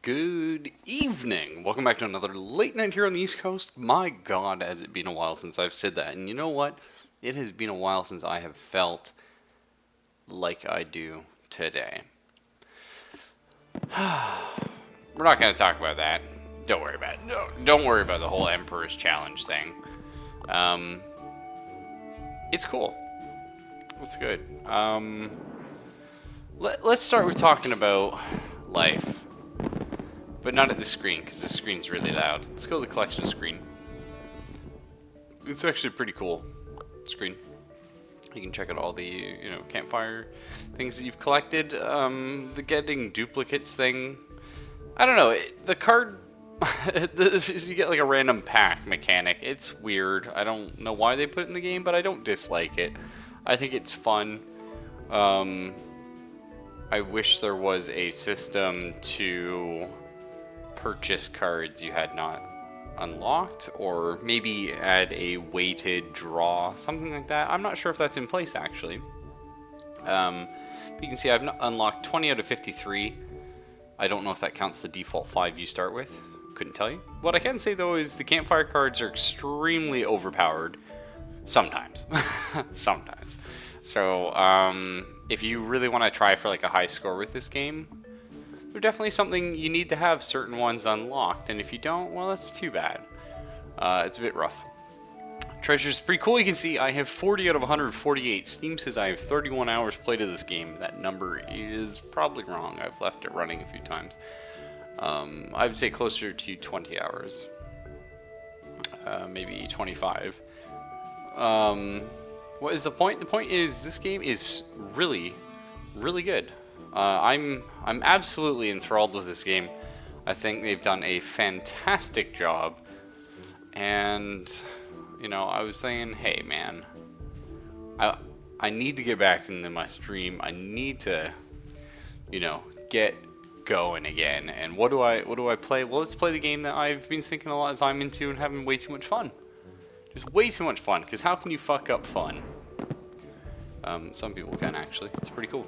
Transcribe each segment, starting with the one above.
Good evening. Welcome back to another late night here on the East Coast. My God, has it been a while since I've said that. And you know what? It has been a while since I have felt like I do today. We're not going to talk about that. Don't worry about it. No, don't worry about the whole Emperor's Challenge thing. It's cool. It's good. Let's start with talking about life. But not at the screen, because the screen's really loud. Let's go to the collection screen. It's actually a pretty cool screen. You can check out all the, campfire things that you've collected. The getting duplicates thing. I don't know. The card, you get like a random pack mechanic. It's weird. I don't know why they put it in the game, but I don't dislike it. I think it's fun. I wish there was a system to purchase cards you had not unlocked, or maybe add a weighted draw, something like that. I'm not sure if that's in place actually. You can see I've unlocked 20 out of 53. I don't know if that counts the default 5 you start with. Couldn't tell you. What I can say though is the campfire cards are extremely overpowered. Sometimes. Sometimes. So if you really want to try for like a high score with this game, they're definitely something you need to have certain ones unlocked, and if you don't, well, that's too bad. It's a bit rough. Treasure's pretty cool. You can see I have 40 out of 148. Steam says I have 31 hours played of this game. That number is probably wrong. I've left it running a few times. I would say closer to 20 hours. Maybe 25. What is the point? The point is this game is really, really good. I'm absolutely enthralled with this game. I think they've done a fantastic job. And, I was saying, hey man, I need to get back into my stream. I need to, get going again. And what do I play? Well, let's play the game that I've been thinking a lot of time into and having way too much fun. Just way too much fun, because how can you fuck up fun? Some people can actually. It's pretty cool.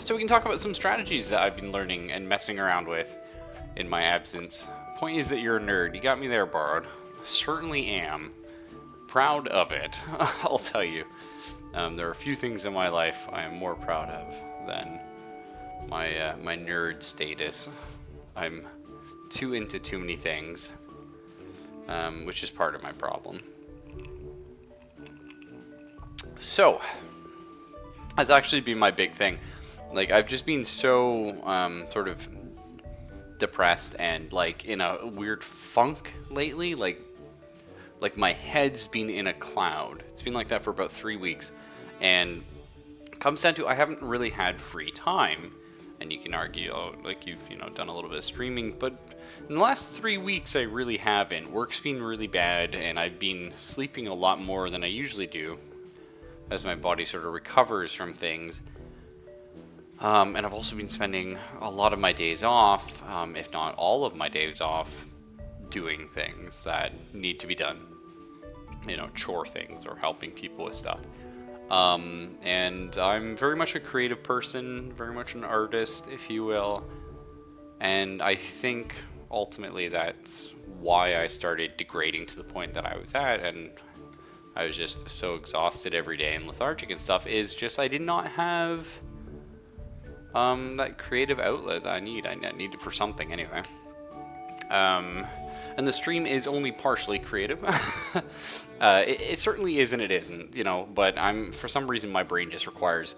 So we can talk about some strategies that I've been learning and messing around with in my absence. Point is that you're a nerd. You got me there, Bard. Certainly am. Proud of it. I'll tell you. There are a few things in my life I am more proud of than my nerd status. I'm too into too many things, which is part of my problem. So, that's actually been my big thing. Like, I've just been so, sort of depressed and, like, in a weird funk lately. Like my head's been in a cloud. It's been like that for about 3 weeks. And it comes down to I haven't really had free time. And you can argue, like, you've, done a little bit of streaming. But in the last 3 weeks, I really haven't. Work's been really bad, and I've been sleeping a lot more than I usually do, as my body sort of recovers from things. And I've also been spending a lot of my days off, if not all of my days off, doing things that need to be done. Chore things or helping people with stuff. And I'm very much a creative person, very much an artist, if you will. And I think ultimately that's why I started degrading to the point that I was at, and I was just so exhausted every day and lethargic and stuff, is just I did not have that creative outlet that I need. I need it for something anyway. And the stream is only partially creative. It certainly is and it isn't, but for some reason my brain just requires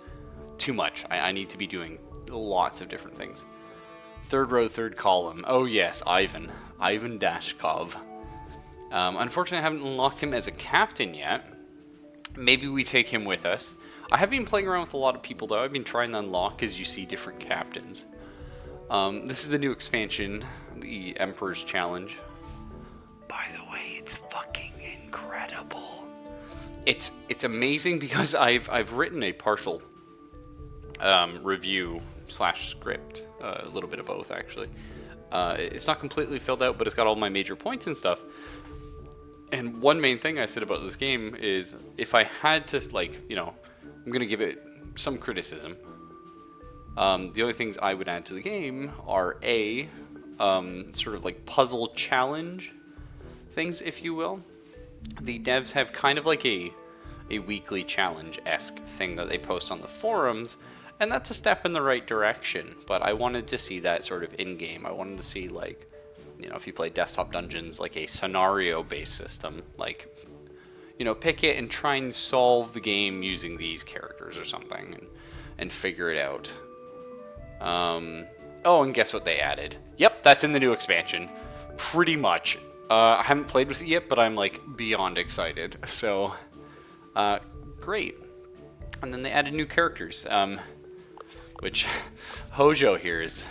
too much. I need to be doing lots of different things. Third row, third column. Oh yes, Ivan Dashkov. Unfortunately, I haven't unlocked him as a captain yet. Maybe we take him with us. I have been playing around with a lot of people, though. I've been trying to unlock as you see different captains. This is the new expansion, the Emperor's Challenge. By the way, it's fucking incredible. It's amazing because I've written a partial review / script, a little bit of both actually. It's not completely filled out, but it's got all my major points and stuff. And one main thing I said about this game is if I had to, I'm going to give it some criticism. The only things I would add to the game are A, sort of like puzzle challenge things, if you will. The devs have kind of like a weekly challenge-esque thing that they post on the forums, and that's a step in the right direction. But I wanted to see that sort of in-game. I wanted to see, like, you know, if you play Desktop Dungeons, like a scenario-based system, like, you know, pick it and try and solve the game using these characters or something, and figure it out. Oh, and guess what they added? Yep, that's in the new expansion. Pretty much. I haven't played with it yet, but I'm, like, beyond excited. So, great. And then they added new characters, which Hojo here is...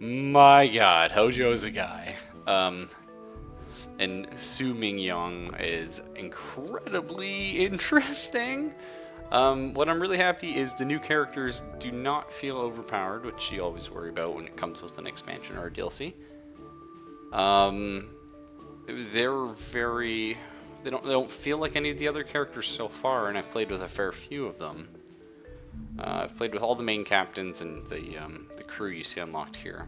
My god, Hojo is a guy. And Su Mingyoung is incredibly interesting. What I'm really happy is the new characters do not feel overpowered, which you always worry about when it comes with an expansion or a DLC. They're very... They don't feel like any of the other characters so far, and I've played with a fair few of them. I've played with all the main captains and the crew you see unlocked here.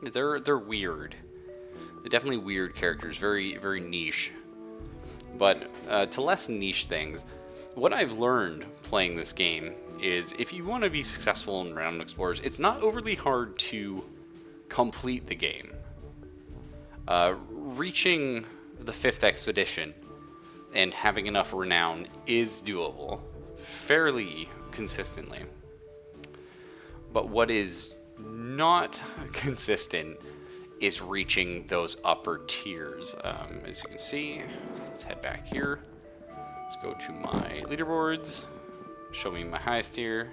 They're weird. They're definitely weird characters, very very niche. But to less niche things, what I've learned playing this game is if you want to be successful in Random Explorers, it's not overly hard to complete the game. Reaching the 5th expedition and having enough renown is doable fairly consistently. But what is not consistent is reaching those upper tiers. As you can see, let's head back here. Let's go to my leaderboards. Show me my highest tier.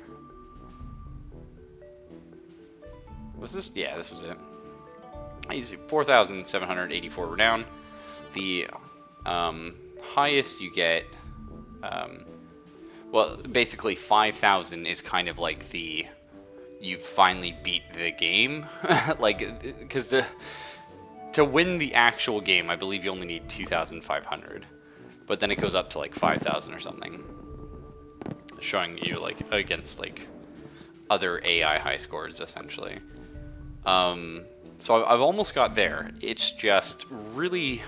Was this? Yeah, this was it. I see 4,784 renown. The highest you get, well, basically 5,000 is kind of like the you've finally beat the game. Like, because to win the actual game, I believe you only need 2,500, but then it goes up to like 5,000 or something, showing you like against like other AI high scores essentially. So I've almost got there. It's just really,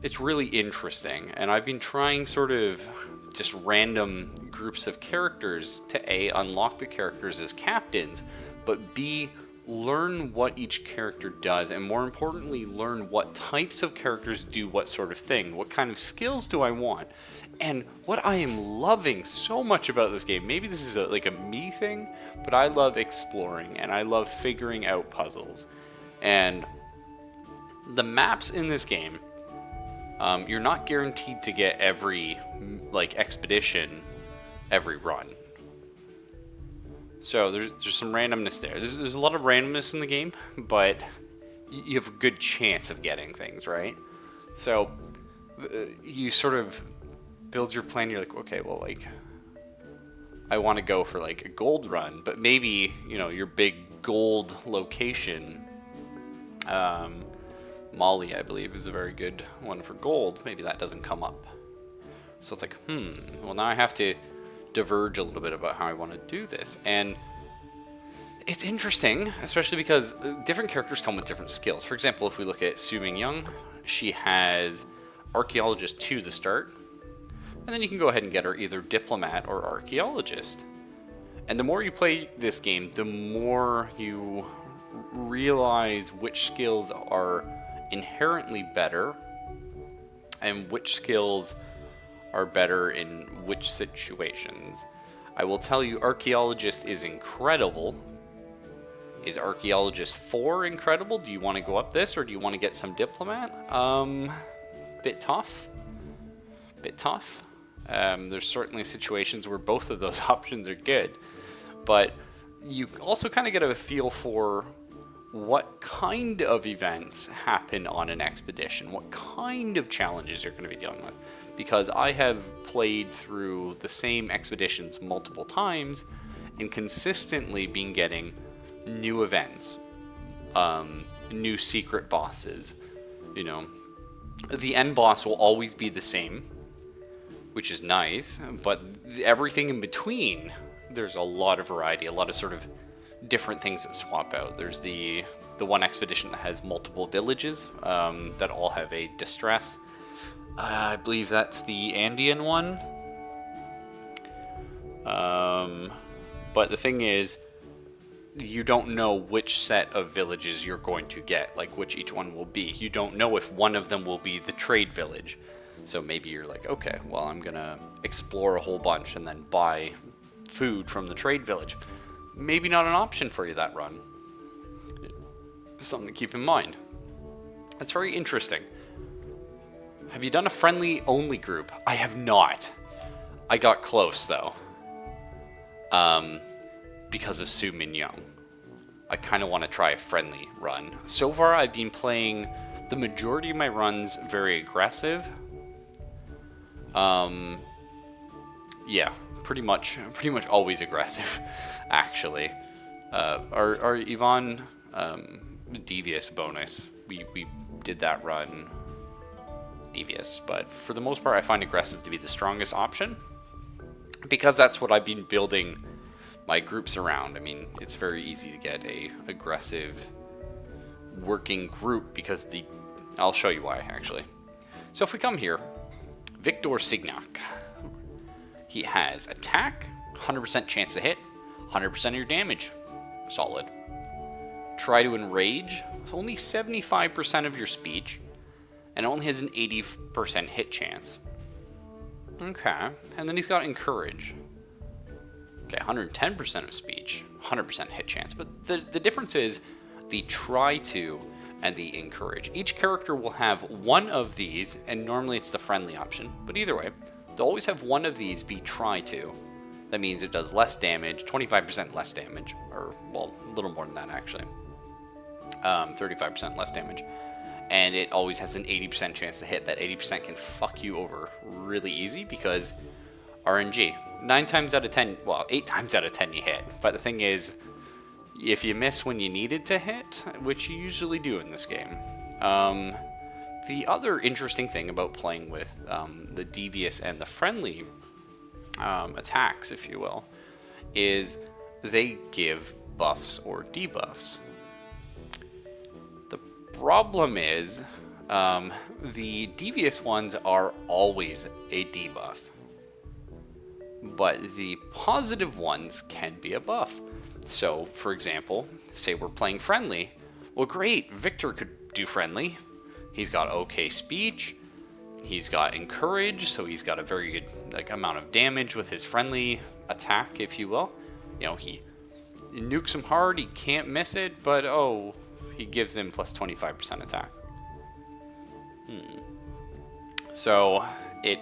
it's really interesting, and I've been trying sort of just random groups of characters to A, unlock the characters as captains, but B, learn what each character does, and more importantly, learn what types of characters do what sort of thing. What kind of skills do I want? And what I am loving so much about this game, maybe this is like a me thing, but I love exploring, and I love figuring out puzzles. And the maps in this game, you're not guaranteed to get every like expedition every run. So there's some randomness there. There's a lot of randomness in the game, but you have a good chance of getting things, right? So you sort of build your plan. You're like, okay, well, like, I want to go for like a gold run, but maybe, you know, your big gold location, Mali, I believe, is a very good one for gold. Maybe that doesn't come up. So it's like, well, now I have to diverge a little bit about how I want to do this. And it's interesting, especially because different characters come with different skills. For example, if we look at Su Mingyoung, she has Archaeologist 2 to start, and then you can go ahead and get her either Diplomat or Archaeologist. And the more you play this game, the more you realize which skills are inherently better and which skills are better in which situations. I will tell you, Archaeologist is incredible. Is Archaeologist 4 incredible? Do you want to go up this, or do you want to get some Diplomat? Bit tough. Bit tough. There's certainly situations where both of those options are good, but you also kind of get a feel for what kind of events happen on an expedition, what kind of challenges you're going to be dealing with. Because I have played through the same expeditions multiple times and consistently been getting new events, new secret bosses. You know, the end boss will always be the same, which is nice, but everything in between, there's a lot of variety, a lot of sort of different things that swap out. There's the one expedition that has multiple villages that all have a distress. I believe that's the Andean one. But the thing is, you don't know which set of villages you're going to get, like which each one will be. You don't know if one of them will be the trade village. So maybe you're like, okay, well, I'm gonna explore a whole bunch and then buy food from the trade village. Maybe not an option for you that run. Something to keep in mind. That's very interesting. Have you done a friendly only group? I have not. I got close though. Because of Su Min Young. I kind of want to try a friendly run. So far I've been playing the majority of my runs very aggressive. Yeah, pretty much always aggressive, actually. Our Yvonne Devious bonus, we did that run Devious, but for the most part I find aggressive to be the strongest option, because that's what I've been building my groups around. I mean, it's very easy to get a aggressive working group because I'll show you why, actually. So if we come here, Victor Signac. He has attack, 100% chance to hit, 100% of your damage. Solid. Try to enrage, only 75% of your speech, and only has an 80% hit chance. Okay, and then he's got encourage. Okay, 110% of speech, 100% hit chance. But the difference is the try to and the encourage. Each character will have one of these, and normally it's the friendly option, but either way, they'll always have one of these be try to. That means it does less damage, 25% less damage, or, well, a little more than that actually. 35% less damage. And it always has an 80% chance to hit. That 80% can fuck you over really easy because RNG. 9 times out of 10, well, 8 times out of 10 you hit. But the thing is, if you miss when you needed to hit, which you usually do in this game, the other interesting thing about playing with the devious and the friendly attacks, if you will, is they give buffs or debuffs. The problem is the devious ones are always a debuff, but the positive ones can be a buff. So, for example, say we're playing friendly. Well, great, Victor could do friendly. He's got okay speech. He's got encourage, so he's got a very good amount of damage with his friendly attack, if you will. You know, he nukes him hard, he can't miss it, but oh, he gives them plus 25% attack. So, it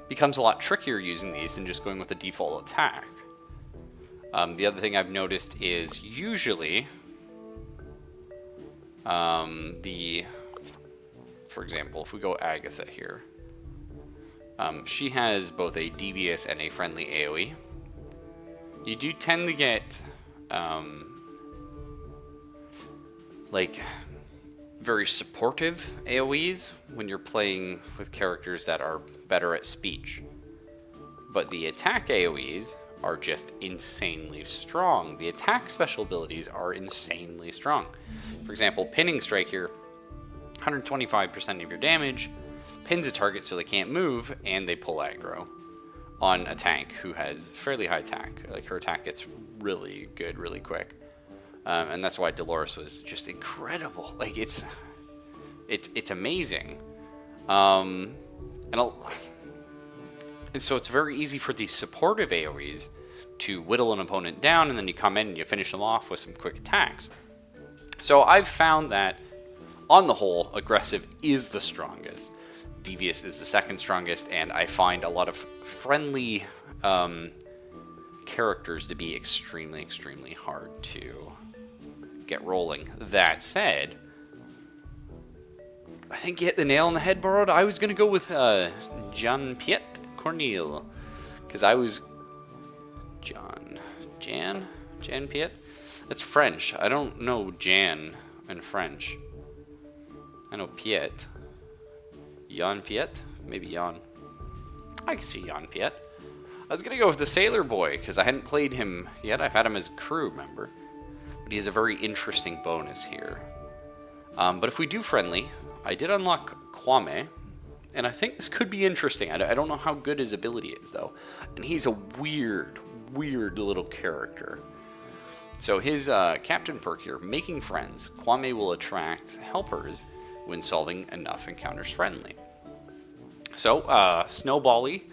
becomes a lot trickier using these than just going with the default attack. The other thing I've noticed is usually for example, if we go Agatha here, she has both a devious and a friendly AoE. You do tend to get like very supportive AoEs when you're playing with characters that are better at speech, but the attack AoEs are just insanely strong. The attack special abilities are insanely strong. For example, pinning strike here, 125% of your damage, pins a target so they can't move, and they pull aggro on a tank who has fairly high attack. Like, her attack gets really good really quick. And that's why Dolores was just incredible. Like, it's amazing. And so it's very easy for these supportive AoEs to whittle an opponent down, and then you come in and you finish them off with some quick attacks. So I've found that, on the whole, aggressive is the strongest. Devious is the second strongest, and I find a lot of friendly characters to be extremely, extremely hard to get rolling. That said, I think you hit the nail on the head, Borrowed. I was going to go with Jean-Pierre Corneille, because I was... Jean-Pierre? That's French. I don't know Jan in French. I know Piet. Jan Piet? Maybe Jan. I can see Jan Piet. I was going to go with the Sailor Boy, because I hadn't played him yet. I've had him as crew member. but he has a very interesting bonus here. But if we do friendly, I did unlock Kwame, and I think this could be interesting. I don't know how good his ability is, though. And he's a weird little character. So his captain perk here, making friends. Kwame will attract helpers when solving enough encounters friendly. So, Snowbally,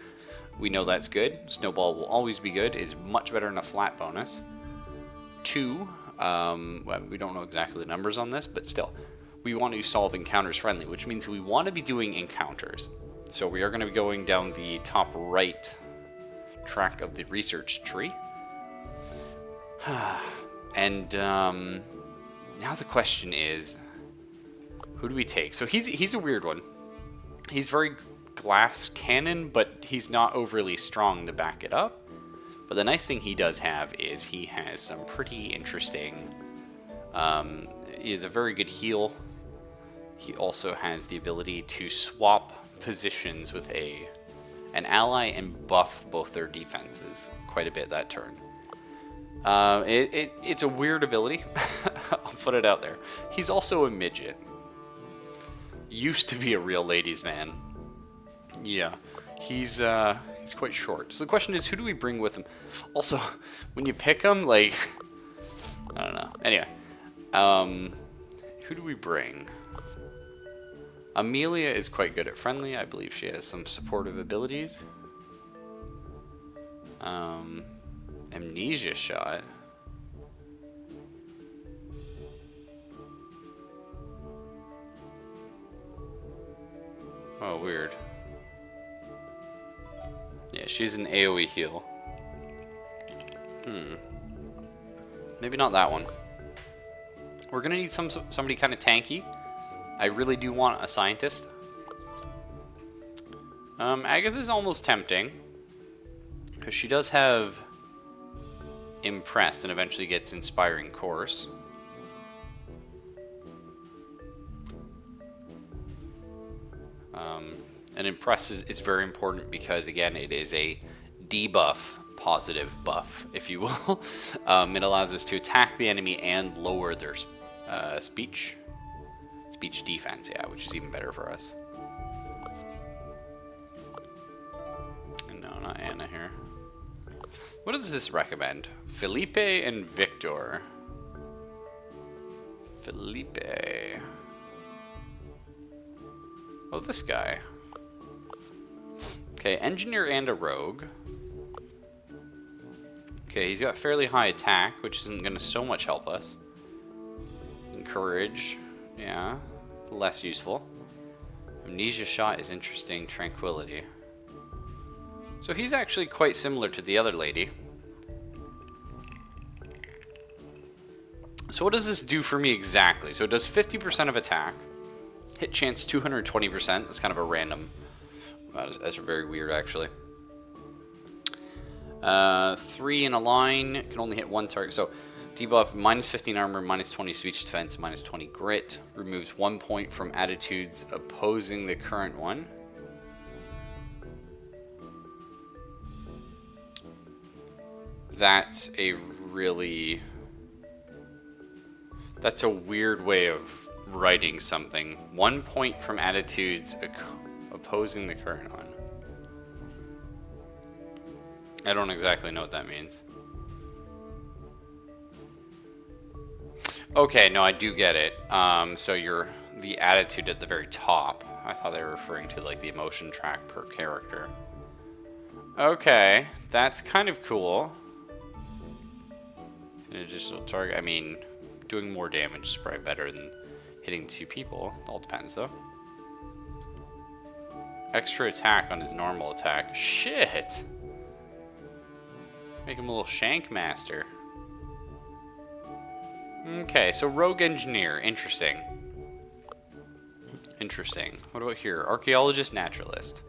we know that's good. Snowball will always be good. It is much better than a flat bonus. 2, well, we don't know exactly the numbers on this, but still. We want to solve encounters friendly, which means we want to be doing encounters. So we are going to be going down the top right track of the research tree. And now the question is, who do we take? So he's a weird one. He's very glass cannon, but he's not overly strong to back it up. But the nice thing he does have is he has some pretty interesting... he has a very good heal. He also has the ability to swap positions with an ally and buff both their defenses quite a bit that turn. It's a weird ability. I'll put it out there. He's also a midget. Used to be a real ladies' man. Yeah, he's quite short. So the question is, who do we bring with him? Also, when you pick him, like, I don't know. Anyway, who do we bring? Amelia is quite good at friendly. I believe she has some supportive abilities. Amnesia shot. Oh, weird. Yeah, she's an AoE heal. Maybe not that one. We're gonna need somebody kind of tanky. I really do want a scientist. Agatha's almost tempting, because she does have Impressed and eventually gets Inspiring Course. And Impress is very important because, again, it is a debuff, positive buff, if you will. It allows us to attack the enemy and lower their speech defense, yeah, which is even better for us. No, not Anna here. What does this recommend? Felipe and Victor. Felipe. Oh, this guy. Okay, engineer and a rogue. Okay, he's got fairly high attack, which isn't going to so much help us. Encourage, yeah, less useful. Amnesia shot is interesting. Tranquility. So he's actually quite similar to the other lady. So what does this do for me exactly? So it does 50% of attack. Hit chance 220%. That's kind of a random. That's very weird, actually. 3 in a line. Can only hit one target. So debuff minus 15 armor, minus 20 speech defense, minus 20 grit. Removes 1 point from attitudes opposing the current one. That's a really... That's a weird way of writing something. 1 point from attitudes opposing the current one. I don't exactly know what that means. Okay, no, I do get it. So you're the attitude at the very top. I thought they were referring to like the emotion track per character. Okay, that's kind of cool. An additional target. I mean, doing more damage is probably better than hitting 2 people. All depends though. Extra attack on his normal attack. Shit! Make him a little shank master. Okay, so rogue engineer. Interesting. Interesting. What about here? Archaeologist, naturalist.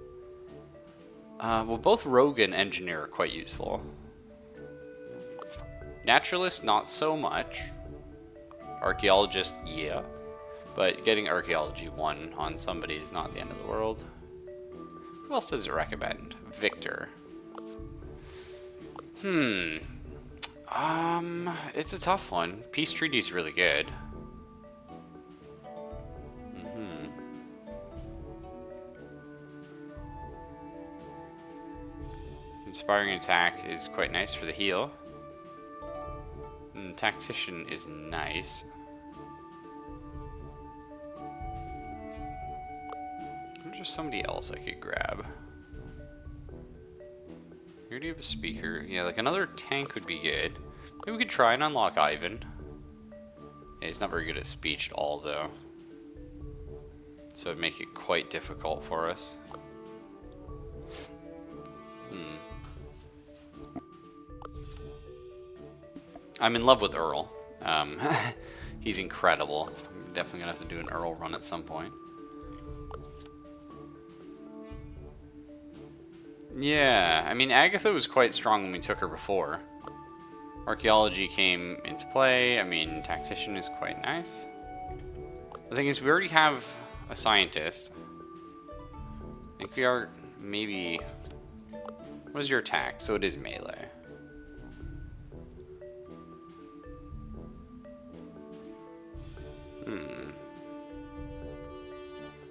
Well, both rogue and engineer are quite useful. Naturalist, not so much. Archaeologist, yeah. But getting archaeology 1 on somebody is not the end of the world. Who else does it recommend? Victor. It's a tough one. Peace treaty is really good. Inspiring attack is quite nice for the heal. And tactician is nice. There's just somebody else I could grab. We already have a speaker. Yeah, like another tank would be good. Maybe we could try and unlock Ivan. Yeah, he's not very good at speech at all, though. So it'd make it quite difficult for us. I'm in love with Earl. He's incredible. I'm definitely gonna have to do an Earl run at some point. Yeah, I mean, Agatha was quite strong when we took her before. Archaeology came into play. I mean, tactician is quite nice. The thing is, we already have a scientist. I think we are maybe... What is your attack? So it is melee.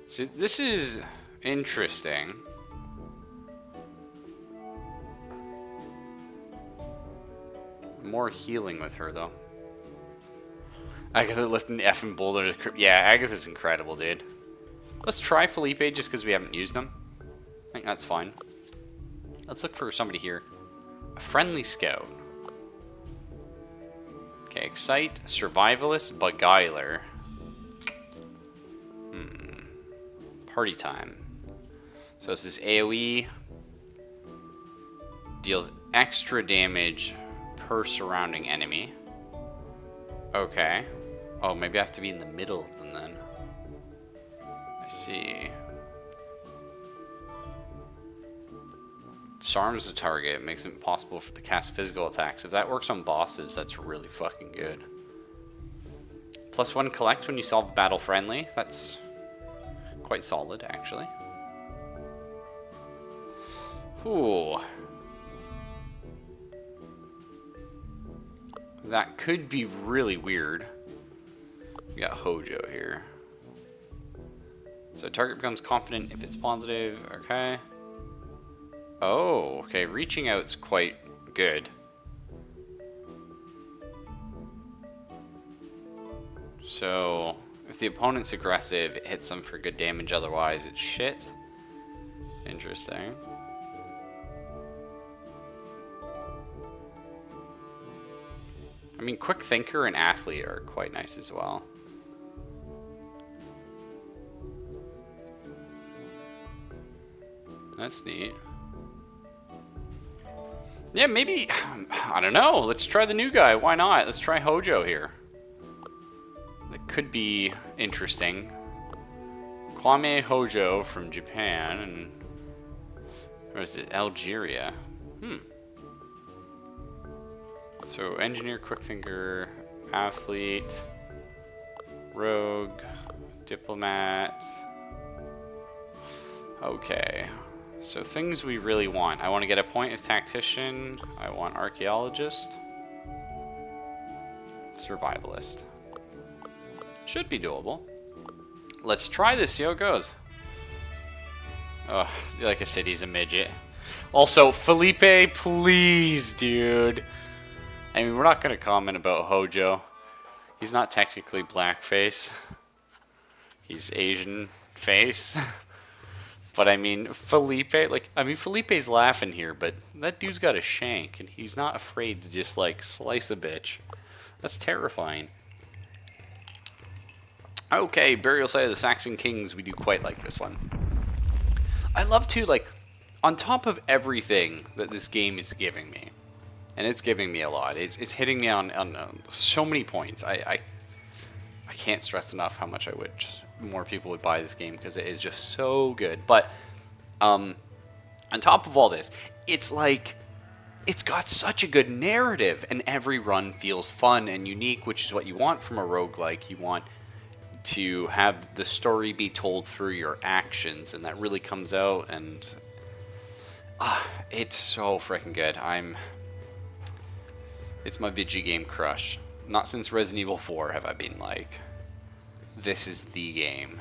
So this is interesting. More healing with her, though. Agatha lifting the effing boulder. Yeah, Agatha's incredible, dude. Let's try Felipe just because we haven't used him. I think that's fine. Let's look for somebody here. A friendly scout. Okay, Excite, Survivalist, Beguiler. Party time. So this is AoE. Deals extra damage per surrounding enemy. Okay. Oh, maybe I have to be in the middle of them then. I see. Disarms the target, makes it impossible for the cast physical attacks. If that works on bosses, that's really fucking good. +1 collect when you solve battle friendly. That's quite solid, actually. Ooh. That could be really weird. We got Hojo here. So target becomes confident if it's positive. Okay. Oh, okay. Reaching out's quite good. So if the opponent's aggressive, it hits them for good damage. Otherwise, it's shit. Interesting. I mean, Quick Thinker and Athlete are quite nice as well. That's neat. Yeah, maybe, I don't know. Let's try the new guy. Why not? Let's try Hojo here. That could be interesting. Kwame Hojo from Japan, and where is it? Algeria. So engineer, quick thinker, athlete, rogue, diplomat. Okay. So things we really want. I want to get a point of tactician. I want archaeologist. Survivalist. Should be doable. Let's try this, see how it goes. Oh, like I said, he's a midget. Also, Felipe, please, dude. I mean, we're not going to comment about Hojo. He's not technically blackface. He's Asian face. But I mean, Felipe, Felipe's laughing here, but that dude's got a shank, and he's not afraid to just, like, slice a bitch. That's terrifying. Okay, Burial Site of the Saxon Kings. We do quite like this one. I love to, like, on top of everything that this game is giving me, and it's giving me a lot, it's hitting me on so many points. I can't stress enough how much I wish more people would buy this game, because it is just so good. But on top of all this, it's like, it's got such a good narrative, and every run feels fun and unique, which is what you want from a roguelike. You want to have the story be told through your actions, and that really comes out, and it's so freaking good. It's my video game crush. Not since Resident Evil 4 have I been like, this is the game.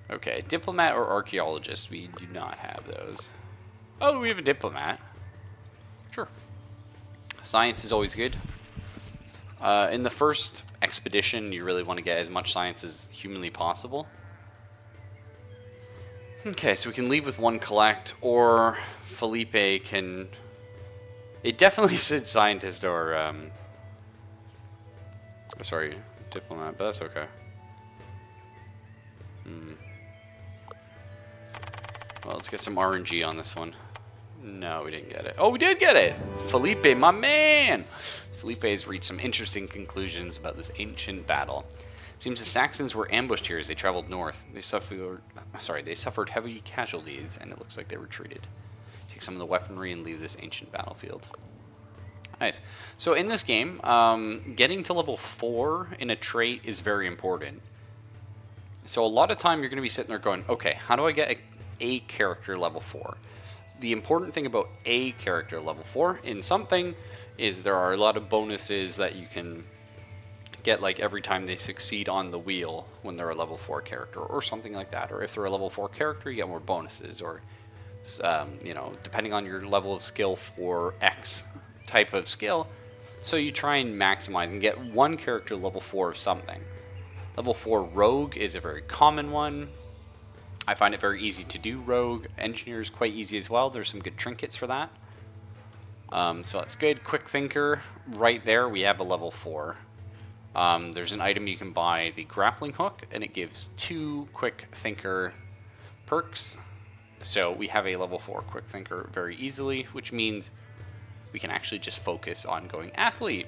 Okay, diplomat or archaeologist? We do not have those. Oh, we have a diplomat. Sure. Science is always good. In the first expedition, you really want to get as much science as humanly possible. Okay, so we can leave with 1 collect, or Felipe can... It definitely said scientist or, sorry, diplomat, but that's okay. Well, let's get some RNG on this one. No, we didn't get it. Oh, we did get it! Felipe, my man! Felipe has reached some interesting conclusions about this ancient battle. Seems the Saxons were ambushed here as they traveled north. They suffered heavy casualties, and it looks like they retreated. Take some of the weaponry and leave this ancient battlefield. Nice. So in this game, getting to level 4 in a trait is very important. So a lot of time you're going to be sitting there going, okay, how do I get a character level 4? The important thing about a character level 4 in something is there are a lot of bonuses that you can get, like every time they succeed on the wheel when they're a level 4 character or something like that. Or if they're a level 4 character, you get more bonuses, or you know, depending on your level of skill for X type of skill. So you try and maximize and get one character level 4 of something. Level 4 Rogue is a very common one. I find it very easy to do Rogue. Engineer is quite easy as well. There's some good trinkets for that. So that's good. Quick Thinker, right there we have a level 4. There's an item you can buy, the grappling hook, and it gives 2 Quick Thinker perks. So we have a level 4 Quick Thinker very easily, which means we can actually just focus on going athlete.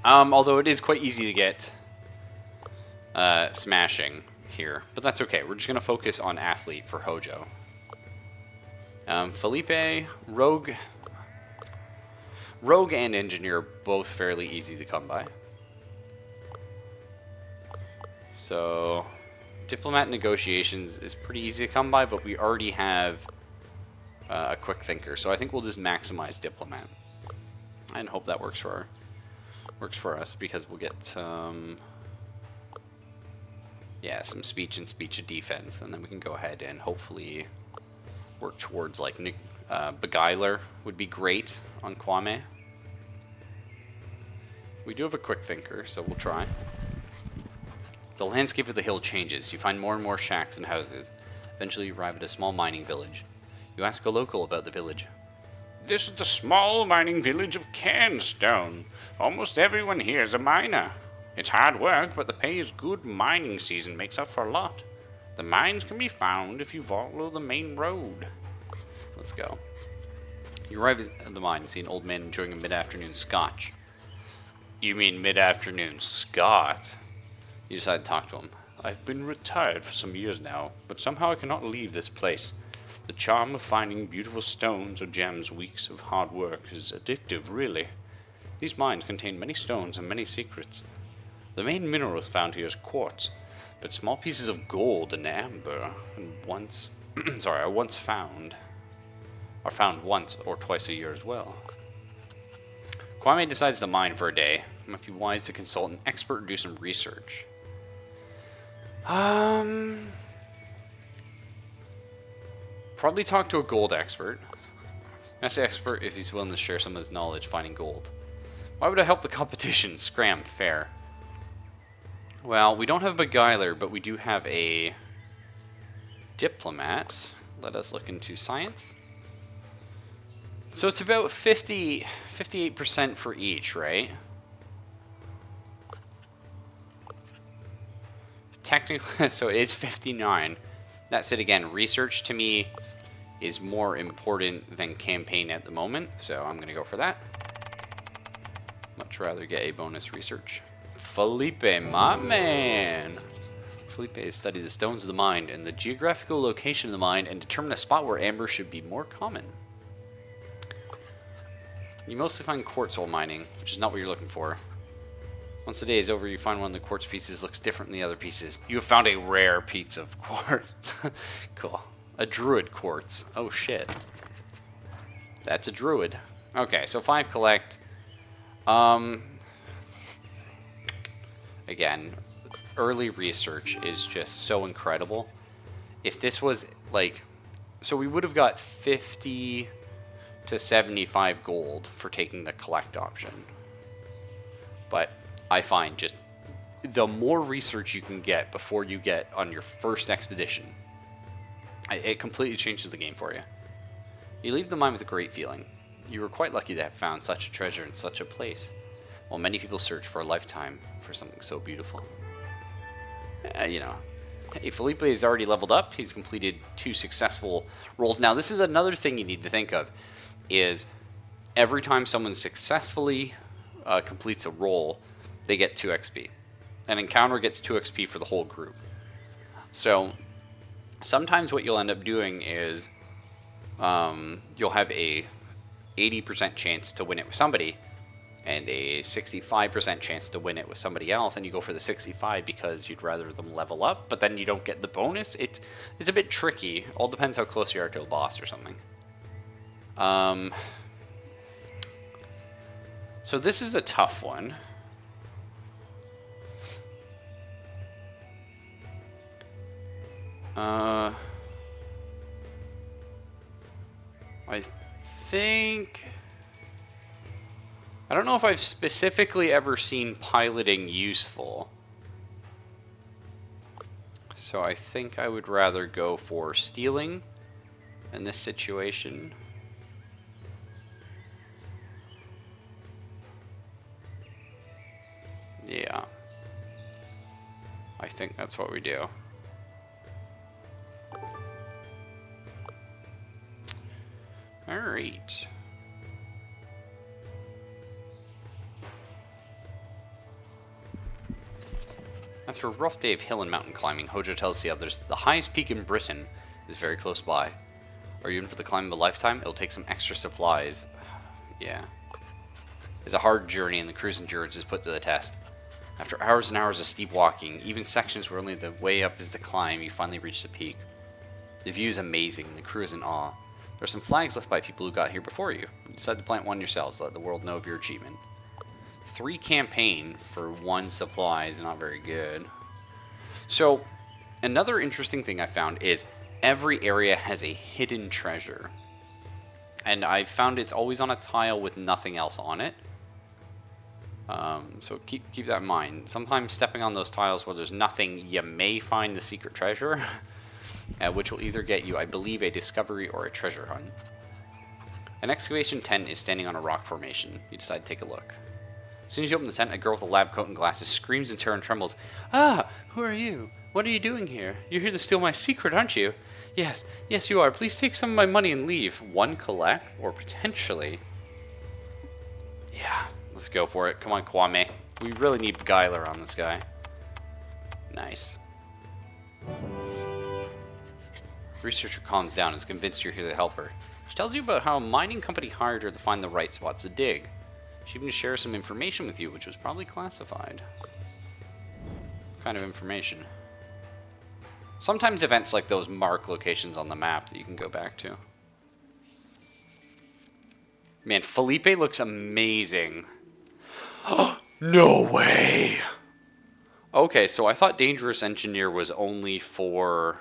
Although it is quite easy to get smashing here, but that's okay. We're just going to focus on athlete for Hojo. Felipe, Rogue and Engineer, both fairly easy to come by. So Diplomat Negotiations is pretty easy to come by, but we already have a Quick Thinker, so I think we'll just maximize Diplomat and hope that works for us, because we'll get yeah, some speech and speech defense, and then we can go ahead and hopefully work towards, like, Beguiler would be great on Kwame. We do have a Quick Thinker, so we'll try. The landscape of the hill changes. You find more and more shacks and houses. Eventually you arrive at a small mining village. You ask a local about the village. This is the small mining village of Cairnstone. Almost everyone here is a miner. It's hard work, but the pay is good. Mining season makes up for a lot. The mines can be found if you follow the main road. Let's go. You arrive at the mine and see an old man enjoying a mid-afternoon scotch. You mean mid-afternoon Scott? You decide to talk to him. I've been retired for some years now, but somehow I cannot leave this place. The charm of finding beautiful stones or gems, weeks of hard work, is addictive, really. These mines contain many stones and many secrets. The main mineral found here is quartz, but small pieces of gold and amber are found once or twice a year as well. Kwame decides to mine for a day. It might be wise to consult an expert and do some research. Probably talk to a gold expert. Ask the expert if he's willing to share some of his knowledge finding gold. Why would I help the competition? Scram, fair. Well, we don't have a Beguiler, but we do have a Diplomat. Let us look into science. So it's about 58% for each, right? Technically, so it is 59. That said, again, research to me is more important than campaign at the moment, so I'm going to go for that. Much rather get a bonus research. Felipe, my man! Felipe has studied the stones of the mine and the geographical location of the mine and determined a spot where amber should be more common. You mostly find quartz while mining, which is not what you're looking for. Once the day is over, you find one of the quartz pieces looks different than the other pieces. You have found a rare piece of quartz. Cool. A druid quartz. Oh shit. That's a druid. Okay, so 5 collect. Again, early research is just so incredible. If this was like, so we would have got 50 to 75 gold for taking the collect option. But I find just the more research you can get before you get on your first expedition, it completely changes the game for you. You leave the mine with a great feeling. You were quite lucky to have found such a treasure in such a place, while many people search for a lifetime for something so beautiful. You know, hey, Felipe has already leveled up. He's completed 2 successful rolls. Now, this is another thing you need to think of, is every time someone successfully completes a roll, they get 2 XP. An encounter gets 2 XP for the whole group. So, sometimes what you'll end up doing is you'll have a 80% chance to win it with somebody, and a 65% chance to win it with somebody else, and you go for the 65 because you'd rather them level up, but then you don't get the bonus. It's a bit tricky. All depends how close you are to a boss or something. So this is a tough one. I think... I don't know if I've specifically ever seen piloting useful. So I think I would rather go for stealing in this situation. Yeah. I think that's what we do. Alright. After a rough day of hill and mountain climbing, Hojo tells the others that the highest peak in Britain is very close by. Are you in for the climb of a lifetime? It'll take some extra supplies. Yeah. It's a hard journey and the crew's endurance is put to the test. After hours and hours of steep walking, even sections where only the way up is to climb, you finally reach the peak. The view is amazing and the crew is in awe. There are some flags left by people who got here before you. You decide to plant one yourselves to let the world know of your achievement. 3 campaign for 1 supply is not very good. So, another interesting thing I found is every area has a hidden treasure. And I found it's always on a tile with nothing else on it. So keep that in mind. Sometimes stepping on those tiles where there's nothing, you may find the secret treasure. Which will either get you, I believe, a discovery or a treasure hunt. An excavation tent is standing on a rock formation. You decide to take a look. As soon as you open the tent, a girl with a lab coat and glasses screams in terror and trembles. Ah, who are you? What are you doing here? You're here to steal my secret, aren't you? Yes, you are. Please take some of my money and leave. 1 collect, or potentially... Yeah, let's go for it. Come on, Kwame. We really need beguiler on this guy. Nice. Researcher calms down and is convinced you're here to help her. She tells you about how a mining company hired her to find the right spots to dig. She even shares some information with you, which was probably classified. What kind of information? Sometimes events like those mark locations on the map that you can go back to. Man, Felipe looks amazing. No way! Okay, so I thought Dangerous Engineer was only for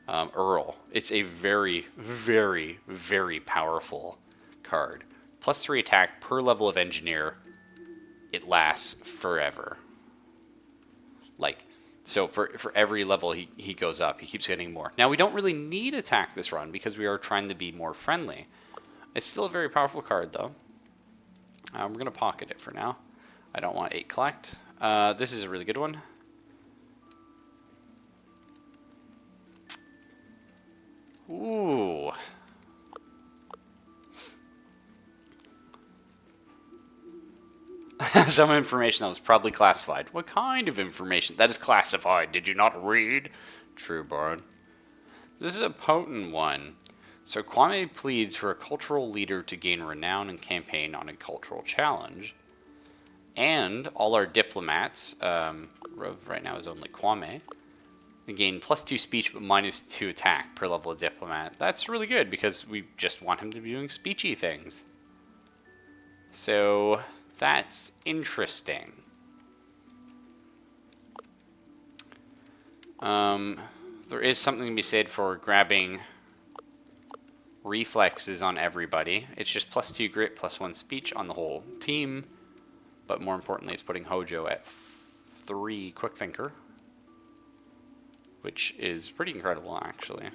Earl. It's a very, very, very powerful card. +3 attack per level of Engineer. It lasts forever. Like, so for every level he goes up, he keeps getting more. Now, we don't really need attack this run because we are trying to be more friendly. It's still a very powerful card, though. We're going to pocket it for now. I don't want 8 collect. This is a really good one. Ooh. Some information that was probably classified. What kind of information? That is classified. Did you not read? True, Bard. This is a potent one. So Kwame pleads for a cultural leader to gain renown and campaign on a cultural challenge. And all our diplomats, right now is only Kwame, they gain +2 speech but -2 attack per level of diplomat. That's really good because we just want him to be doing speechy things. So that's interesting. There is something to be said for grabbing reflexes on everybody. It's just +2 grit, +1 speech on the whole team. But more importantly, it's putting Hojo at 3 quick thinker, which is pretty incredible, actually.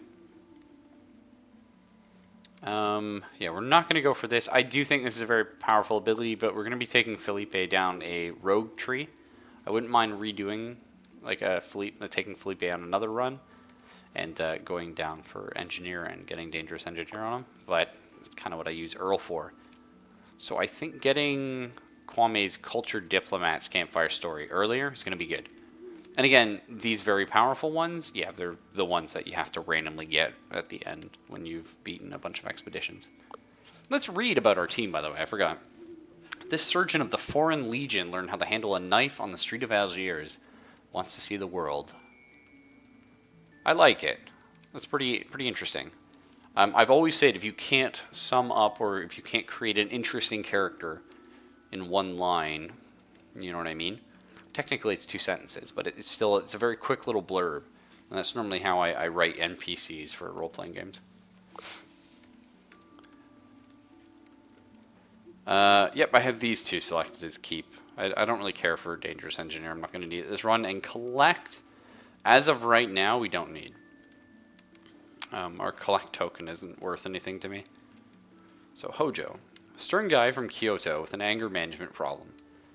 Yeah, we're not going to go for this. I do think this is a very powerful ability, but we're going to be taking Felipe down a rogue tree. I wouldn't mind redoing, like, taking Felipe on another run, and going down for Engineer and getting Dangerous Engineer on him, but that's kind of what I use Earl for. So I think getting Kwame's Cultured Diplomat's Campfire Story earlier is going to be good. And again, these very powerful ones, yeah, they're the ones that you have to randomly get at the end when you've beaten a bunch of expeditions. Let's read about our team, by the way, I forgot. This surgeon of the Foreign Legion learned how to handle a knife on the street of Algiers. Wants to see the world. I like it. That's pretty interesting. I've always said if you can't sum up or if you can't create an interesting character in one line, you know what I mean? Technically it's 2 sentences, but it's a very quick little blurb. And that's normally how I write NPCs for role-playing games. Yep, I have these 2 selected as keep. I don't really care for Dangerous Engineer. I'm not going to need this run. And collect, as of right now, we don't need. Our collect token isn't worth anything to me. So Hojo, stern guy from Kyoto with an anger management problem.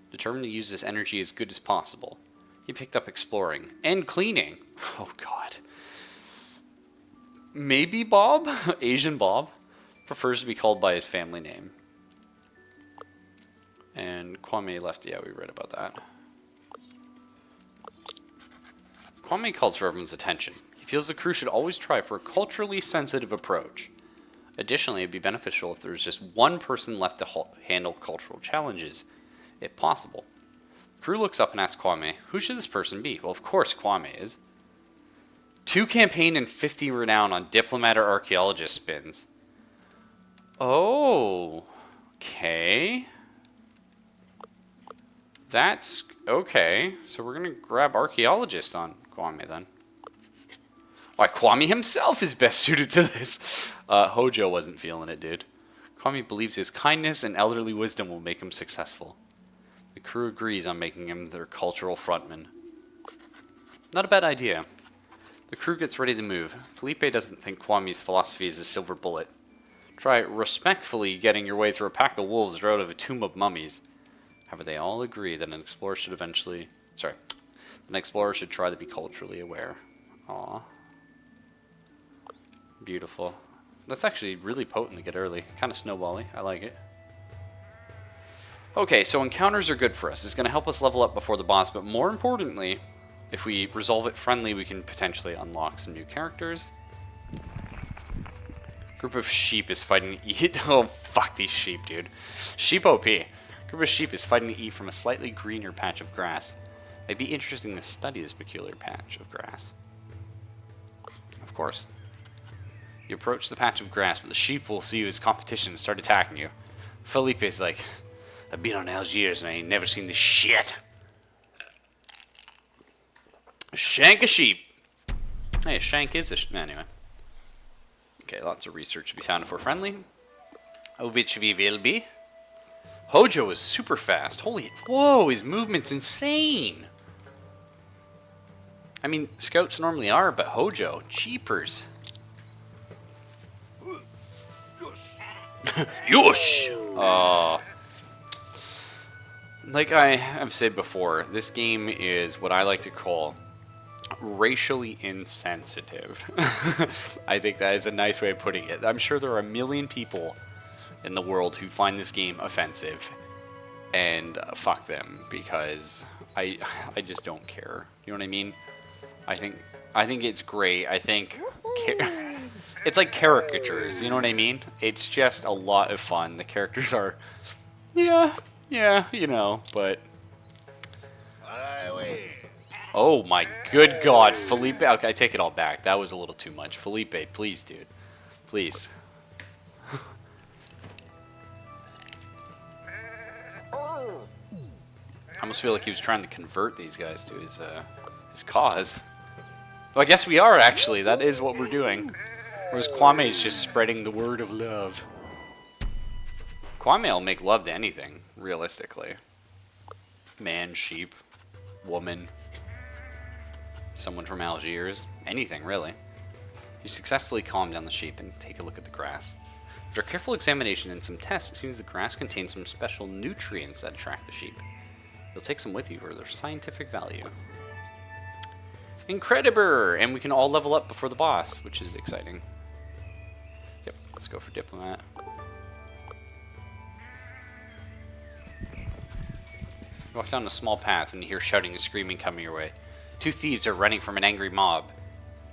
Determined to use this energy as good as possible. He picked up exploring and cleaning. Oh god. Maybe Bob? Asian Bob? Prefers to be called by his family name. And Kwame left, yeah, we read about that. Kwame calls for everyone's attention. He feels the crew should always try for a culturally sensitive approach. Additionally, it'd be beneficial if there was just one person left to handle cultural challenges, if possible. The crew looks up and asks Kwame, who should this person be? Well, of course Kwame is. 2 campaign and 50 renown on diplomat or archaeologist spins. Oh, okay. That's okay. So we're going to grab archaeologist on Kwame then. Why, Kwame himself is best suited to this. Hojo wasn't feeling it, dude. Kwame believes his kindness and elderly wisdom will make him successful. The crew agrees on making him their cultural frontman. Not a bad idea. The crew gets ready to move. Felipe doesn't think Kwame's philosophy is a silver bullet. Try respectfully getting your way through a pack of wolves or out of a tomb of mummies. However, they all agree that an explorer should try to be culturally aware. Aww. Beautiful. That's actually really potent to get early. Kind of snowbally. I like it. Okay, so encounters are good for us. It's going to help us level up before the boss, but more importantly, if we resolve it friendly, we can potentially unlock some new characters. Group of sheep is fighting to eat. Oh, fuck these sheep, dude. Sheep OP. Group of sheep is fighting to eat from a slightly greener patch of grass. It'd be interesting to study this peculiar patch of grass. Of course. You approach the patch of grass, but the sheep will see you as competition and start attacking you. Felipe's like, I've been on Algiers and I ain't never seen this shit. Shank a sheep. Hey, a shank is a anyway. Okay, lots of research to be found if we're friendly. Which we will be. Hojo is super fast. Holy, whoa, his movement's insane. I mean, scouts normally are, but Hojo, jeepers. Yosh! Like I have said before, this game is what I like to call racially insensitive. I think that is a nice way of putting it. I'm sure there are a million people in the world who find this game offensive, and fuck them, because I just don't care. You know what I mean? I think it's great. I think it's like caricatures. You know what I mean? It's just a lot of fun. The characters are, yeah, you know, but. Oh my good God, Felipe. Okay, I take it all back. That was a little too much. Felipe, please, dude. Please. almost feel like he was trying to convert these guys to his cause. Well, I guess we are, actually. That is what we're doing. Whereas Kwame is just spreading the word of love. Kwame will make love to anything, realistically. Man, sheep, woman, someone from Algiers, anything, really. You successfully calm down the sheep and take a look at the grass. After careful examination and some tests, it seems the grass contains some special nutrients that attract the sheep. You'll take some with you for their scientific value. Incredible! And we can all level up before the boss, which is exciting. Yep, let's go for Diplomat. You walk down a small path and you hear shouting and screaming coming your way. 2 thieves are running from an angry mob.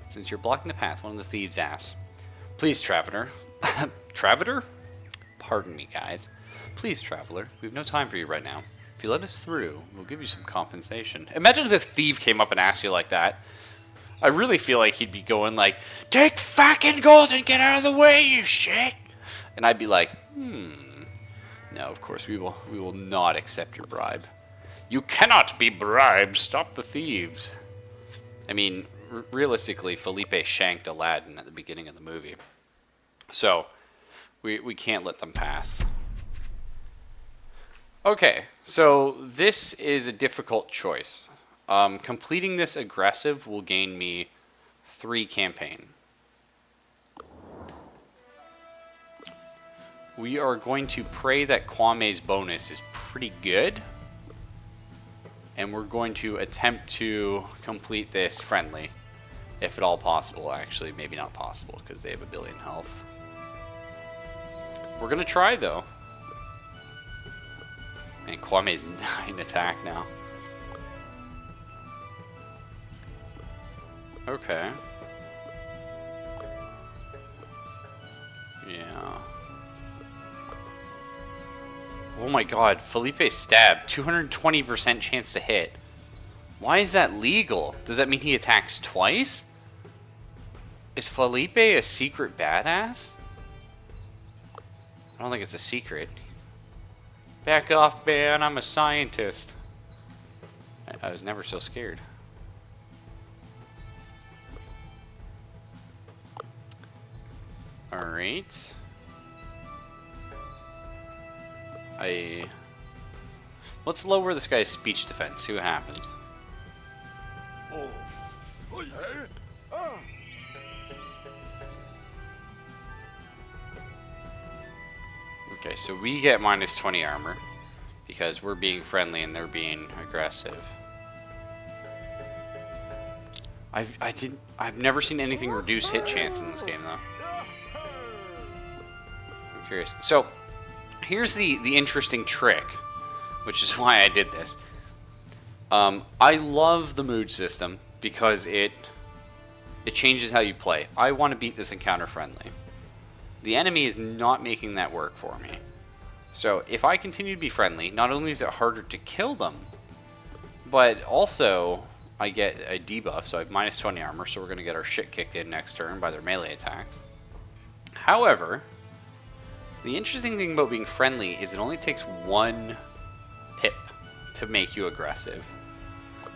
Since you're blocking the path, one of the thieves asks, "Please, Traveler." Traveler? Pardon me, guys. "Please, Traveler, we have no time for you right now. If you let us through, we'll give you some compensation." Imagine if a thief came up and asked you like that. I really feel like he'd be going like, "Take fucking gold and get out of the way, you shit!" And I'd be like, no, of course we will not accept your bribe. "You cannot be bribed. Stop the thieves." I mean, realistically, Felipe shanked Aladdin at the beginning of the movie. So, we can't let them pass. Okay, so this is a difficult choice. Completing this aggressive will gain me 3 campaign. We are going to pray that Kwame's bonus is pretty good. And we're going to attempt to complete this friendly. If at all possible, actually. Maybe not possible, because they have 1 billion health. We're going to try, though. And Kwame's 9 attack now. Okay. Yeah. Oh my god, Felipe stabbed. 220% chance to hit. Why is that legal? Does that mean he attacks twice? Is Felipe a secret badass? I don't think it's a secret. Back off, man. I'm a scientist. I was never so scared. Alright. Let's lower this guy's speech defense, see what happens. Okay, so we get minus 20 armor because we're being friendly and they're being aggressive. I've never seen anything reduce hit chance in this game though. I'm curious. So here's the interesting trick, which is why I did this. I love the mood system because it changes how you play. I want to beat this encounter friendly. The enemy is not making that work for me. So if I continue to be friendly, not only is it harder to kill them, but also I get a debuff, so I have minus 20 armor, so we're going to get our shit kicked in next turn by their melee attacks. However, the interesting thing about being friendly is it only takes 1 pip to make you aggressive.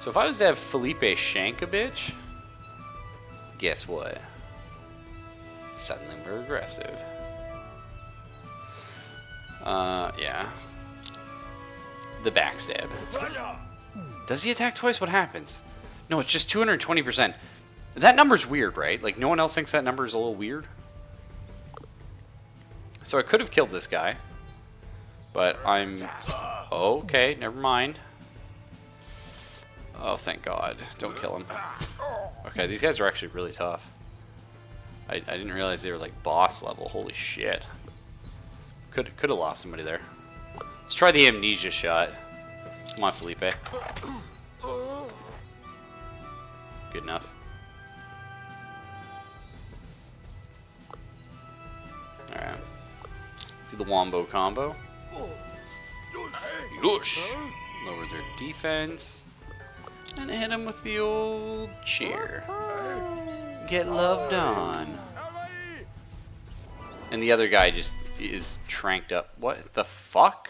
So if I was to have Felipe shank a bitch, guess what? Suddenly we're aggressive. Yeah. The backstab. Does he attack twice? What happens? No, it's just 220%. That number's weird, right? Like, no one else thinks that number is a little weird? So I could have killed this guy. But I'm... Okay, never mind. Oh, thank God. Don't kill him. Okay, these guys are actually really tough. I didn't realize they were like boss level. Holy shit. Could have lost somebody there. Let's try the amnesia shot. Come on, Felipe. Good enough. Alright. Do the wombo combo. Yush! Lower their defense. And hit them with the old cheer. Get loved on. And the other guy just is tranked up. What the fuck?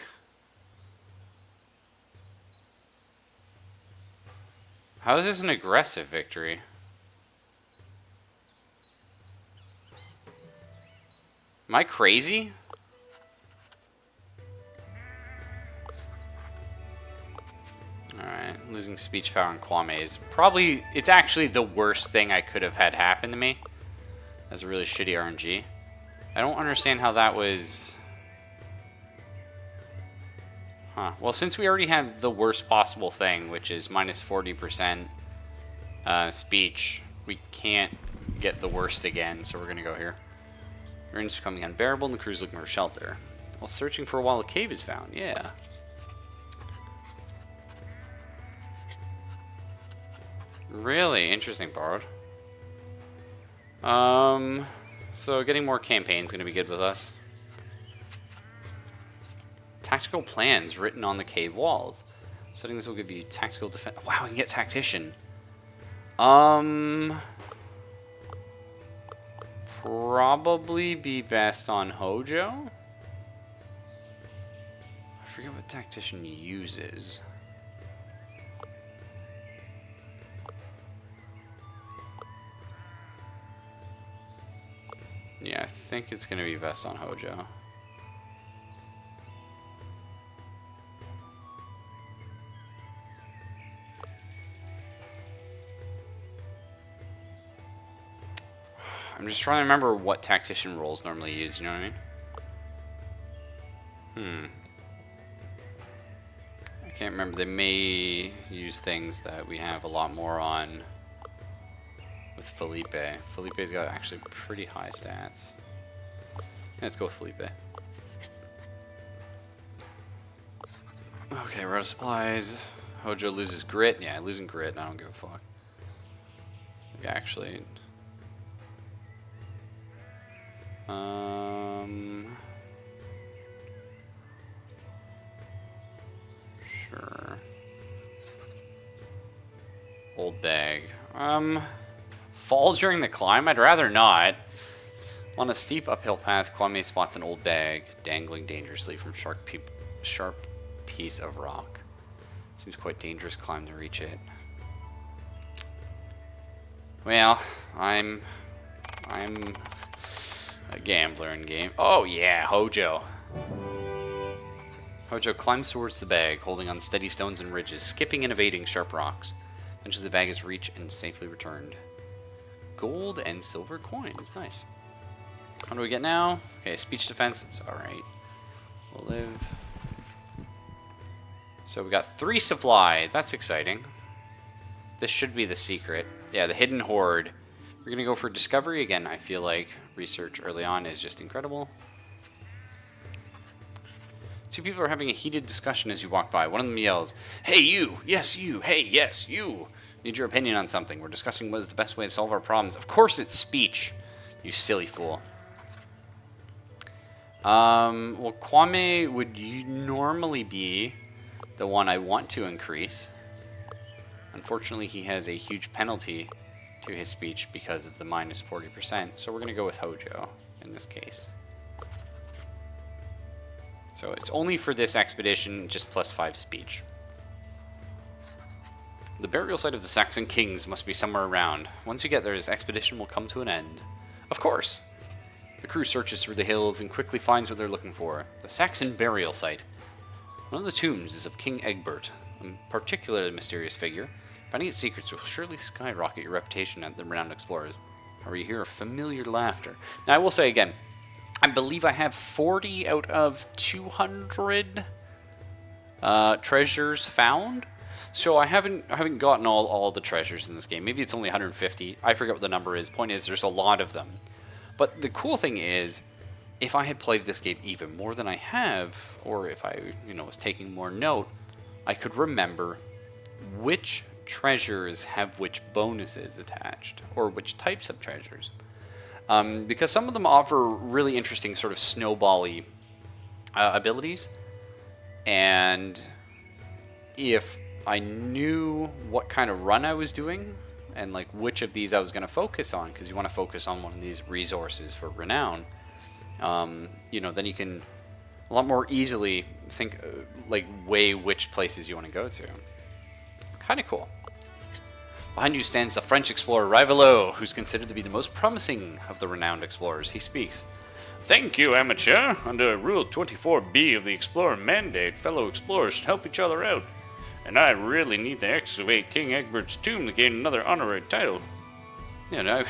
How is this an aggressive victory? Am I crazy? Alright, losing speech power in Kwame is probably... It's actually the worst thing I could have had happen to me. That's a really shitty RNG. I don't understand how that was... Huh. Well, since we already have the worst possible thing, which is minus 40% speech, we can't get the worst again, so we're going to go here. Rain is becoming unbearable and the crew's looking for shelter. While searching for a while, a cave is found. Yeah. Really interesting, Borrowed. So getting more campaigns going to be good with us. Tactical plans written on the cave walls. Setting this will give you tactical defense. Wow, we can get tactician. Probably be best on Hojo. I forget what tactician uses. Yeah, I think it's going to be best on Hojo. I'm just trying to remember what tactician roles normally use, you know what I mean? I can't remember. They may use things that we have a lot more on with Felipe. Felipe's got actually pretty high stats. Let's go with Felipe. Okay, we're out of supplies. Hojo loses grit. Yeah, losing grit, I don't give a fuck. Like, actually... Sure. Old bag. Fall during the climb? I'd rather not. On a steep uphill path, Kwame spots an old bag dangling dangerously from sharp piece of rock. Seems quite dangerous climb to reach it. Well, I'm a gambler in game. Oh yeah, Hojo. Hojo climbs towards the bag, holding on steady stones and ridges, skipping and evading sharp rocks. Eventually the bag is reached and safely returned. Gold and silver coins. Nice. How do we get now? Okay, speech defense. It's alright. We'll live. So we got 3 supply. That's exciting. This should be the secret. Yeah, the hidden hoard. We're going to go for discovery. Again, I feel like research early on is just incredible. 2 people are having a heated discussion as you walk by. One of them yells, "Hey, you! Yes, you! Hey, yes, you! Need your opinion on something. We're discussing what is the best way to solve our problems." Of course it's speech, you silly fool. Well, Kwame would normally be the one I want to increase. Unfortunately, he has a huge penalty to his speech because of the minus 40%, so we're going to go with Hojo in this case. So it's only for this expedition, just plus 5 speech. The burial site of the Saxon kings must be somewhere around. Once you get there, this expedition will come to an end. Of course! The crew searches through the hills and quickly finds what they're looking for. The Saxon burial site. One of the tombs is of King Egbert, a particularly mysterious figure. Finding its secrets will surely skyrocket your reputation at the renowned explorers. However, you hear a familiar laughter. Now, I will say again, I believe I have 40 out of 200 treasures found. So I haven't gotten all the treasures in this game. Maybe it's only 150. I forget what the number is. Point is, there's a lot of them. But the cool thing is, if I had played this game even more than I have, or if I, was taking more note, I could remember which treasures have which bonuses attached, or which types of treasures. Because some of them offer really interesting sort of snowball-y abilities. And if I knew what kind of run I was doing, and like which of these I was going to focus on, because you want to focus on one of these resources for renown, then you can a lot more easily think, weigh which places you want to go to. Kind of cool. Behind you stands the French explorer Rivelo, who's considered to be the most promising of the renowned explorers. He speaks. Thank you, amateur. Under Rule 24B of the Explorer Mandate, fellow explorers should help each other out. And I really need to excavate King Egbert's tomb to gain another honorary title. Yeah, no,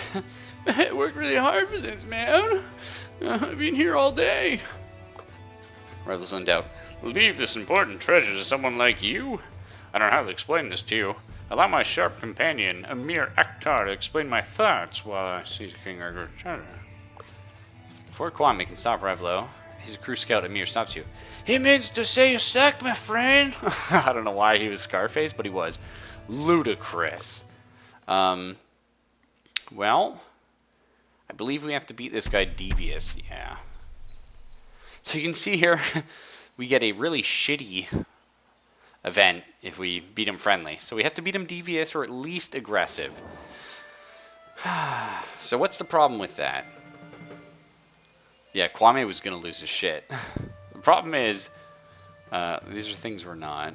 I worked really hard for this, man. I've been here all day. Rivelo's in doubt. Leave this important treasure to someone like you? I don't know how to explain this to you. Allow my sharp companion, Amir Akhtar, to explain my thoughts while I seize King Egbert's treasure. Before Kwame can stop Rivelo, his crew scout Amir stops you. He means to say you suck, my friend. I don't know why he was Scarface, but he was. Ludicrous. Well, I believe we have to beat this guy Devious, yeah. So you can see here, we get a really shitty event if we beat him friendly. So we have to beat him Devious or at least aggressive. So what's the problem with that? Yeah, Kwame was going to lose his shit. The problem is, these are things we're not.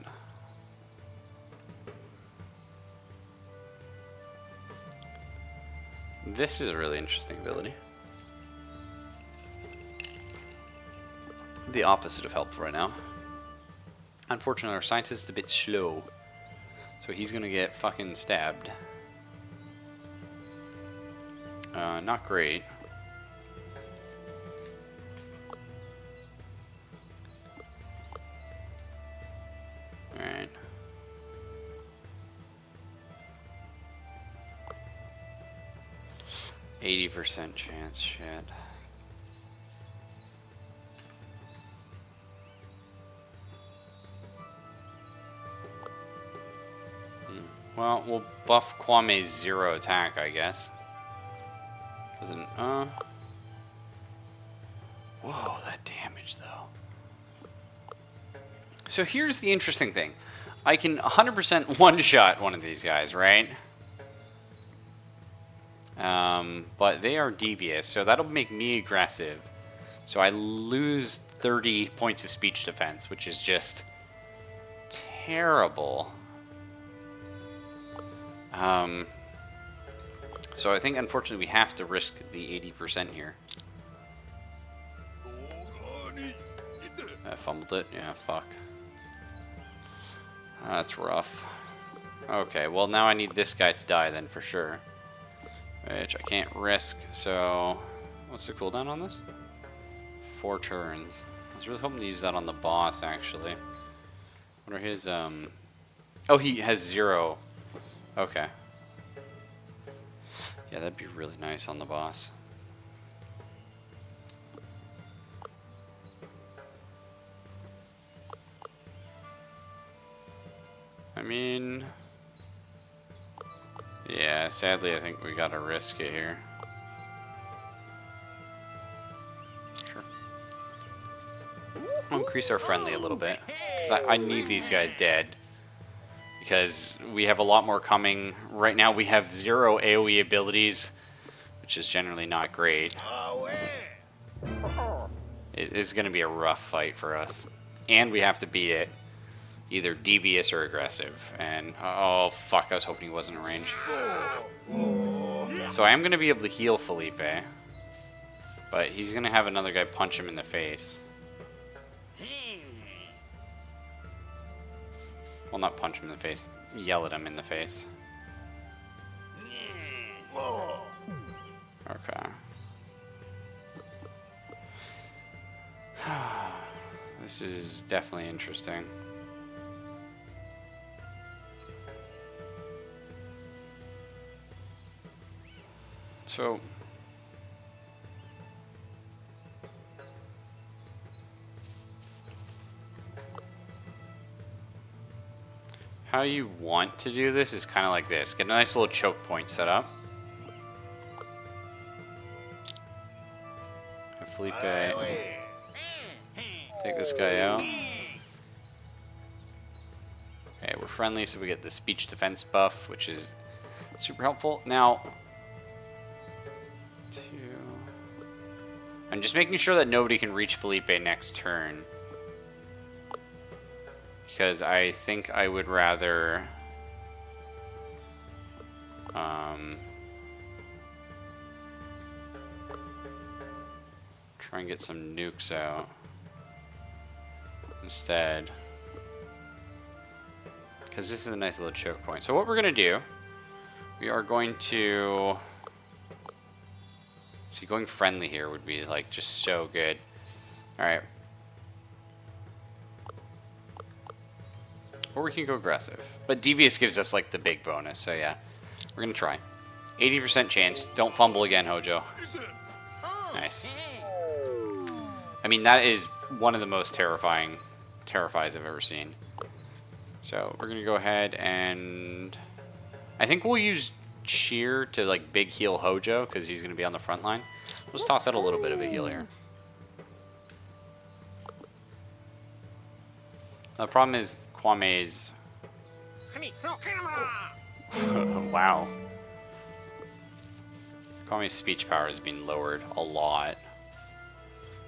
This is a really interesting ability. The opposite of helpful right now. Unfortunately, our scientist's a bit slow. So he's going to get fucking stabbed. Not great. Alright. %80 chance, shit. Well, we'll buff Kwame's 0 attack, I guess. Doesn't, Whoa, that damage, though. So here's the interesting thing. I can 100% one-shot one of these guys, right? But they are devious, so that'll make me aggressive. So I lose 30 points of speech defense, which is just terrible. So I think, unfortunately, we have to risk the 80% here. I fumbled it. Yeah, fuck. That's rough. Okay, well, now I need this guy to die then, for sure. Which I can't risk, so... What's the cooldown on this? 4 turns. I was really hoping to use that on the boss, actually. What are his, Oh, he has 0. Okay. Yeah, that'd be really nice on the boss. I mean... Yeah, sadly I think we gotta risk it here. Sure. We'll increase our friendly a little bit. Because I need these guys dead. Because we have a lot more coming. Right now we have 0 AoE abilities, which is generally not great. It is going to be a rough fight for us. And we have to beat it either devious or aggressive. And, oh fuck, I was hoping he wasn't in range. So I am going to be able to heal Felipe. But he's going to have another guy punch him in the face. Well, not punch him in the face. Yell at him in the face. Okay. This is definitely interesting. So... how you want to do this is kind of like this. Get a nice little choke point set up. Have Felipe take this guy out. Okay, we're friendly, so we get the speech defense buff, which is super helpful. Now, I'm just making sure that nobody can reach Felipe next turn. Because I think I would rather Try and get some nukes out instead. Because this is a nice little choke point. So what we're going to do, we are going to... See, going friendly here would be, like, just so good. Alright. Or we can go aggressive. But Devious gives us, like, the big bonus, so yeah. We're going to try. 80% chance. Don't fumble again, Hojo. Nice. I mean, that is one of the most terrifies I've ever seen. So, we're going to go ahead and... I think we'll use Cheer to, like, big heal Hojo, because he's going to be on the front line. Let's toss out a little bit of a heal here. The problem is Kwame's... Wow. Kwame's speech power has been lowered a lot.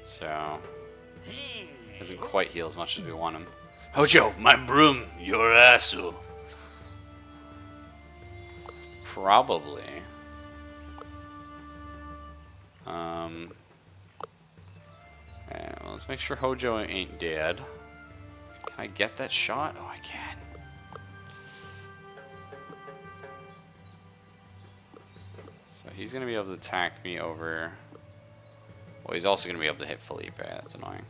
So... doesn't quite heal as much as we want him. Hojo, my broom, your asshole. Probably. Well, let's make sure Hojo ain't dead. Can I get that shot? Oh, I can. So he's going to be able to attack me over... Well, he's also going to be able to hit Felipe. That's annoying.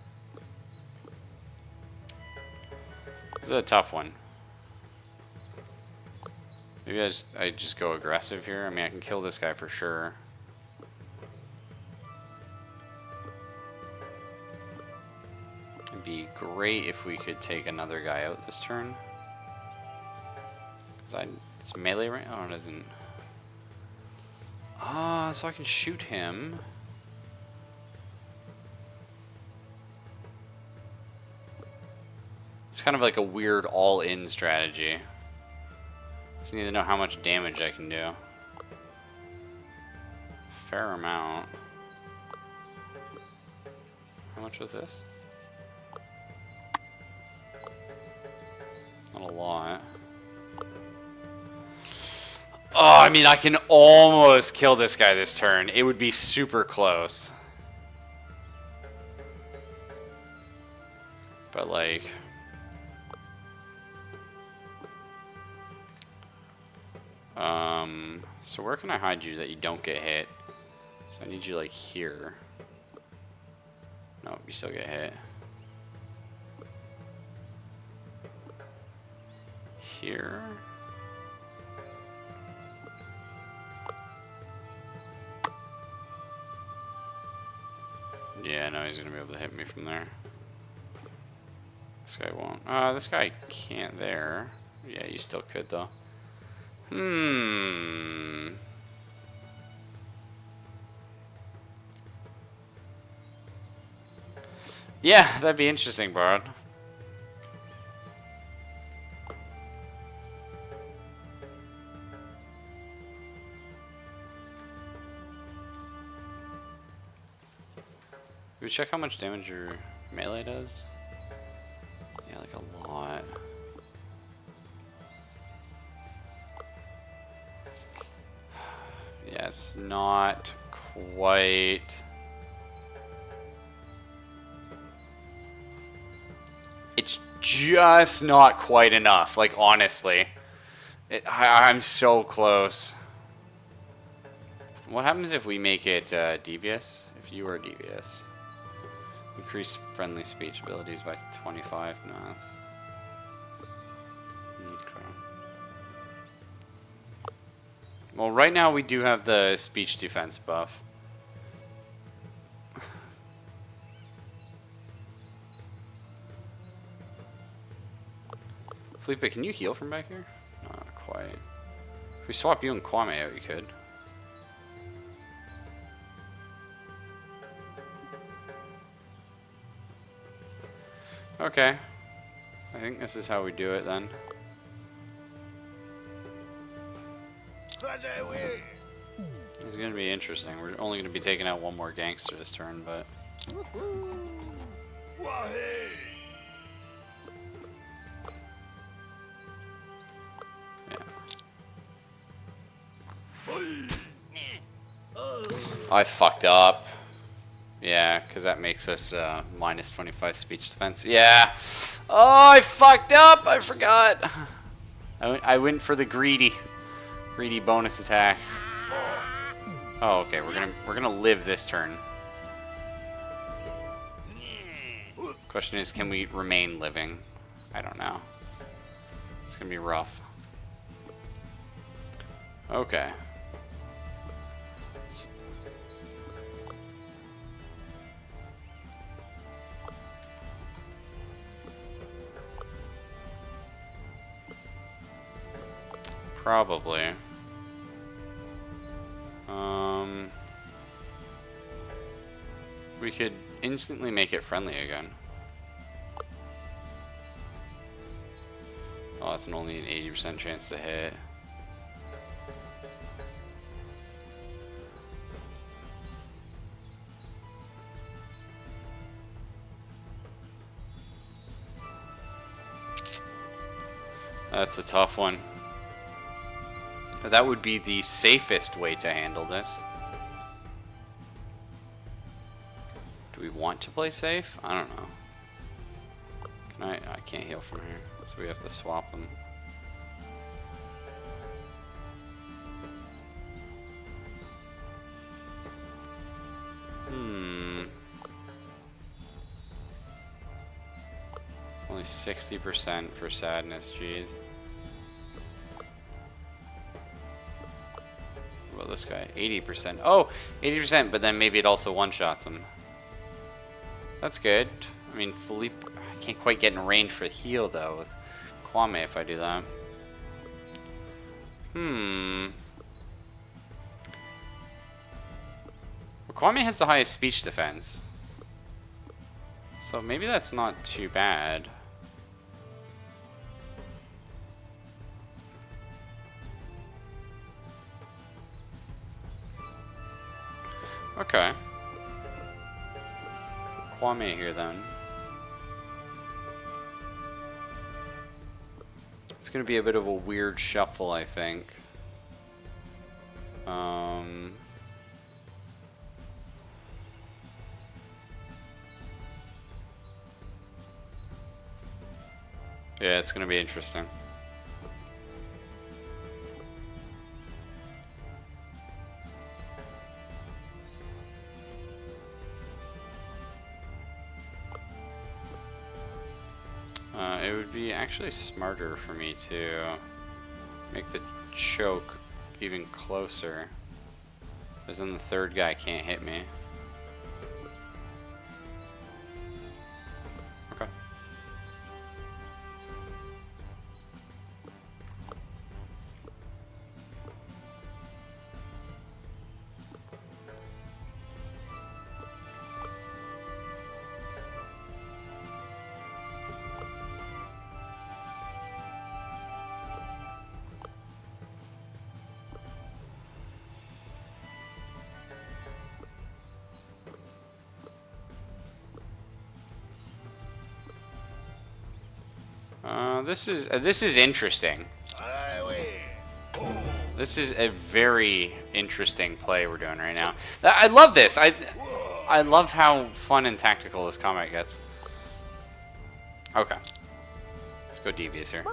This is a tough one. Maybe I just go aggressive here. I mean, I can kill this guy for sure. It'd be great if we could take another guy out this turn. Because it's melee right? Oh, it isn't. Ah, so I can shoot him. It's kind of like a weird all-in strategy. Just need to know how much damage I can do. Fair amount. How much was this? Not a lot. Oh, I mean, I can almost kill this guy this turn. It would be super close. But, like... so where can I hide you that you don't get hit? So I need you, like, here. Nope, you still get hit. Here. Yeah, no, he's gonna be able to hit me from there. This guy won't. This guy can't there. Yeah, you still could, though. Yeah, that'd be interesting, Bard. Can we check how much damage your melee does? Yeah, like a lot. Yeah, it's not quite... It's just not quite enough, like, honestly. I'm so close. What happens if we make it devious? If you are devious. Increase friendly speech abilities by 25? No. Okay. Well, right now we do have the speech defense buff. Felipe, can you heal from back here? Not quite. If we swap you and Kwame out, you could. Okay. I think this is how we do it then. It's gonna be interesting. We're only gonna be taking out one more gangster this turn, but... Yeah. I fucked up. Yeah, because that makes us minus 25 speech defense. Yeah. Oh, I fucked up. I forgot. I went for the greedy bonus attack. Oh, okay. We're gonna live this turn. Question is, can we remain living? I don't know. It's gonna be rough. Okay. Probably. We could instantly make it friendly again. Oh, that's only an 80% chance to hit. That's a tough one. That would be the safest way to handle this. Do we want to play safe? I don't know. Can I can't heal from here, so we have to swap them. Only 60% for sadness, jeez. Well, this guy, 80%. Oh, 80%, but then maybe it also one-shots him. That's good. I mean, Philippe, I can't quite get in range for the heal, though, with Kwame if I do that. Well, Kwame has the highest speech defense. So maybe that's not too bad. Okay. Kwame here then. It's gonna be a bit of a weird shuffle, I think. Yeah, it's gonna be interesting. It would be actually smarter for me to make the choke even closer, because then the third guy can't hit me. Okay. This is interesting. This is a very interesting play we're doing right now. I love this. I love how fun and tactical this combat gets. Okay. Let's go devious here.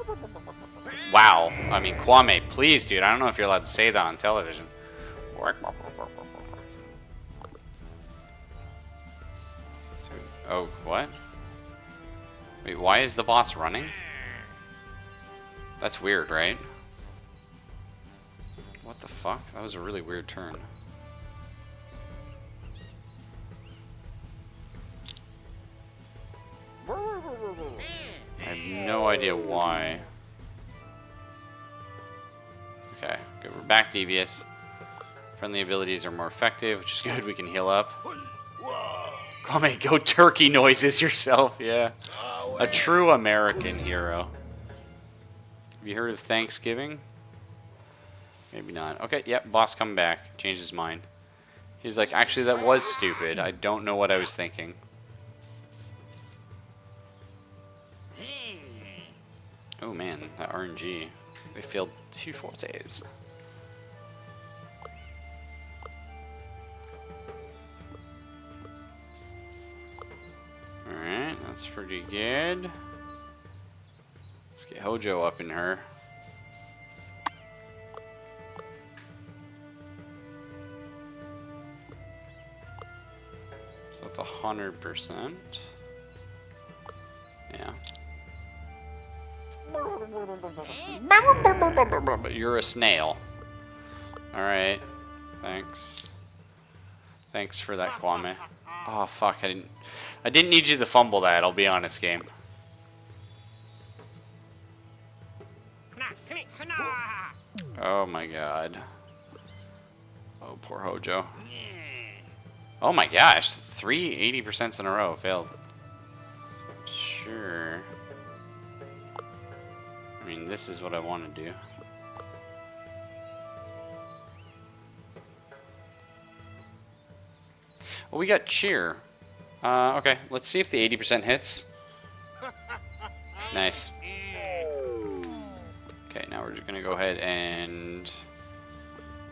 Wow. I mean, Kwame, please, dude. I don't know if you're allowed to say that on television. Oh, what? Wait, why is the boss running? That's weird, right? What the fuck? That was a really weird turn. I have no idea why. Okay, good. We're back devious. Friendly abilities are more effective, which is good. We can heal up. Kwame, go turkey noises yourself, yeah. A true American hero. Have you heard of Thanksgiving? Maybe not. Okay, yep, boss coming back. Changed his mind. He's like, actually, that was stupid. I don't know what I was thinking. Oh man, that RNG. They failed 2 fortes. That's pretty good. Let's get Hojo up in her. So that's 100%. Yeah. You're a snail. Alright. Thanks. Thanks for that, Kwame. Oh fuck, I didn't need you to fumble that, I'll be honest, game. Oh my god. Oh, poor Hojo. Oh my gosh, 3 80% in a row failed. Sure. I mean, this is what I want to do. Well, we got cheer. Okay, let's see if the 80% hits. Nice. Okay, now we're just gonna go ahead and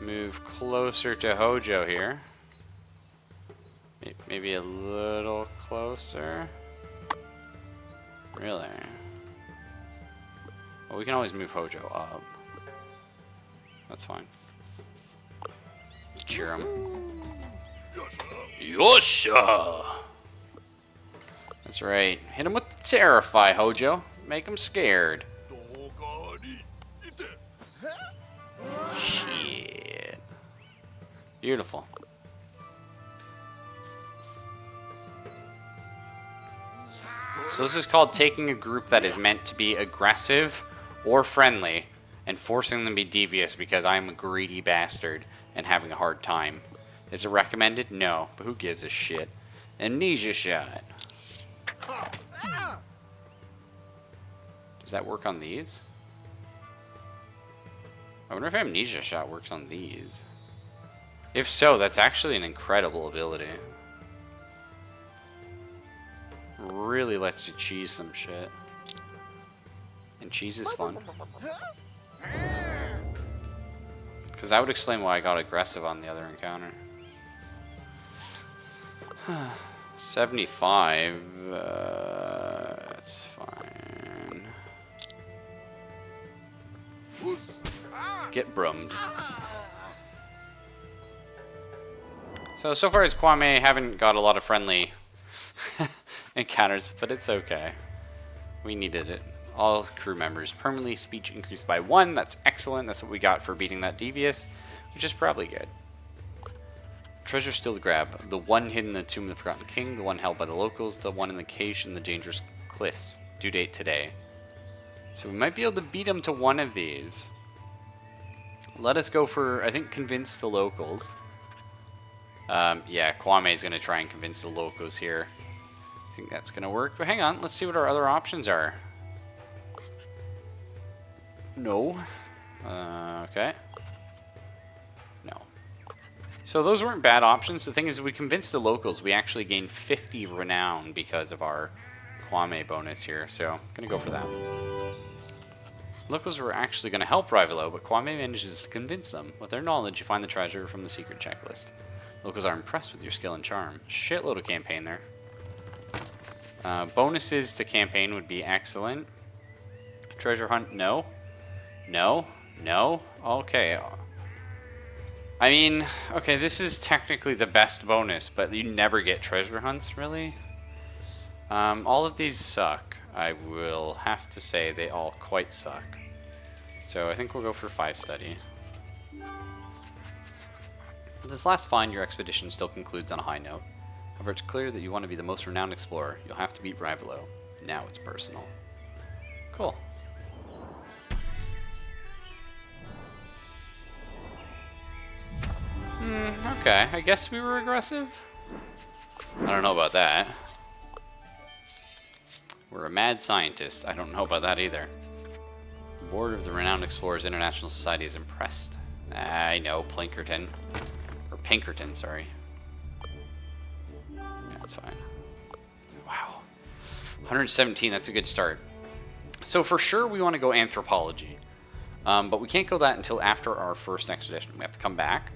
move closer to Hojo here. Maybe a little closer. Really? Well, we can always move Hojo up. That's fine. Cheer him. Yosha! That's right. Hit him with the Terrify, Hojo. Make him scared. Shit. Beautiful. So this is called taking a group that is meant to be aggressive or friendly and forcing them to be devious because I'm a greedy bastard and having a hard time. Is it recommended? No, but who gives a shit? Amnesia shot. Does that work on these? I wonder if amnesia shot works on these. If so, that's actually an incredible ability. Really lets you cheese some shit. And cheese is fun. Because that would explain why I got aggressive on the other encounter. 75. That's fine. Get brummed. So far as Kwame, haven't got a lot of friendly encounters, but it's okay. We needed it. All crew members permanently speech increased by 1. That's excellent. That's what we got for beating that devious, which is probably good. Treasure still to grab. The one hidden in the Tomb of the Forgotten King, the one held by the locals, the one in the cage in the dangerous cliffs. Due date today. So we might be able to beat them to one of these. Let us go for, I think, convince the locals. Yeah, Kwame is going to try and convince the locals here. I think that's going to work. But hang on, let's see what our other options are. No. Okay. No. So those weren't bad options. The thing is, we convinced the locals. We actually gained 50 renown because of our Kwame bonus here. So I'm going to go for that. Locals were actually going to help Rivalo, but Kwame manages to convince them. With their knowledge, you find the treasure from the secret checklist. Locals are impressed with your skill and charm. Shitload of campaign there. Bonuses to campaign would be excellent. Treasure hunt, no. No. No. Okay. I mean, okay, this is technically the best bonus, but you never get treasure hunts, really. All of these suck. I will have to say they all quite suck. So I think we'll go for 5 study. With this last find, your expedition still concludes on a high note. However, it's clear that you want to be the most renowned explorer. You'll have to beat Rivalo. Now it's personal. Cool. Okay, I guess we were aggressive? I don't know about that. We're a mad scientist. I don't know about that either. The board of the Renowned Explorers International Society is impressed. I know, Pinkerton. Or Pinkerton, sorry. Yeah, that's fine. Wow. 117, that's a good start. So for sure we want to go anthropology. But we can't go that until after our first expedition. We have to come back.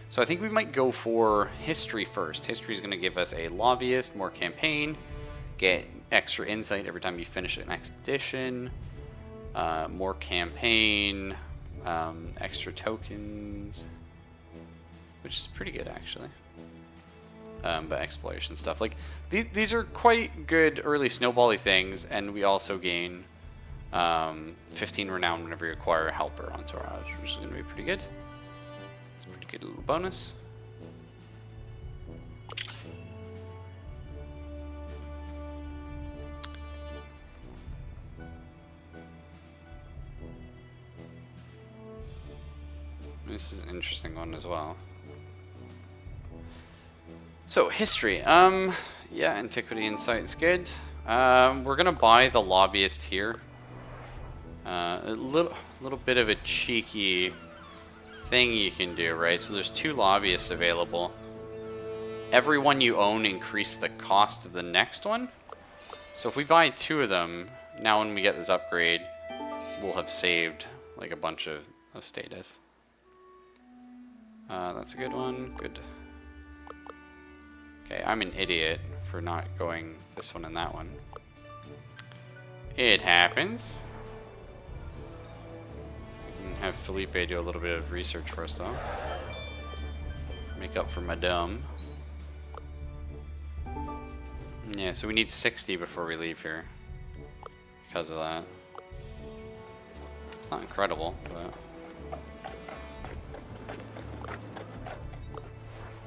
So I think we might go for history first. History is going to give us a lobbyist, more campaign, get extra insight every time you finish an expedition, more campaign, extra tokens, which is pretty good actually. But exploration stuff, like these are quite good early snowbally things, and we also gain 15 renown whenever you acquire a helper entourage, which is going to be pretty good. It's a pretty good little bonus. This is an interesting one as well. So, history. Yeah, Antiquity Insight's good. We're gonna buy the Lobbyist here. A little bit of a cheeky thing you can do, right? So there's 2 Lobbyists available. Every one you own increase the cost of the next one. So if we buy 2 of them, now when we get this upgrade, we'll have saved like a bunch of status. That's a good one. Good. Okay, I'm an idiot for not going this one and that one. It happens. We can have Felipe do a little bit of research for us, though. Make up for my dumb. Yeah, so we need 60 before we leave here. Because of that. It's not incredible, but...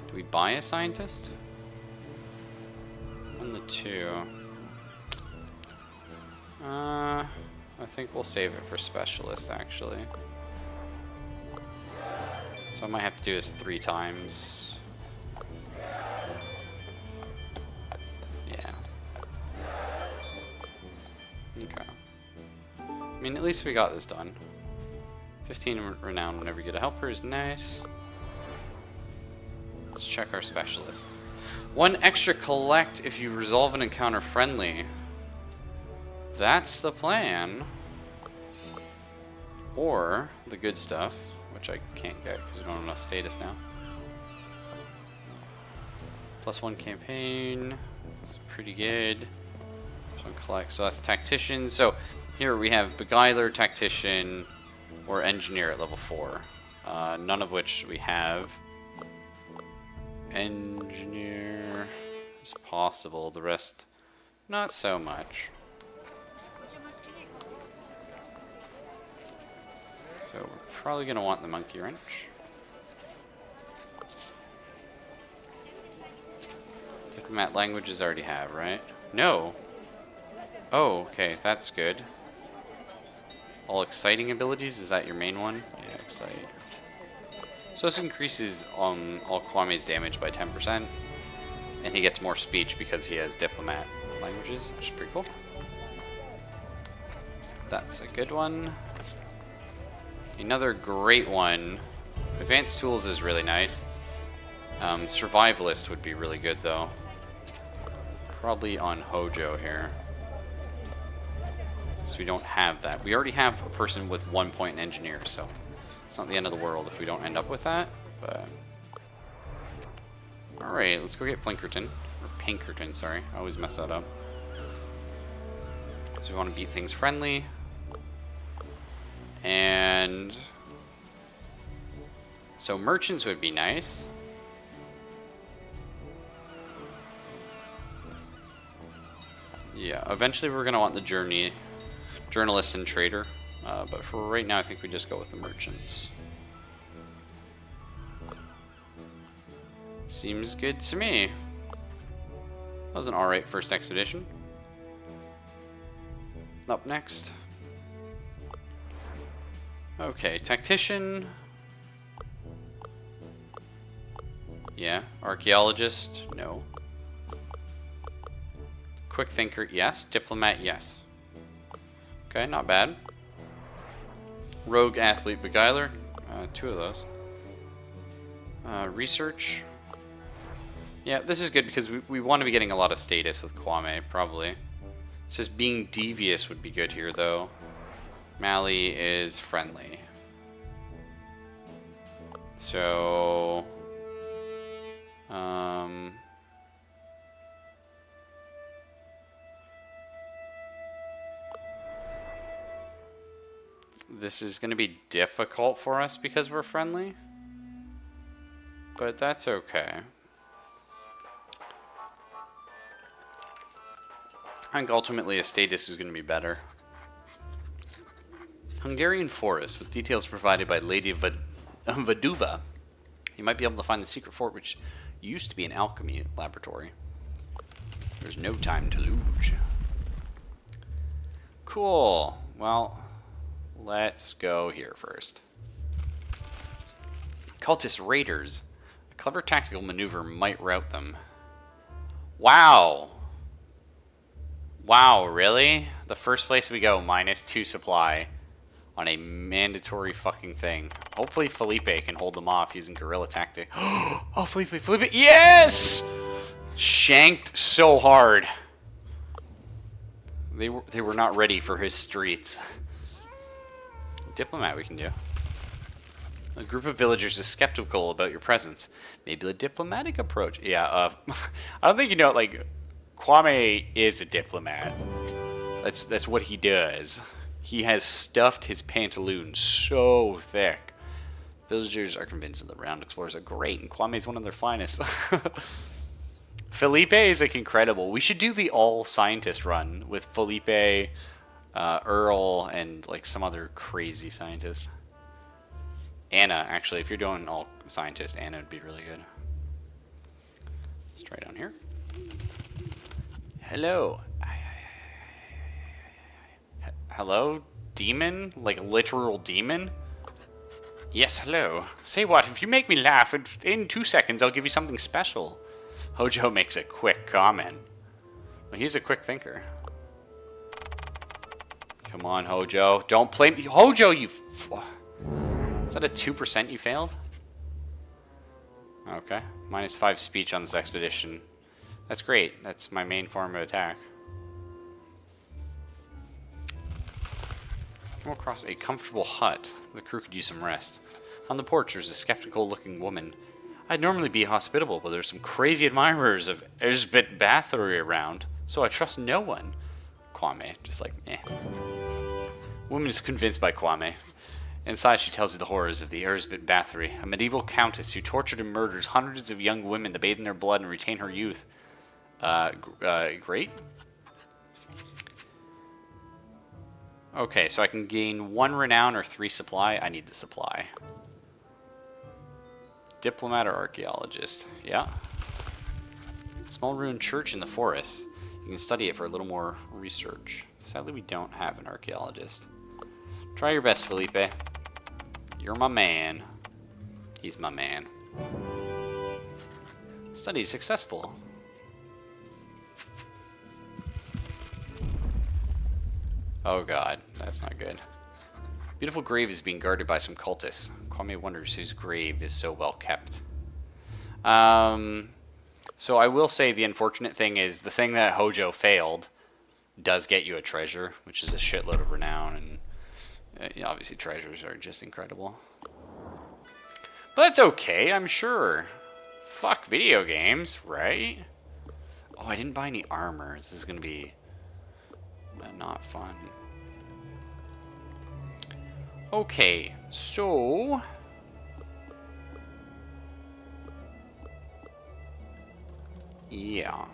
Do we buy a scientist? 1 to 2. I think we'll save it for specialists, actually. So I might have to do this 3 times. Yeah. Okay. I mean, at least we got this done. 15 renown whenever you get a helper is nice. Let's check our specialist. 1 extra collect if you resolve an encounter friendly. That's the plan. Or the good stuff, which I can't get because we don't have enough status now. +1 campaign. It's pretty good. +1 collect. So that's Tactician. So here we have Beguiler, Tactician, or Engineer at level 4. None of which we have. Engineer is possible. The rest, not so much. So we're probably going to want the Monkey Wrench. Diplomat languages already have, right? No. Oh, okay, that's good. All exciting abilities, is that your main one? Yeah, excite. So this increases all Kwame's damage by 10%. And he gets more speech because he has diplomat languages, which is pretty cool. That's a good one. Another great one. Advanced Tools is really nice. Survivalist would be really good, though. Probably on Hojo here. So we don't have that. We already have a person with 1 point in Engineer, so it's not the end of the world if we don't end up with that. But alright, let's go get Plinkerton. Or Pinkerton, sorry. I always mess that up. So we want to beat things friendly. And so merchants would be nice. Yeah, eventually we're gonna want the journalist and trader, but for right now I think we just go with the merchants. Seems good to me. That was an alright first expedition. Up next. Okay, Tactician. Yeah. Archaeologist, no. Quick Thinker, yes. Diplomat, yes. Okay, not bad. Rogue, Athlete, Beguiler, 2 of those. Research. Yeah, this is good because we want to be getting a lot of status with Kwame, probably. It says being devious would be good here, though. Mali is friendly. So... this is going to be difficult for us because we're friendly. But that's okay. I think ultimately a status is going to be better. Hungarian forest with details provided by Lady Vaduva. You might be able to find the secret fort, which used to be an alchemy laboratory. There's no time to lose. Cool. Well, let's go here first. Cultist raiders. A clever tactical maneuver might rout them. Wow. Wow, really? The first place we go, -2 supply on a mandatory fucking thing. Hopefully Felipe can hold them off using guerrilla tactic. Oh, Felipe, yes! Shanked so hard. They were not ready for his streets. Diplomat we can do. A group of villagers is skeptical about your presence. Maybe the diplomatic approach. Yeah, I don't think you know, like, Kwame is a diplomat. That's what he does. He has stuffed his pantaloons so thick. Villagers are convinced that the round explorers are great, and Kwame is one of their finest. Felipe is like incredible. We should do the all scientist run with Felipe, Earl, and like some other crazy scientists. Anna, actually, if you're doing all scientist, Anna would be really good. Let's try down here. Hello. Hello? Demon? Like a literal demon? Yes, hello. Say what, if you make me laugh, in 2 seconds I'll give you something special. Hojo makes a quick comment. Well, he's a quick thinker. Come on, Hojo. Don't play me. Hojo, you... Is that a 2% you failed? Okay. -5 speech on this expedition. That's great. That's my main form of attack. Come across a comfortable hut. The crew could use some rest. On the porch, there's a skeptical-looking woman. I'd normally be hospitable, but there's some crazy admirers of Erzbet Bathory around, so I trust no one. Kwame, just like, eh. Woman is convinced by Kwame. Inside, she tells you the horrors of the Erzbet Bathory, a medieval countess who tortured and murders hundreds of young women to bathe in their blood and retain her youth. Great. Okay, so I can gain 1 renown or 3 supply. I need the supply. Diplomat or archaeologist. Yeah. Small ruined church in the forest. You can study it for a little more research. Sadly, we don't have an archaeologist. Try your best, Felipe. You're my man. He's my man. Study successful. Oh god, that's not good. Beautiful grave is being guarded by some cultists. Kwame wonders whose grave is so well kept. So I will say the unfortunate thing is the thing that Hojo failed does get you a treasure, which is a shitload of renown, and obviously treasures are just incredible. But that's okay, I'm sure. Fuck video games, right? Oh, I didn't buy any armor. This is gonna be not fun. Okay, so yeah.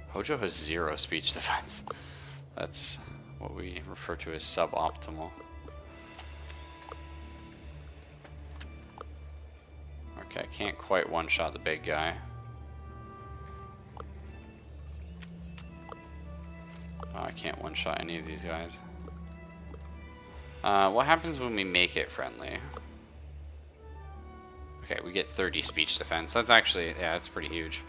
Hojo has 0 speech defense. That's what we refer to as suboptimal. Okay, I can't quite one-shot the big guy. Oh, I can't one-shot any of these guys. What happens when we make it friendly? Okay, we get 30 speech defense. That's actually, yeah, that's pretty huge.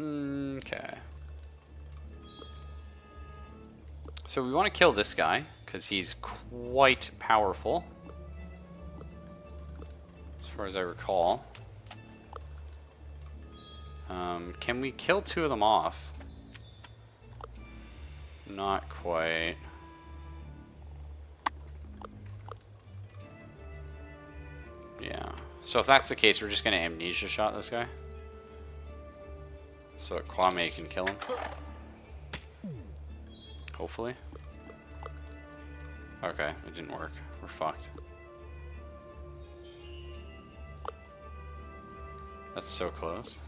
Okay. So we want to kill this guy, because he's quite powerful. As far as I recall. Can we kill 2 of them off? Not quite. So if that's the case, we're just gonna amnesia shot this guy. So that Kwame can kill him. Hopefully. Okay, it didn't work. We're fucked. That's so close.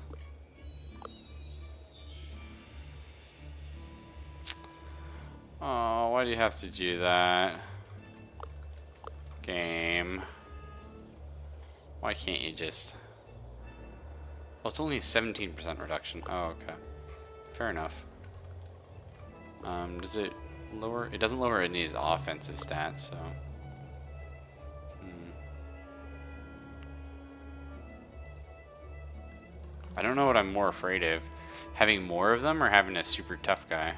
Oh, why do you have to do that? Game. Why can't you just... Well, it's only a 17% reduction. Oh, okay. Fair enough. Does it lower... It doesn't lower any of his offensive stats, so... I don't know what I'm more afraid of. Having more of them or having a super tough guy?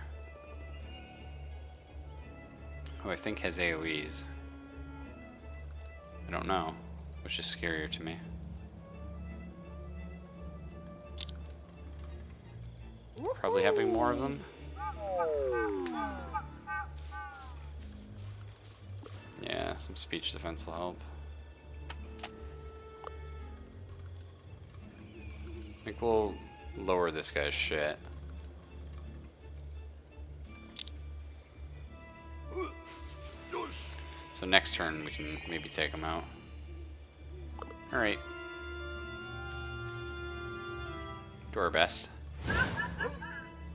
Who I think has AoEs. I don't know. Which is scarier to me. Probably having more of them. Yeah, some speech defense will help. I think we'll lower this guy's shit. So next turn we can maybe take him out. Alright. Do our best.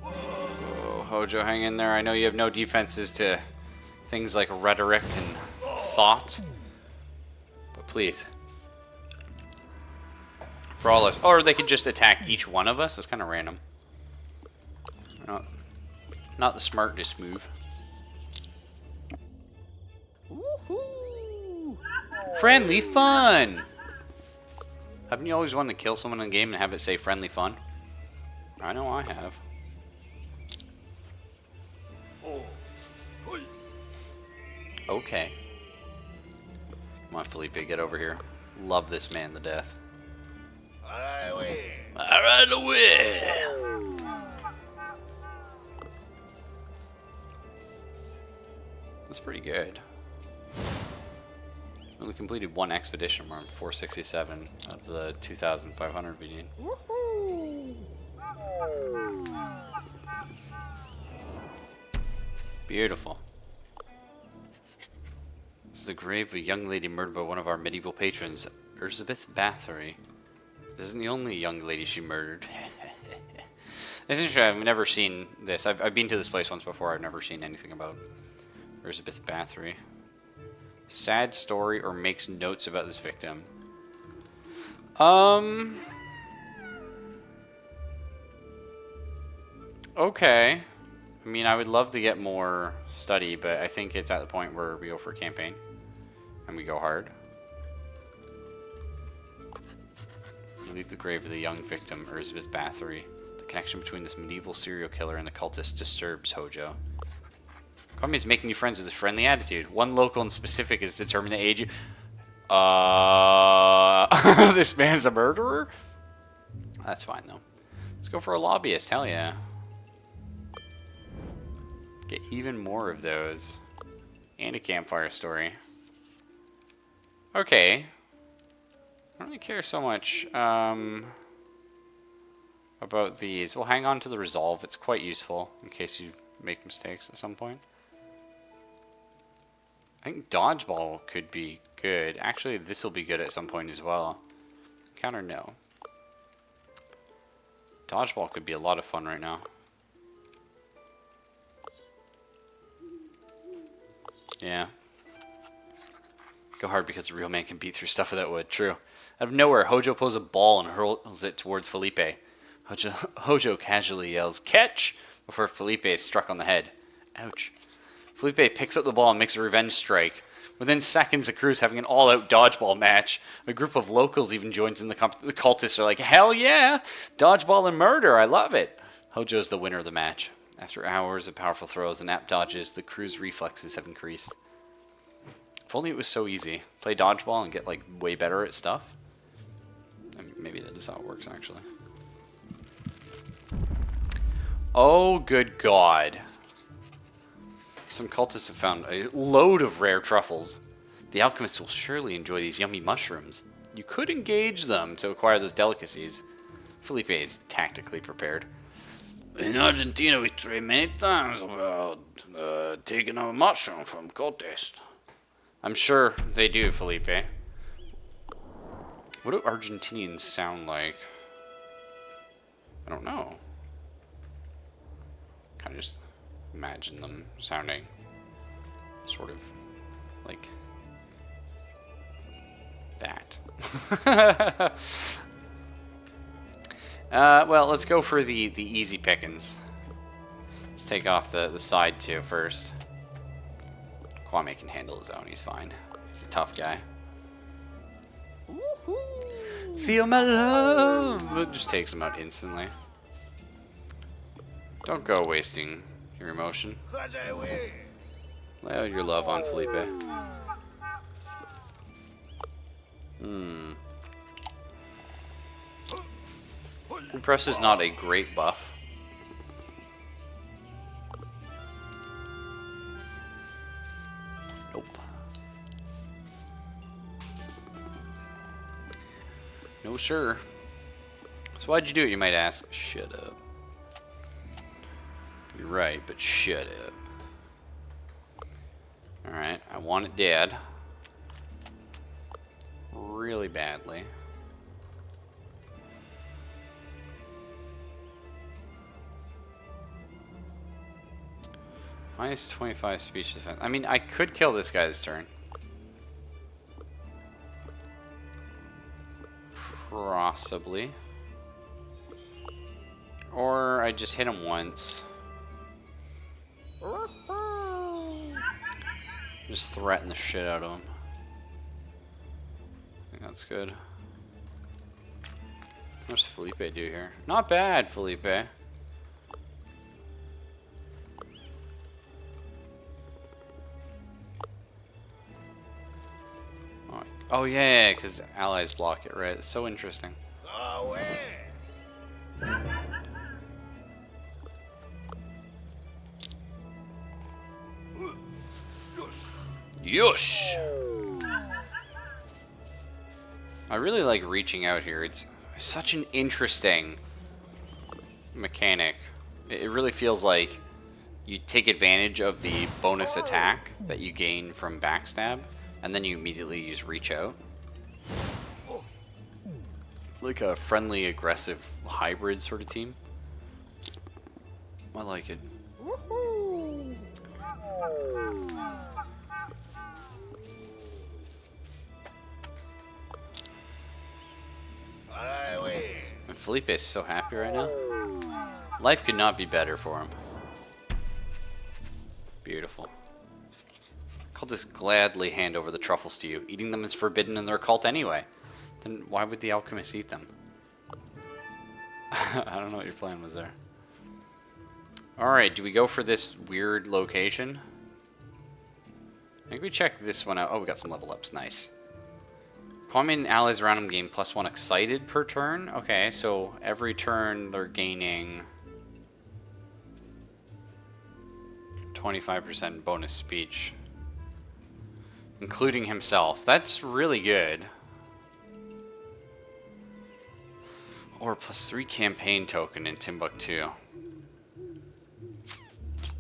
Oh, Hojo, hang in there. I know you have no defenses to things like rhetoric and thought. But please. For all us. Or they could just attack each one of us. It's kind of random. Not the smartest move. Friendly fun! Haven't you always wanted to kill someone in the game and have it say friendly fun? I know I have. Okay. Come on, Felipe, get over here. Love this man to death. Alright, away! That's pretty good. Only completed one expedition. We're on 467 out of the 2,500 we need. Beautiful. This is the grave of a young lady murdered by one of our medieval patrons, Elizabeth Bathory. This isn't the only young lady she murdered. It's interesting. I've never seen this. I've been to this place once before. I've never seen anything about Elizabeth Bathory. Sad story or makes notes about this victim. Okay. I mean, I would love to get more study, but I think it's at the point where we go for a campaign. And we go hard. We leave the grave of the young victim, Elizabeth Bathory. The connection between this medieval serial killer and the cultist disturbs Hojo. Kwame is making you friends with his friendly attitude. One local in specific is determined to aid you. This man's a murderer? That's fine, though. Let's go for a lobbyist. Hell yeah. Get even more of those. And a campfire story. Okay. I don't really care so much about these. We'll hang on to the resolve. It's quite useful in case you make mistakes at some point. I think dodgeball could be good. Actually, this will be good at some point as well. Counter, no. Dodgeball could be a lot of fun right now. Yeah. Go hard because the real man can beat through stuff without wood. True. Out of nowhere, Hojo pulls a ball and hurls it towards Felipe. Hojo casually yells, "Catch!" before Felipe is struck on the head. Ouch. Felipe picks up the ball and makes a revenge strike. Within seconds, the crew is having an all-out dodgeball match. A group of locals even joins in. The cultists are like, "Hell yeah! Dodgeball and murder, I love it!" Hojo is the winner of the match. After hours of powerful throws and apt dodges, the crew's reflexes have increased. If only it was so easy. Play dodgeball and get, like, way better at stuff. And maybe that is how it works, actually. Oh, good God. Some cultists have found a load of rare truffles. The alchemists will surely enjoy these yummy mushrooms. You could engage them to acquire those delicacies. Felipe is tactically prepared. In Argentina, we dream many times about taking a mushroom from Cortes. I'm sure they do, Felipe. What do Argentinians sound like? I don't know. Kind of just imagine them sounding sort of like that. Well, let's go for the easy pickings. Let's take off the side two first. Kwame can handle his own. He's fine. He's a tough guy. Feel my love! It just takes him out instantly. Don't go wasting your emotion. Lay out your love on Felipe. Impress is not a great buff. Nope. No, sir. So why'd you do it, you might ask? Shut up. You're right, but shut up. Alright, I want it dead. Really badly. Minus 25 speech defense. I mean, I could kill this guy this turn. Possibly. Or I just hit him once. Just threaten the shit out of him. I think that's good. What does Felipe do here? Not bad, Felipe. Oh yeah, because allies block it, right? It's so interesting. Yush! I really like reaching out here. It's such an interesting mechanic. It really feels like you take advantage of the bonus attack that you gain from backstab, and then you immediately use reach out. Like a friendly, aggressive hybrid sort of team. I like it. And Felipe is so happy right now. Life could not be better for him. Beautiful. Cultists gladly hand over the truffles to you. Eating them is forbidden in their cult anyway. Then why would the alchemist eat them? I don't know what your plan was there. Alright, do we go for this weird location? I think we check this one out. Oh, we got some level ups. Nice. Kwame and allies around him gain +1 excited per turn. Okay, so every turn they're gaining 25% bonus speech. Including himself. That's really good. Or +3 campaign token in Timbuktu.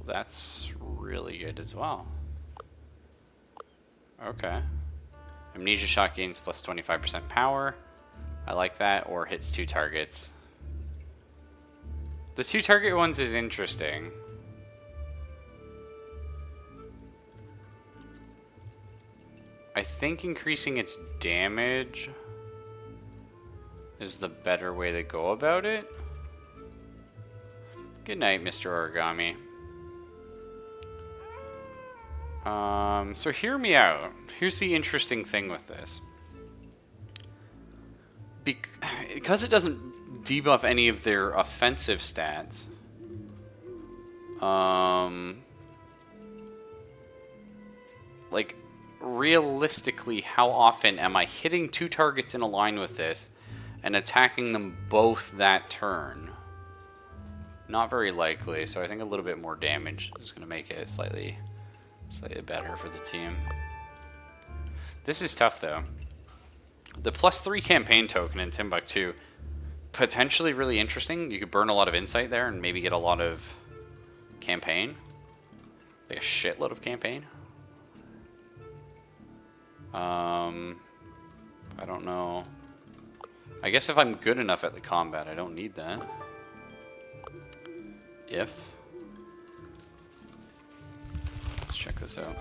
That's really good as well. Okay. Amnesia shot gains +25% power. I like that. Or hits 2 targets. The 2 target ones is interesting. I think increasing its damage is the better way to go about it. Good night, Mr. Origami. So hear me out. Here's the interesting thing with this. Because it doesn't debuff any of their offensive stats, like, realistically, how often am I hitting 2 targets in a line with this and attacking them both that turn? Not very likely, so I think a little bit more damage is going to make it slightly better for the team. This is tough, though. The +3 campaign token in Timbuktu, potentially really interesting. You could burn a lot of insight there and maybe get a lot of campaign. Like a shitload of campaign. I don't know. I guess if I'm good enough at the combat, I don't need that. Let's check this out.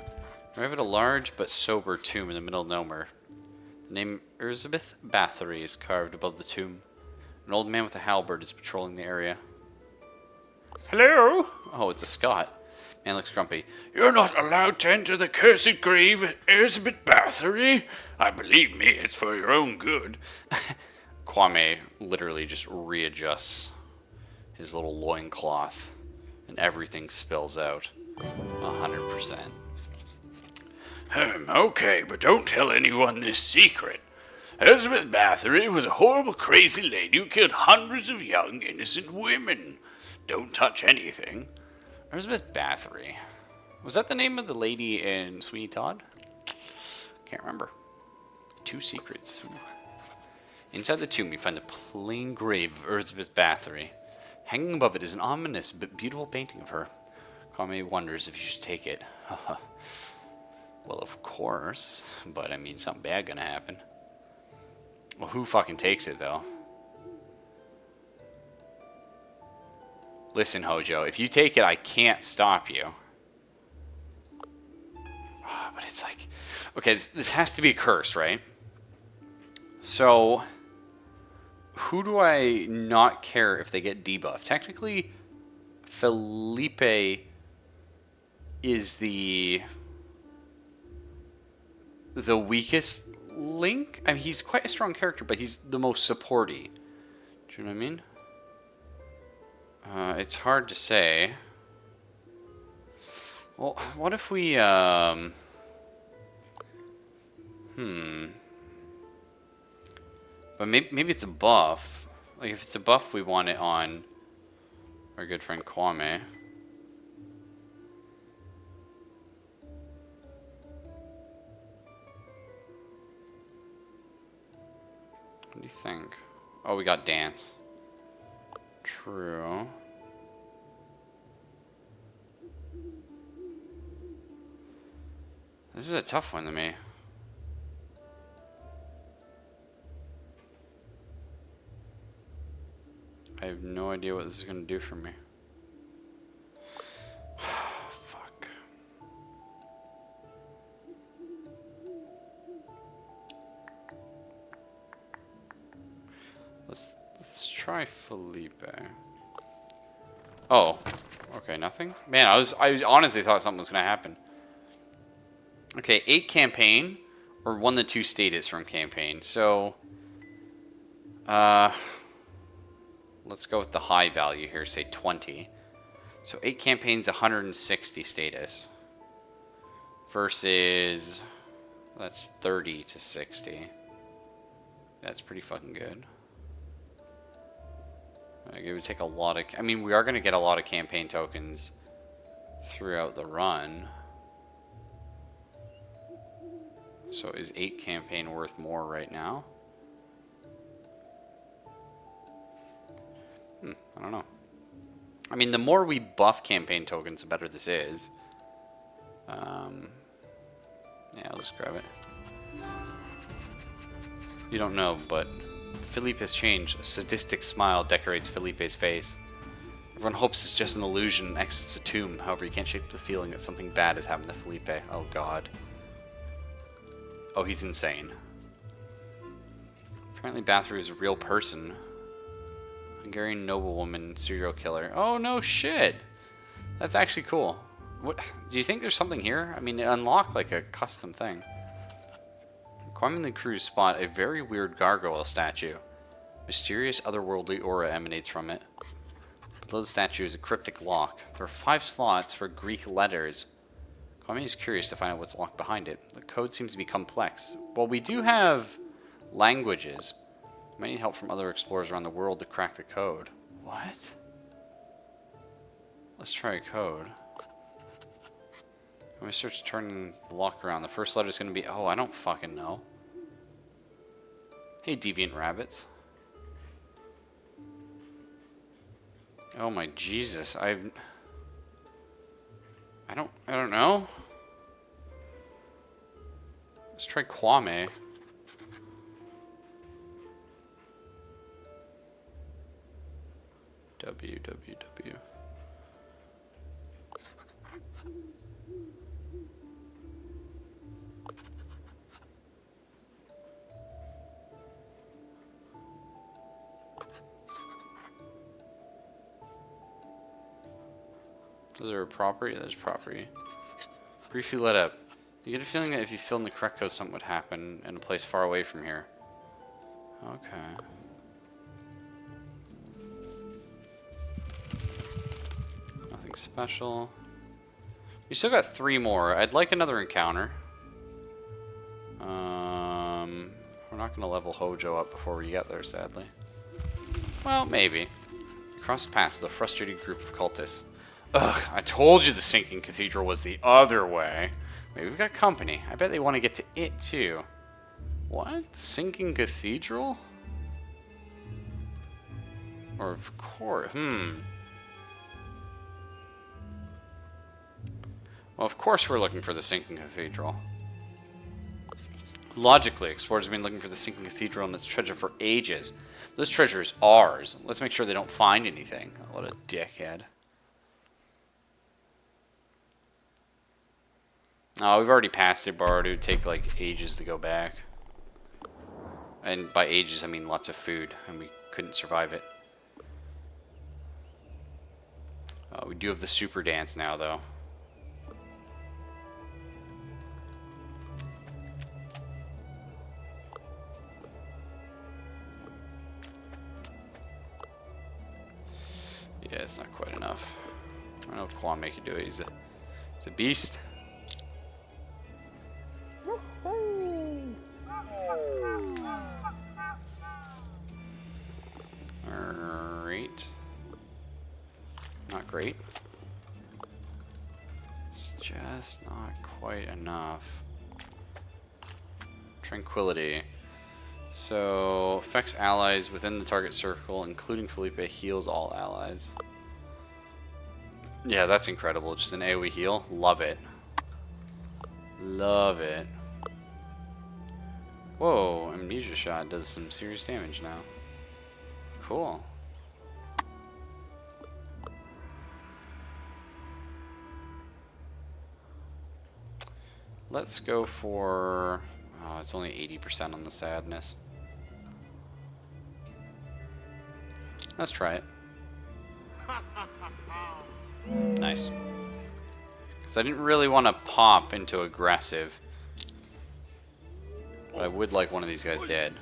Arrive at a large but sober tomb in the middle of nowhere. The name Elizabeth Bathory is carved above the tomb. An old man with a halberd is patrolling the area. Hello? Oh, it's a Scot. Man looks grumpy. You're not allowed to enter the cursed grave, Elizabeth Bathory. I believe me, it's for your own good. Kwame literally just readjusts his little loincloth, and everything spills out. 100%. Okay, but don't tell anyone this secret. Elizabeth Bathory was a horrible, crazy lady who killed hundreds of young, innocent women. Don't touch anything. Elizabeth Bathory. Was that the name of the lady in Sweeney Todd? Can't remember. 2 secrets. Inside the tomb, you find the plain grave of Elizabeth Bathory. Hanging above it is an ominous but beautiful painting of her. Kwame wonders if you should take it. Well, of course. But, I mean, something bad gonna happen. Well, who fucking takes it, though? Listen, Hojo, if you take it, I can't stop you. But it's like... Okay, this has to be a curse, right? So... Who do I not care if they get debuffed? Technically, Felipe is the weakest Link. I mean, he's quite a strong character, but he's the most supporty. Do you know what I mean? It's hard to say. Well, what if we, But maybe it's a buff. Like, if it's a buff, we want it on our good friend Kwame. What do you think? Oh, we got dance. True. This is a tough one to me. I have no idea what this is going to do for me. Fuck. Let's try Felipe. Oh, okay, nothing. Man, I honestly thought something was gonna happen. Okay, 8 campaign or 1 to 2 status from campaign. So, let's go with the high value here. Say 20. So 8 campaigns, 160 status. Versus, that's 30 to 60. That's pretty fucking good. Like, it would take a lot of... I mean, we are going to get a lot of campaign tokens throughout the run. So is 8 campaign worth more right now? I don't know. I mean, the more we buff campaign tokens, the better this is. Yeah, I'll just grab it. You don't know, but... Felipe has changed. A sadistic smile decorates Felipe's face. Everyone hopes it's just an illusion and exits the tomb. However, you can't shake the feeling that something bad has happened to Felipe. Oh, God. Oh, he's insane. Apparently, Bathory is a real person. Hungarian noblewoman serial killer. Oh, no shit. That's actually cool. What? Do you think there's something here? I mean, it unlocked like a custom thing. Kwame and the crew spot a very weird gargoyle statue. Mysterious otherworldly aura emanates from it. Below the statue is a cryptic lock. There are 5 slots for Greek letters. Kwame is curious to find out what's locked behind it. The code seems to be complex. Well, we do have languages. We might need help from other explorers around the world to crack the code. What? Let's try a code. When we start turning the lock around, the first letter is going to be... Oh, I don't fucking know. Hey, deviant rabbits. Oh my Jesus, I don't know. Let's try Kwame. W. Is there a property? There's property. Briefly lit up. You get a feeling that if you fill in the correct code, something would happen in a place far away from here. Okay. Nothing special. We still got 3 more. I'd like another encounter. We're not going to level Hojo up before we get there, sadly. Well, maybe. You cross paths with a frustrated group of cultists. Ugh, I told you the sinking cathedral was the other way. Maybe we've got company. I bet they want to get to it, too. What? Sinking cathedral? Or of course, Well, of course we're looking for the sinking cathedral. Logically, explorers have been looking for the sinking cathedral and its treasure for ages. This treasure is ours. Let's make sure they don't find anything. What a dickhead. Oh, we've already passed it, Bard. It would take like ages to go back. And by ages, I mean lots of food, and we couldn't survive it. We do have the super dance now, though. Yeah, it's not quite enough. I know Kwame can do it. He's a beast. Alright. Not great. It's just not quite enough. Tranquility. So, affects allies within the target circle, including Felipe, heals all allies. Yeah, that's incredible. Just an AoE heal. Love it. Love it. Whoa, Amnesia Shot does some serious damage now. Cool. Let's go for... Oh, it's only 80% on the sadness. Let's try it. Nice. Because I didn't really want to pop into aggressive. But I would like one of these guys dead.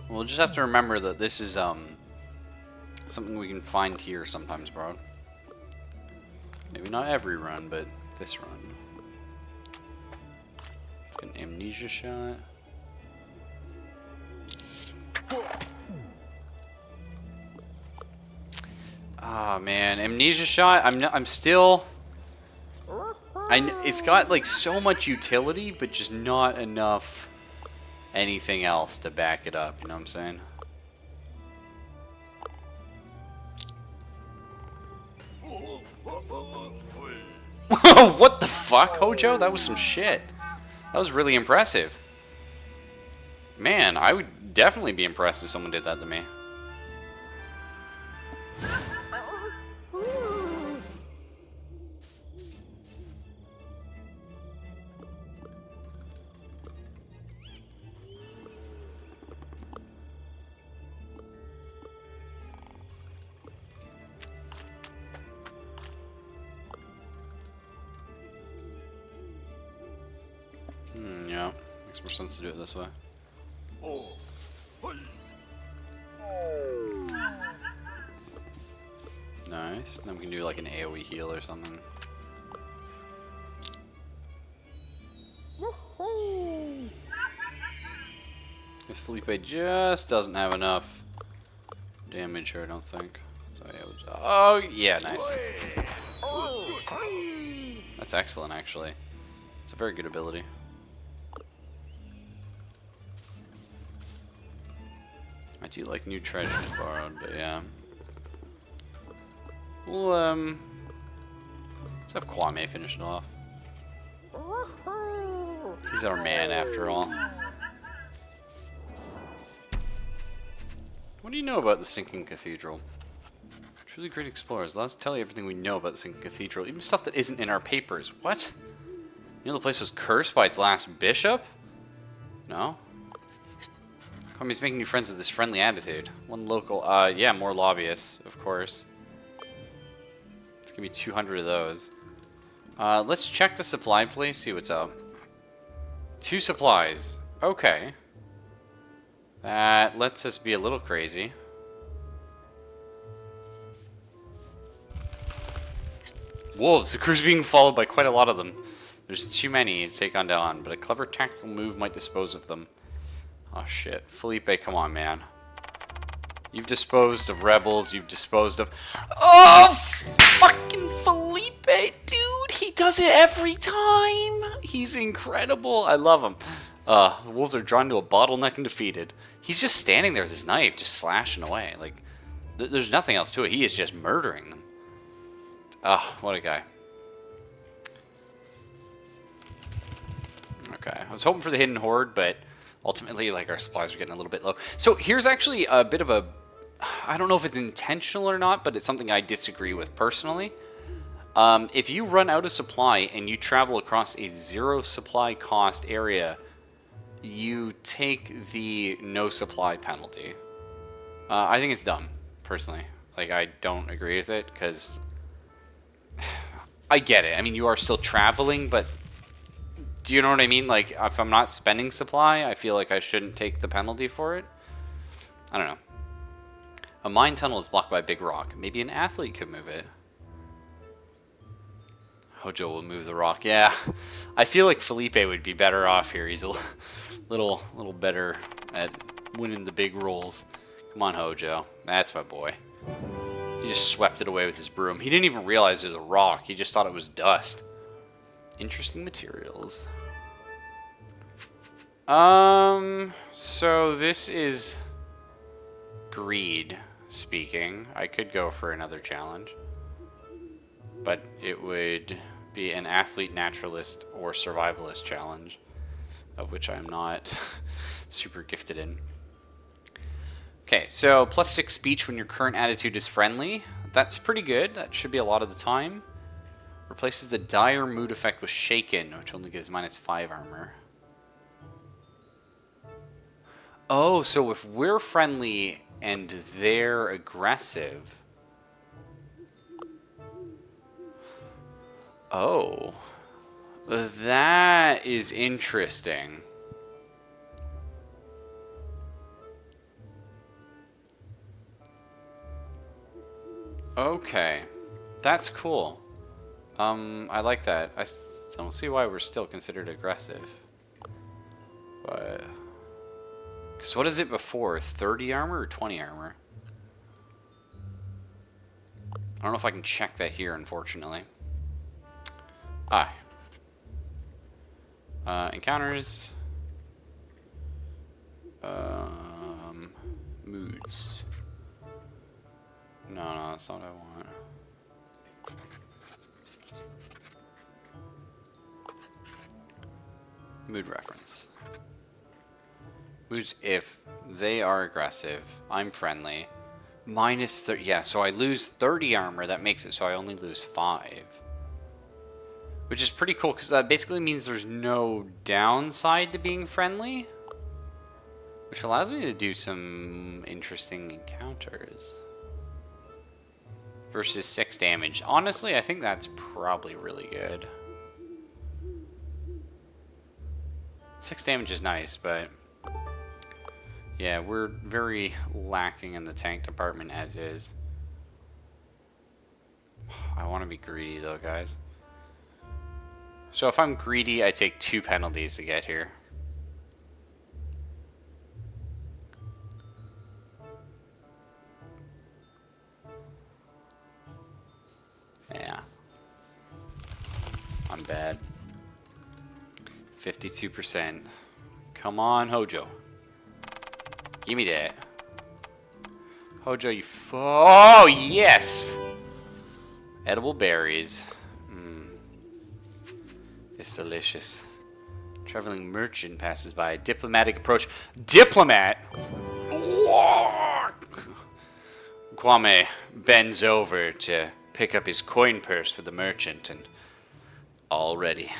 We'll just have to remember that this is something we can find here sometimes, bro. Maybe not every run, but this run. Let's get an Amnesia Shot. Ah, man, Amnesia Shot. I'm still. It's got like so much utility, but just not enough anything else to back it up. You know what I'm saying? What the fuck, Hojo? That was some shit. That was really impressive. Man, I would definitely be impressed if someone did that to me. Yeah, makes more sense to do it this way. Nice. Then we can do like an AoE heal or something. This Felipe just doesn't have enough damage here, I don't think. So yeah, oh yeah, nice. That's excellent, actually. It's a very good ability. I do like new treasures borrowed, but yeah. Well, let's have Kwame finish it off. He's our man, after all. What do you know about the Sinking Cathedral? Truly great explorers. Let's tell you everything we know about the Sinking Cathedral. Even stuff that isn't in our papers. What? You know the place was cursed by its last bishop? No? Kwame's making new friends with this friendly attitude. One local, yeah, more lobbyists, of course. It's gonna be 200 of those. Let's check the supply place, see what's up. 2 supplies. Okay. That lets us be a little crazy. Wolves. The crew's being followed by quite a lot of them. There's too many to take on down, but a clever tactical move might dispose of them. Oh shit. Felipe, come on, man. You've disposed of rebels, you've disposed of... Oh, fucking Felipe, dude! He does it every time! He's incredible. I love him. The wolves are drawn to a bottleneck and defeated. He's just standing there with his knife, just slashing away. Like, there's nothing else to it. He is just murdering them. Oh, what a guy. Okay, I was hoping for the hidden horde, but ultimately, like, our supplies are getting a little bit low. So here's actually a bit of a... I don't know if it's intentional or not, but it's something I disagree with personally. If you run out of supply and you travel across a 0 supply cost area, you take the no supply penalty. I think it's dumb, personally. Like, I don't agree with it, because... I get it. I mean, you are still traveling, but... Do you know what I mean? Like, if I'm not spending supply, I feel like I shouldn't take the penalty for it. I don't know. A mine tunnel is blocked by a big rock. Maybe an athlete could move it. Hojo will move the rock. Yeah, I feel like Felipe would be better off here. He's a little better at winning the big rolls. Come on, Hojo. That's my boy. He just swept it away with his broom. He didn't even realize it was a rock. He just thought it was dust. Interesting materials. So this is greed speaking. I could go for another challenge, but it would be an athlete, naturalist, or survivalist challenge, of which I'm not super gifted in. Okay, so +6 speech when your current attitude is friendly. That's pretty good. That should be a lot of the time. Replaces the dire mood effect with shaken, which only gives -5 armor. Oh, so if we're friendly and they're aggressive... Oh. That is interesting. Okay. That's cool. I like that. I don't see why we're still considered aggressive. But... Because what is it before? 30 armor or 20 armor? I don't know if I can check that here, unfortunately. Encounters. Moods. No, that's not what I want. Mood reference. Moods if they are aggressive, I'm friendly. -30. Yeah, so I lose 30 armor. That makes it so I only lose 5. Which is pretty cool, because that basically means there's no downside to being friendly. Which allows me to do some interesting encounters. Versus 6 damage. Honestly, I think that's probably really good. 6 damage is nice, but... Yeah, we're very lacking in the tank department as is. I want to be greedy, though, guys. So if I'm greedy, I take 2 penalties to get here. Yeah. I'm bad. 52%. Come on, Hojo. Give me that. Hojo, you oh, yes! Edible berries. It's delicious. Traveling merchant passes by. Diplomatic approach. Diplomat? Kwame bends over to pick up his coin purse for the merchant, and already,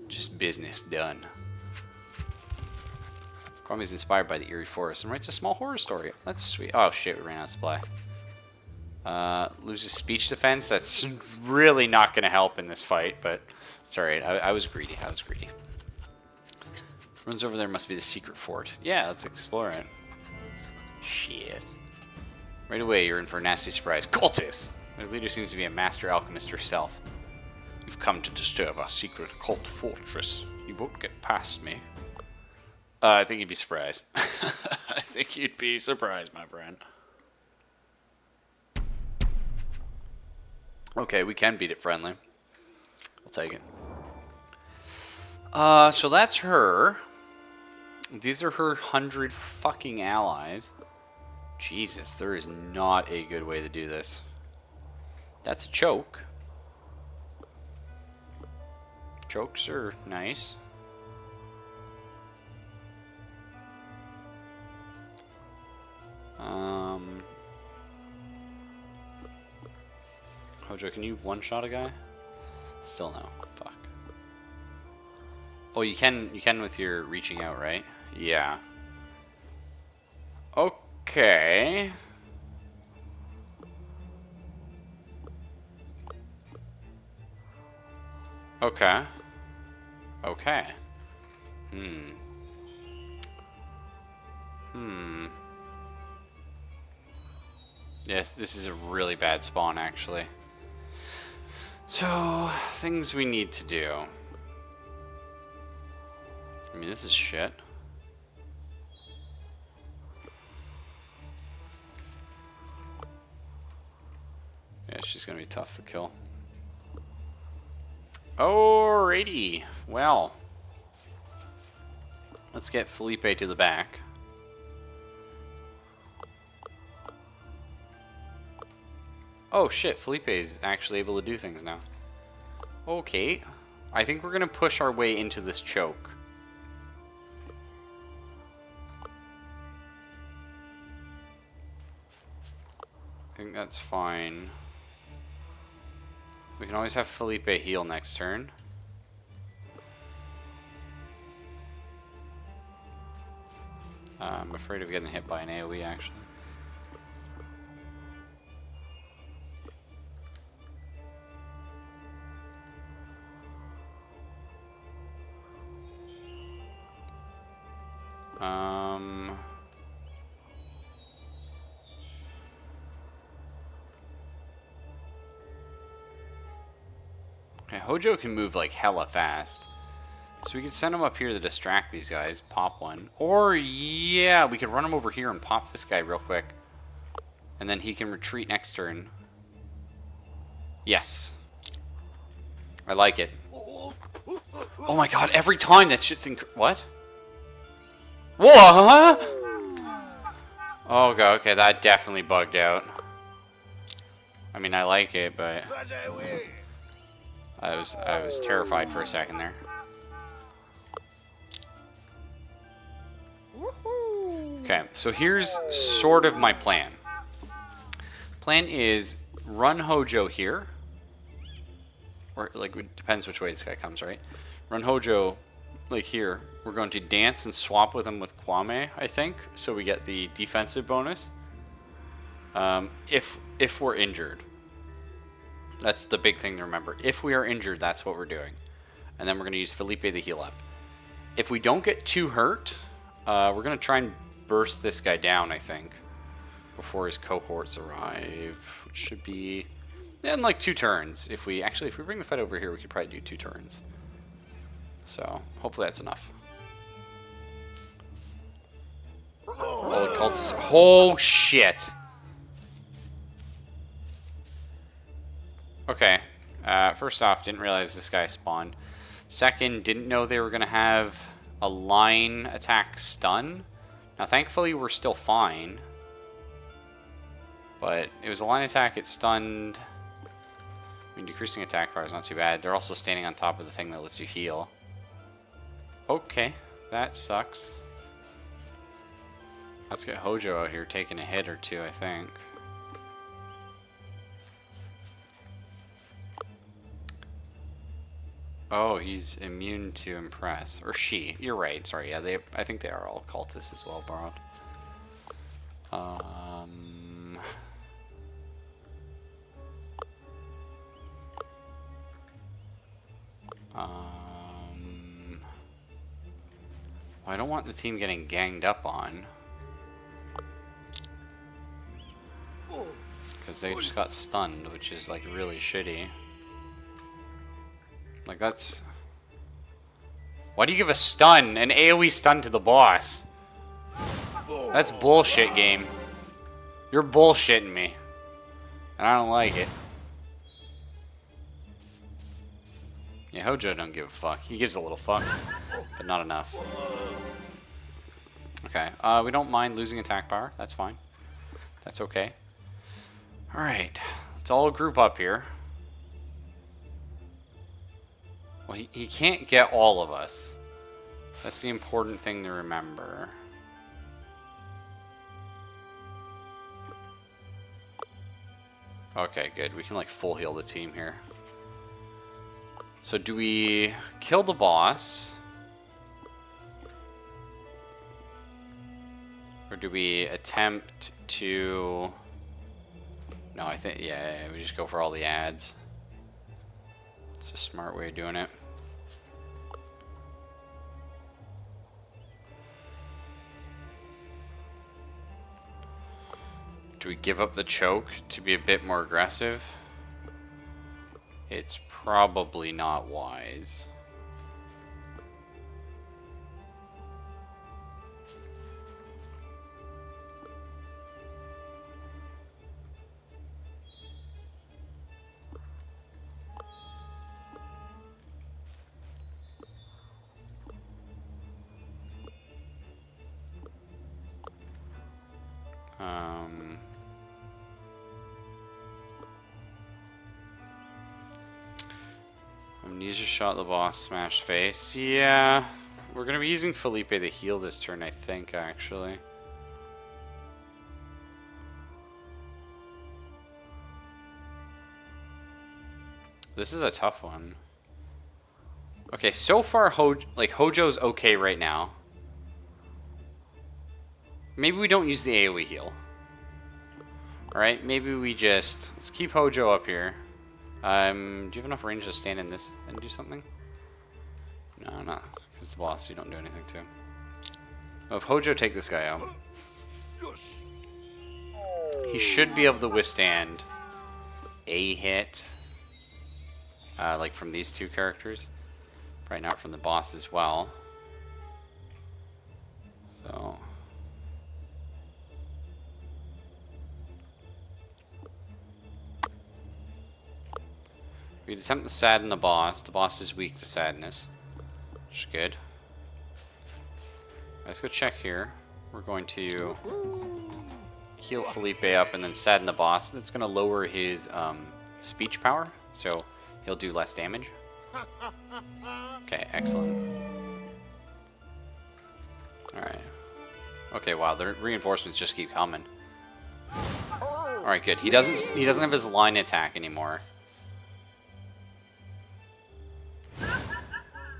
just business done. Kwame's inspired by the eerie forest and writes a small horror story. That's sweet. Oh shit, we ran out of supply. Loses speech defense. That's really not going to help in this fight, but it's alright. I was greedy. I was greedy. Runs over there must be the secret fort. Yeah, let's explore it. Shit. Right away, you're in for a nasty surprise. Cultist! Their leader seems to be a master alchemist herself. You've come to disturb our secret cult fortress. You won't get past me. I think you'd be surprised. I think you'd be surprised, my friend. Okay, we can beat it friendly. I'll take it. So that's her. These are her 100 fucking allies. Jesus, there is not a good way to do this. That's a choke. Chokes are nice. Hojo, can you one-shot a guy? Still no. Fuck. Oh, you can with your reaching out, right? Yeah. Okay. Okay. Okay. Yes, this is a really bad spawn, actually. So, things we need to do. I mean, this is shit. Yeah, she's gonna be tough to kill. Alrighty. Well, let's get Felipe to the back. Oh shit, Felipe is actually able to do things now. Okay. I think we're gonna push our way into this choke. I think that's fine. We can always have Felipe heal next turn. I'm afraid of getting hit by an AoE, actually. Okay, Hojo can move like hella fast. So we can send him up here to distract these guys, pop one. Or, yeah, we could run him over here and pop this guy real quick. And then he can retreat next turn. Yes. I like it. Oh my god, every time that shit's what? Whoa! Oh god, okay, that definitely bugged out. I mean, I like it, but I was terrified for a second there. Okay, so here's sort of my plan. Plan is run Hojo here. Or, like, it depends which way this guy comes, right? Run Hojo, like, here. We're going to dance and swap with him with Kwame, I think, so we get the defensive bonus. If we're injured. That's the big thing to remember. If we are injured, that's what we're doing. And then we're going to use Felipe to heal up. If we don't get too hurt, we're going to try and burst this guy down, I think, before his cohorts arrive, which should be in like 2 turns. If we bring the fight over here, we could probably do 2 turns. So, hopefully that's enough. Oh, the cultists. Oh, shit. Okay. First off, didn't realize this guy spawned. Second, didn't know they were going to have a line attack stun. Now, thankfully, we're still fine. But it was a line attack, it stunned. I mean, decreasing attack power is not too bad. They're also standing on top of the thing that lets you heal. Okay, that sucks. Let's get Hojo out here taking a hit or two, I think. Oh, he's immune to impress. Or she. You're right. Sorry, yeah, I think they are all cultists as well, borrowed. Well, I don't want the team getting ganged up on. Because they just got stunned, which is like really shitty. Like that's... Why do you give a stun? An AoE stun to the boss? That's bullshit, game. You're bullshitting me. And I don't like it. Yeah, Hojo don't give a fuck. He gives a little fuck, but not enough. Okay, we don't mind losing attack power. That's fine. That's okay. Alright, let's all group up here. Well, he can't get all of us. That's the important thing to remember. Okay, good. We can like full heal the team here. So do we kill the boss? Or do we attempt to... No, I think, yeah, we just go for all the ads. It's a smart way of doing it. Do we give up the choke to be a bit more aggressive? It's probably not wise. Amnesia shot the boss, smashed face. Yeah, we're gonna be using Felipe to heal this turn, I think, actually. This is a tough one. Okay, so far Hojo's okay right now. Maybe we don't use the AoE heal. Alright, maybe we just... Let's keep Hojo up here. Do you have enough range to stand in this and do something? No, not. Because it's the boss, you don't do anything to him. Well, if Hojo take this guy out, he should be able to withstand a hit. Like from these two characters. Probably not from the boss as well. So... we attempt to sadden the boss. The boss is weak to sadness, which is good. Let's go check here. We're going to heal Felipe up and then sadden the boss. That's going to lower his speech power, so he'll do less damage. Okay, excellent. Alright. Okay, wow, the reinforcements just keep coming. Alright, good. He doesn't have his line attack anymore.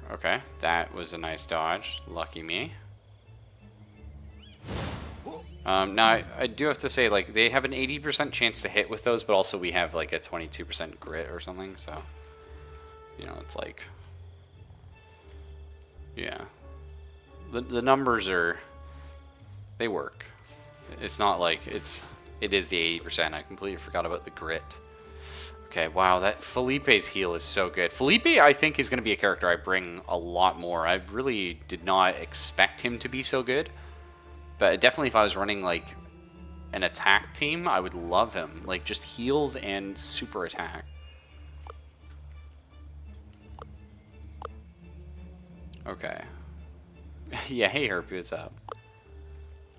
Okay, that was a nice dodge. Lucky me. Now, I do have to say, like, they have an 80% chance to hit with those, but also we have, like, a 22% grit or something, so... You know, it's like... Yeah. The numbers are... They work. It's not like it is the 80%. I completely forgot about the grit. Okay, wow, that Felipe's heal is so good. Felipe, I think, is going to be a character I bring a lot more. I really did not expect him to be so good. But definitely if I was running, like, an attack team, I would love him. Like, just heals and super attack. Okay. Yeah, hey Herpy, what's up?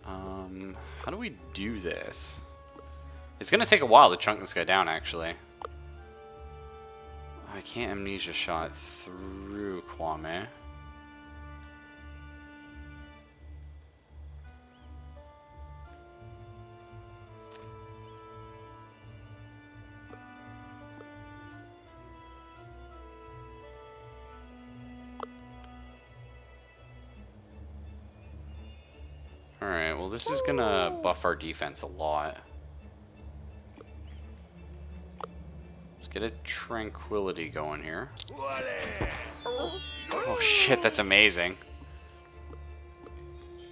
How do we do this? It's gonna take a while to chunk this guy down, actually. I can't amnesia shot through Kwame. Alright, well this is gonna buff our defense a lot. Let's get a tranquility going here. Oh shit, that's amazing.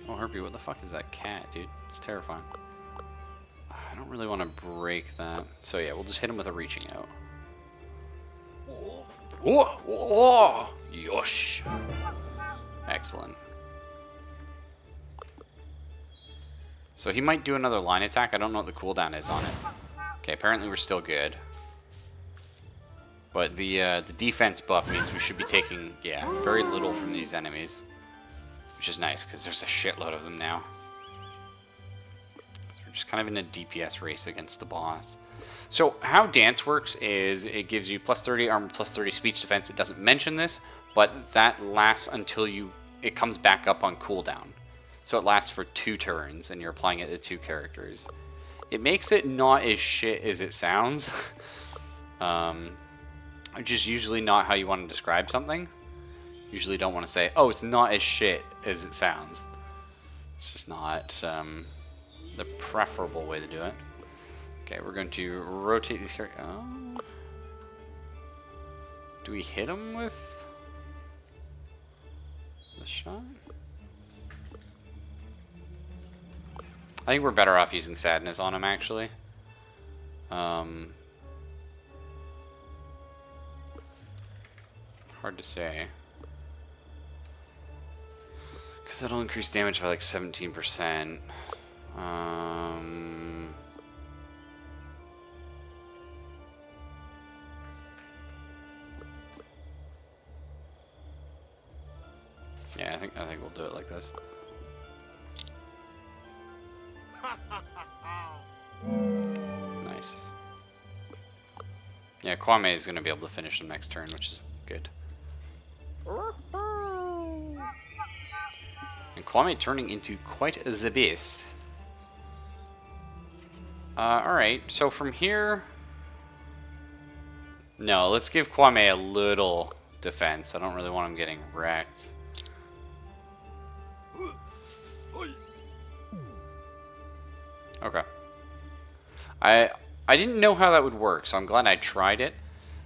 Oh Herbie, what the fuck is that cat, dude? It's terrifying. I don't really want to break that. So yeah, we'll just hit him with a reaching out. Whoa! Whoa! Yosh! Excellent. So he might do another line attack. I don't know what the cooldown is on it. Okay, apparently we're still good. But the defense buff means we should be taking, yeah, very little from these enemies. Which is nice, because there's a shitload of them now. So we're just kind of in a DPS race against the boss. So how Dance works is it gives you plus 30 armor, plus 30 speech defense. It doesn't mention this, but that lasts until it comes back up on cooldown. So it lasts for 2 turns, and you're applying it to 2 characters. It makes it not as shit as it sounds. Which is usually not how you want to describe something. Usually don't want to say, oh, it's not as shit as it sounds. It's just not the preferable way to do it. Okay, we're going to rotate these characters. Oh. Do we hit him with the shot? I think we're better off using Sadness on him, actually. Hard to say. Because that'll increase damage by like 17%. Yeah, I think we'll do it like this. Nice. Yeah, Kwame is going to be able to finish him next turn, which is good. And Kwame turning into quite the beast. Alright, so from here... No, let's give Kwame a little defense. I don't really want him getting wrecked. Okay. I didn't know how that would work, so I'm glad I tried it.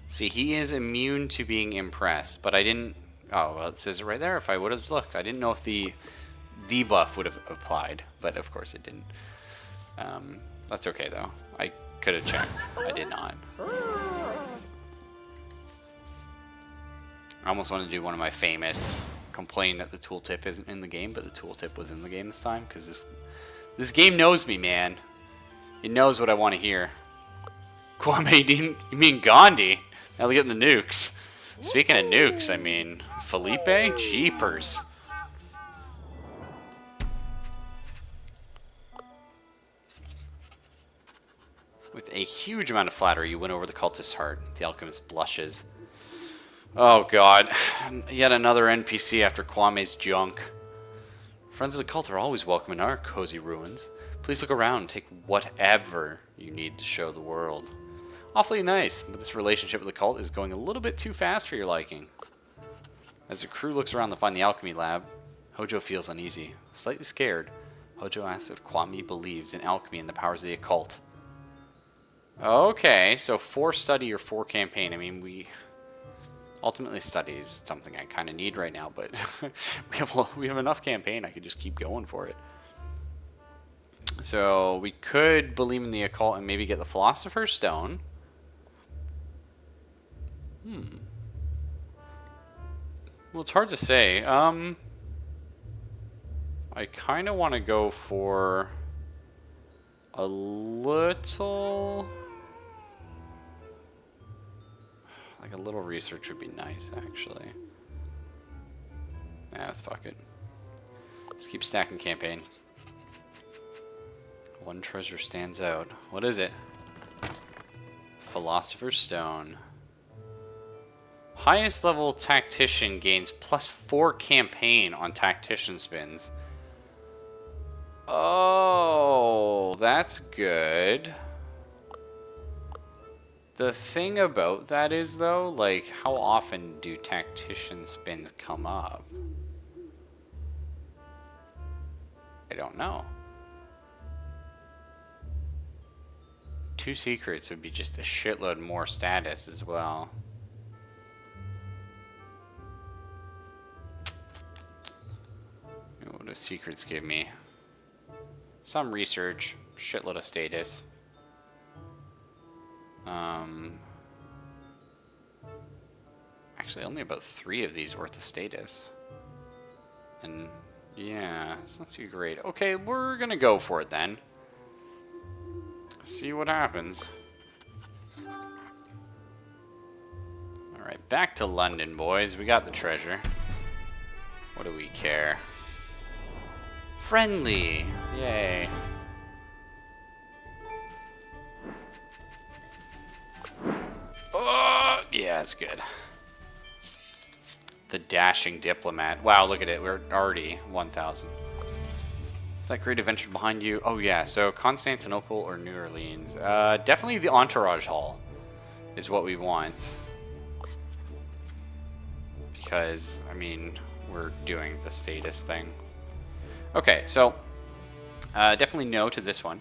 See, he is immune to being impressed, but I didn't... Oh, well, it says it right there. If I would have looked, I didn't know if the debuff would have applied, but of course it didn't. That's okay, though. I could have checked. I did not. I almost want to do one of my famous complain that the tooltip isn't in the game, but the tooltip was in the game this time, because this game knows me, man. It knows what I want to hear. Kwame, you mean Gandhi? Now look at the nukes. Speaking of nukes, I mean, Felipe? Jeepers. With a huge amount of flattery, you win over the cultist's heart. The alchemist blushes. Oh god, yet another NPC after Kwame's junk. Friends of the cult are always welcome in our cozy ruins. Please look around and take whatever you need to show the world. Awfully nice, but this relationship with the cult is going a little bit too fast for your liking. As the crew looks around to find the alchemy lab, Hojo feels uneasy. Slightly scared, Hojo asks if Kwame believes in alchemy and the powers of the occult. Okay, so 4 study or 4 campaign. I mean, ultimately study is something I kind of need right now, but we have enough campaign. I could just keep going for it. So we could believe in the occult and maybe get the Philosopher's Stone. Well, it's hard to say. I kind of want to go for a little... Like a little research would be nice, actually. Yeah, let's fuck it. Let's keep stacking campaign. One treasure stands out. What is it? Philosopher's Stone. Highest level tactician gains +4 campaign on tactician spins. Oh, that's good. The thing about that is, though, like, how often do tactician spins come up? I don't know. 2 secrets would be just a shitload more status as well. What do secrets give me? Some research, shitload of status. Actually, only about 3 of these worth of status. And yeah, it's not too great. Okay, we're gonna go for it then. See what happens. Alright, back to London, boys. We got the treasure. What do we care? Friendly! Yay. Oh, yeah, it's good. The dashing diplomat. Wow, look at it. We're already 1,000. Is that great adventure behind you? Oh, yeah. So, Constantinople or New Orleans? Definitely the Entourage Hall is what we want. Because, I mean, we're doing the status thing. Okay, so, definitely no to this one.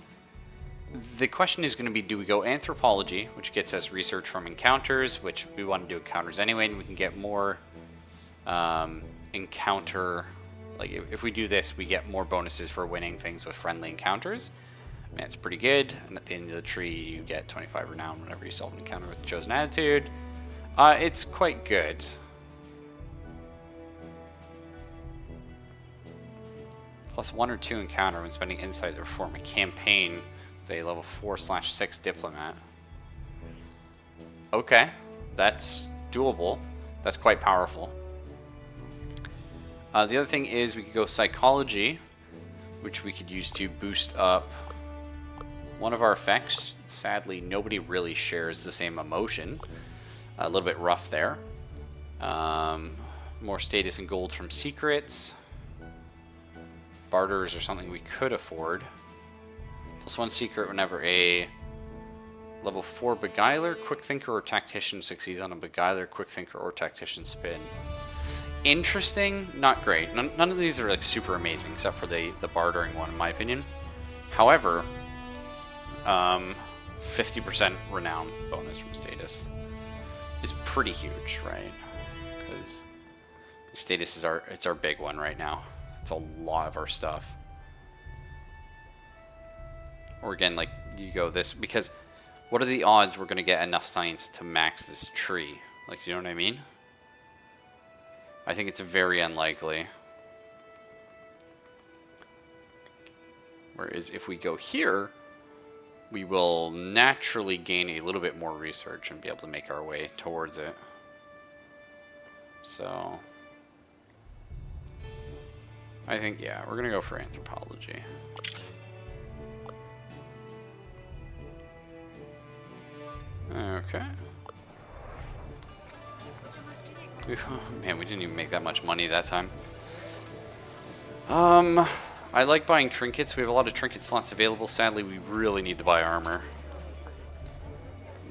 The question is going to be, do we go anthropology, which gets us research from encounters, which we want to do encounters anyway, and we can get more encounter, like if we do this, we get more bonuses for winning things with friendly encounters. I mean, it's pretty good, and at the end of the tree, you get 25 renown whenever you solve an encounter with the chosen attitude. It's quite good. +1 or 2 encounter when spending insight to perform a campaign with a level 4/6 diplomat. Okay, that's doable. That's quite powerful. The other thing is we could go psychology, which we could use to boost up one of our effects. Sadly, nobody really shares the same emotion. A little bit rough there. More status and gold from secrets. Barters or something we could afford. +1 secret whenever a level 4 beguiler, quick thinker, or tactician succeeds on a beguiler, quick thinker, or tactician spin. Interesting, not great. None of these are like super amazing except for the bartering one in my opinion. However, 50% renown bonus from status is pretty huge, right? Because status is it's our big one right now. It's a lot of our stuff. Or again, like you go this, because what are the odds we're gonna get enough science to max this tree? Like, you know what I mean? I think it's very unlikely. Whereas if we go here, we will naturally gain a little bit more research and be able to make our way towards it. So, I think, yeah, we're gonna go for anthropology. Okay. Man, we didn't even make that much money that time. I like buying trinkets. We have a lot of trinket slots available. Sadly, we really need to buy armor.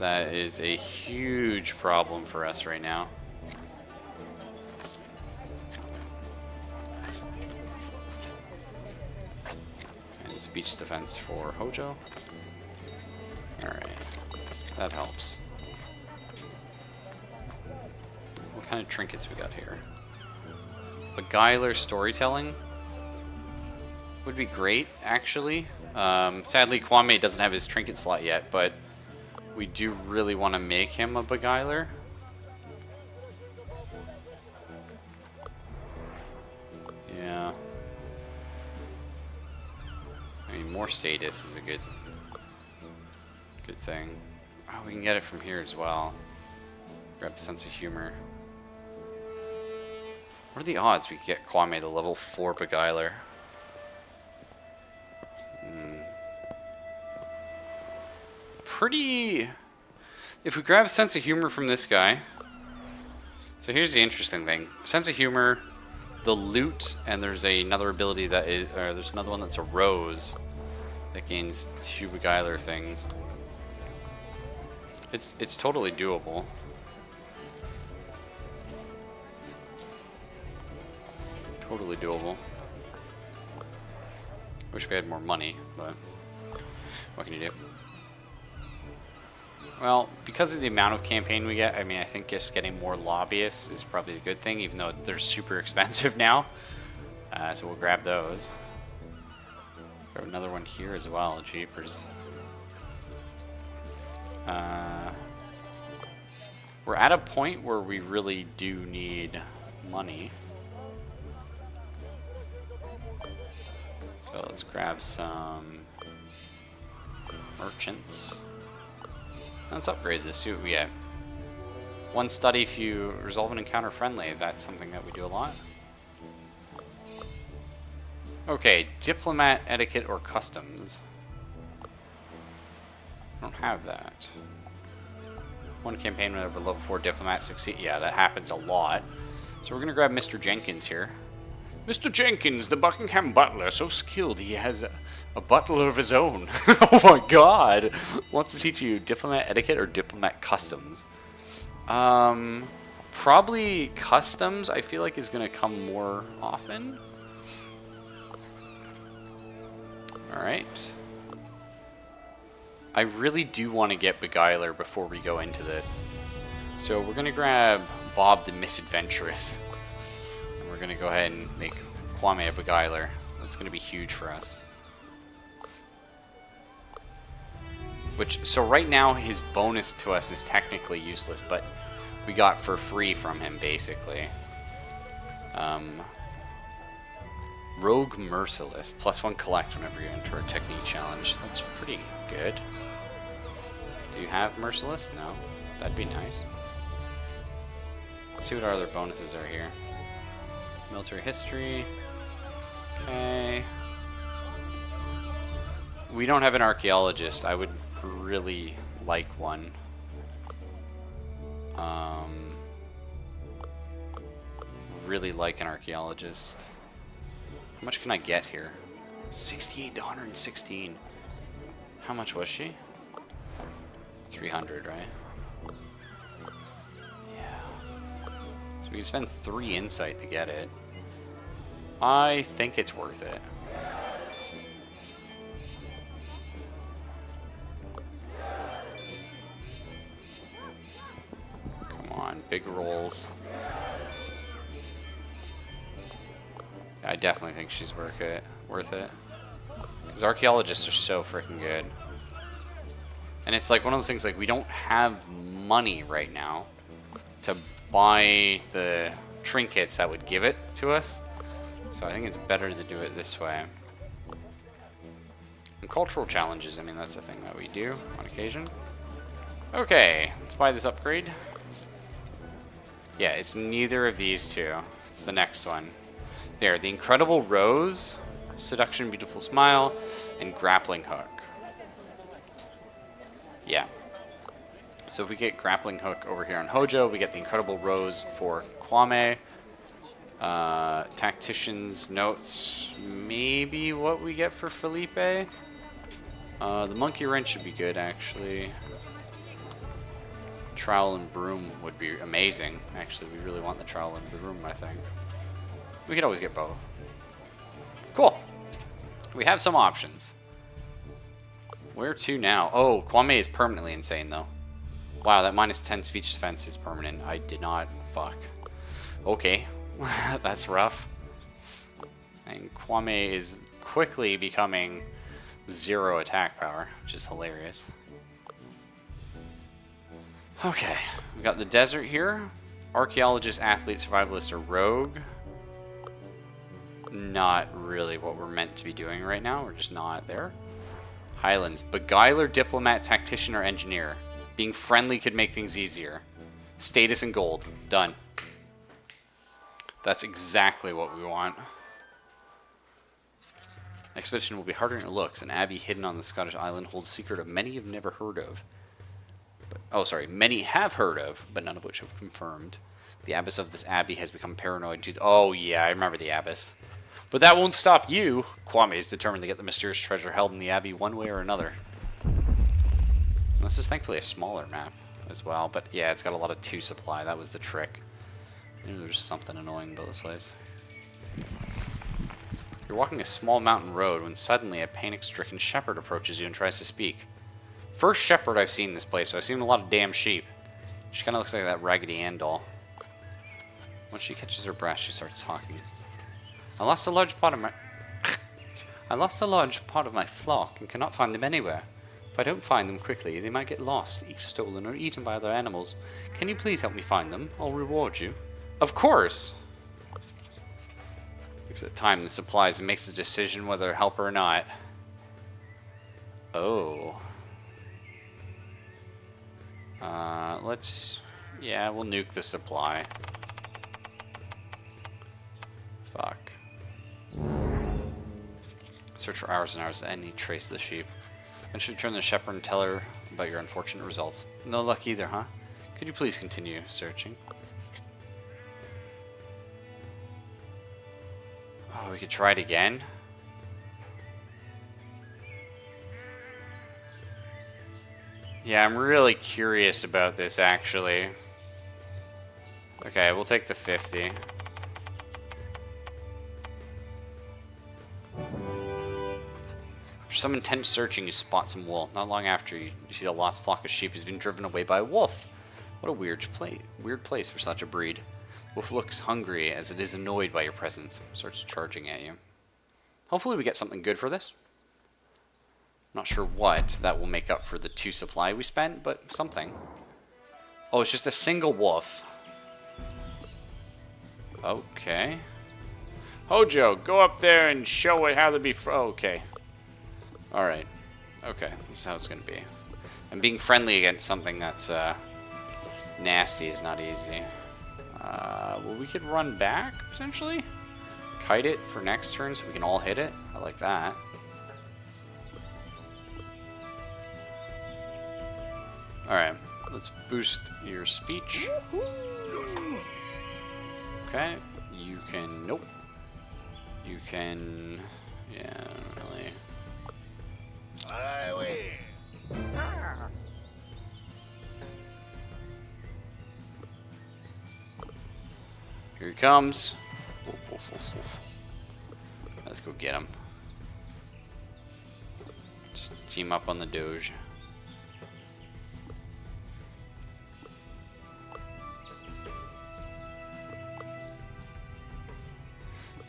That is a huge problem for us right now. And speech defense for Hojo. Alright. That helps. What kind of trinkets we got here? Beguiler storytelling would be great, actually. Sadly, Kwame doesn't have his trinket slot yet, but we do really want to make him a beguiler. more status is a good thing. Oh, we can get it from here as well. Grab sense of humor. What are the odds we could get Kwame the level 4 Beguiler? Pretty... If we grab sense of humor from this guy... So here's the interesting thing. Sense of humor, the loot, and there's another ability that is... Or there's another one that's a rose that gains 2 Beguiler things. It's totally doable. Totally doable. Wish we had more money, but what can you do? Well, because of the amount of campaign we get, I mean, I think just getting more lobbyists is probably a good thing, even though they're super expensive now. So we'll grab those. Grab another one here as well, jeepers. We're at a point where we really do need money. So let's grab some merchants. Let's upgrade this, see what we get. 1 study if you resolve an encounter friendly. That's something that we do a lot. Okay, diplomat, etiquette, or customs. I don't have that. 1 campaign whenever level 4 diplomat succeed. Yeah, that happens a lot. So we're gonna grab Mr. Jenkins here. Mr. Jenkins, the Buckingham butler, so skilled he has a butler of his own. Oh my god! Wants to teach you diplomat etiquette or diplomat customs. Probably customs, I feel like, is going to come more often. Alright. I really do want to get Beguiler before we go into this. So we're going to grab Bob the Misadventurous. And we're going to go ahead and make Kwame a Beguiler. That's going to be huge for us. So right now his bonus to us is technically useless, but we got for free from him, basically. Rogue Merciless. +1 collect whenever you enter a technique challenge. That's pretty good. Do you have Merciless? No. That'd be nice. Let's see what our other bonuses are here. Military history. Okay. We don't have an archaeologist. I would really like one. Really like an archaeologist. How much can I get here? 68 to 116. How much was she? 300, right? Yeah. So we can spend 3 insight to get it. I think it's worth it. Come on, big rolls. I definitely think she's worth it. Because archaeologists are so freaking good. And it's like one of those things, like, we don't have money right now to buy the trinkets that would give it to us. So I think it's better to do it this way. And cultural challenges, I mean, that's a thing that we do on occasion. Okay, let's buy this upgrade. Yeah, it's neither of these two. It's the next one. There, the Incredible Rose, Seduction, Beautiful Smile, and Grappling Hook. Yeah. So if we get Grappling Hook over here on Hojo, we get the Incredible Rose for Kwame. Tactician's Notes, maybe what we get for Felipe. The Monkey Wrench should be good, actually. Trowel and Broom would be amazing. Actually, we really want the Trowel and Broom, I think. We could always get both. Cool. We have some options. Where to now? Oh, Kwame is permanently insane, though. Wow, that -10 speech defense is permanent. I did not... Fuck. Okay. That's rough. And Kwame is quickly becoming 0 attack power, which is hilarious. Okay. We got the desert here. Archaeologist, athlete, survivalist, or rogue. Not really what we're meant to be doing right now. We're just not there. Highlands. Beguiler, diplomat, tactician, or engineer. Being friendly could make things easier. Status and gold. Done. That's exactly what we want. Expedition will be harder than it looks. An abbey hidden on the Scottish island holds a secret of many have never heard of. Many have heard of, but none of which have confirmed. The abbess of this abbey has become paranoid. Oh yeah, I remember the abbess. But that won't stop you. Kwame is determined to get the mysterious treasure held in the abbey one way or another. This is thankfully a smaller map as well, but yeah, it's got a lot of 2 supply. That was the trick. Maybe there's something annoying about this place. You're walking a small mountain road when suddenly a panic-stricken shepherd approaches you and tries to speak. First shepherd I've seen in this place, but I've seen a lot of damn sheep. She kind of looks like that Raggedy Ann doll. Once she catches her breath, she starts talking. I lost a large part of my flock and cannot find them anywhere. If I don't find them quickly, they might get lost, stolen, or eaten by other animals. Can you please help me find them? I'll reward you. Of course! Looks at time the supplies and makes a decision whether to help her or not. Oh. Yeah, we'll nuke the supply. Fuck. Search for hours and hours any trace of the sheep. Then should return to the shepherd and tell her about your unfortunate results. No luck either, huh? Could you please continue searching? Oh, we could try it again. Yeah, I'm really curious about this, actually. Okay, we'll take the 50. After some intense searching, you spot some wool. Not long after, you see the lost flock of sheep has been driven away by a wolf. What a weird place for such a breed. Wolf looks hungry as it is annoyed by your presence. Starts charging at you. Hopefully we get something good for this. Not sure what that will make up for the 2 supply we spent, but something. Oh, it's just a single wolf. Okay. Hojo, go up there and show it how to be okay. Alright. Okay, this is how it's going to be. And being friendly against something that's nasty is not easy. Well, we could run back, potentially. Kite it for next turn so we can all hit it. I like that. Alright, let's boost your speech. Okay, you can... Nope. You can... Yeah, really. Here he comes. Let's go get him. Just team up on the Doge.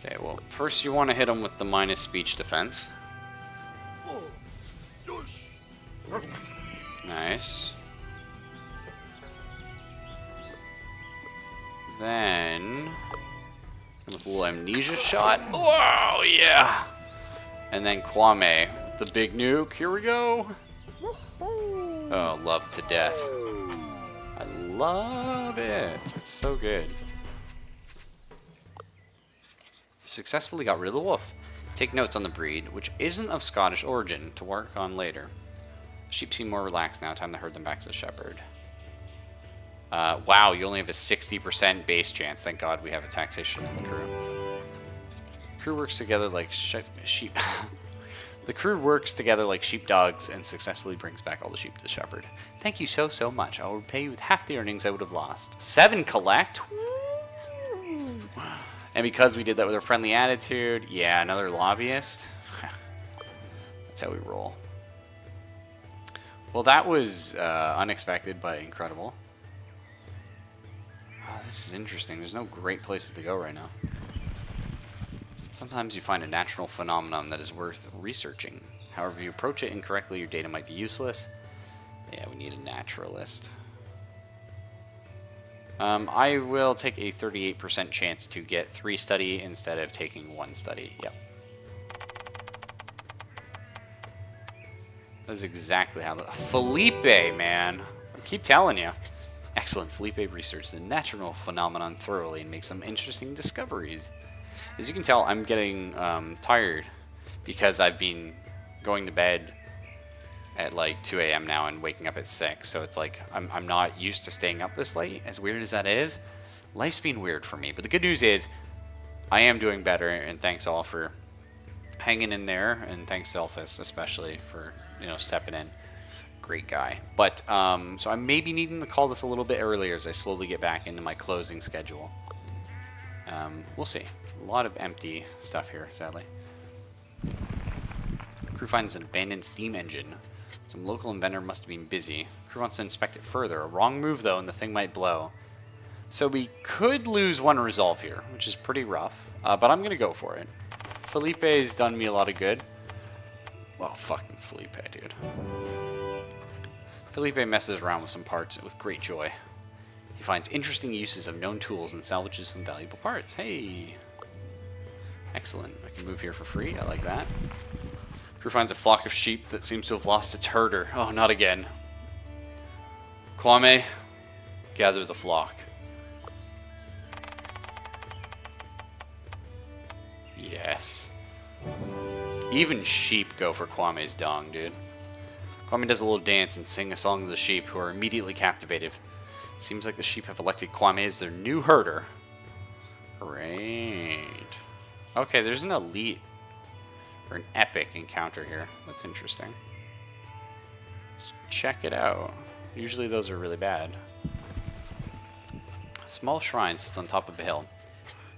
Okay, well, first you want to hit him with the minus speech defense. Nice. Then, a little amnesia shot. Whoa, yeah! And then Kwame, the big nuke. Here we go. Oh, love to death. I love it. It's so good. Successfully got rid of the wolf. Take notes on the breed, which isn't of Scottish origin, to work on later. The sheep seem more relaxed now. Time to herd them back to the shepherd. Wow, you only have a 60% base chance. Thank God we have a tactician in the crew. Crew works together like sheep. The crew works together like sheepdogs and successfully brings back all the sheep to the shepherd. Thank you so much. I will repay you with half the earnings I would have lost. 7 collect. And because we did that with a friendly attitude, yeah, another lobbyist. That's how we roll. Well, that was unexpected but incredible. Oh, this is interesting. There's no great places to go right now. Sometimes you find a natural phenomenon that is worth researching. However, if you approach it incorrectly, your data might be useless. Yeah, we need a naturalist. I will take a 38% chance to get 3 study instead of taking 1 study. Yep. That's exactly how... Felipe, man. I keep telling you. Excellent. Felipe researched the natural phenomenon thoroughly and makes some interesting discoveries. As you can tell, I'm getting tired because I've been going to bed at like 2 a.m. now and waking up at 6. So it's like I'm not used to staying up this late. As weird as that is, life's been weird for me. But the good news is I am doing better, and thanks all for hanging in there, and thanks Selphus especially for, you know, stepping in. Great guy. But so I may be needing to call this a little bit earlier as I slowly get back into my closing schedule. We'll see. A lot of empty stuff here, sadly. Crew finds an abandoned steam engine. Some local inventor must have been busy. Crew wants to inspect it further. A wrong move, though, and the thing might blow. So we could lose 1 resolve here, which is pretty rough. But I'm going to go for it. Felipe's done me a lot of good. Well, fucking Felipe, dude. Felipe messes around with some parts with great joy. He finds interesting uses of known tools and salvages some valuable parts. Hey! Excellent. I can move here for free. I like that. Crew finds a flock of sheep that seems to have lost its herder. Oh, not again. Kwame, gather the flock. Yes. Even sheep go for Kwame's dong, dude. Kwame does a little dance and sing a song to the sheep, who are immediately captivated. Seems like the sheep have elected Kwame as their new herder. Great. Okay, there's an elite, or an epic encounter here. That's interesting. Let's check it out. Usually those are really bad. A small shrine sits on top of a hill.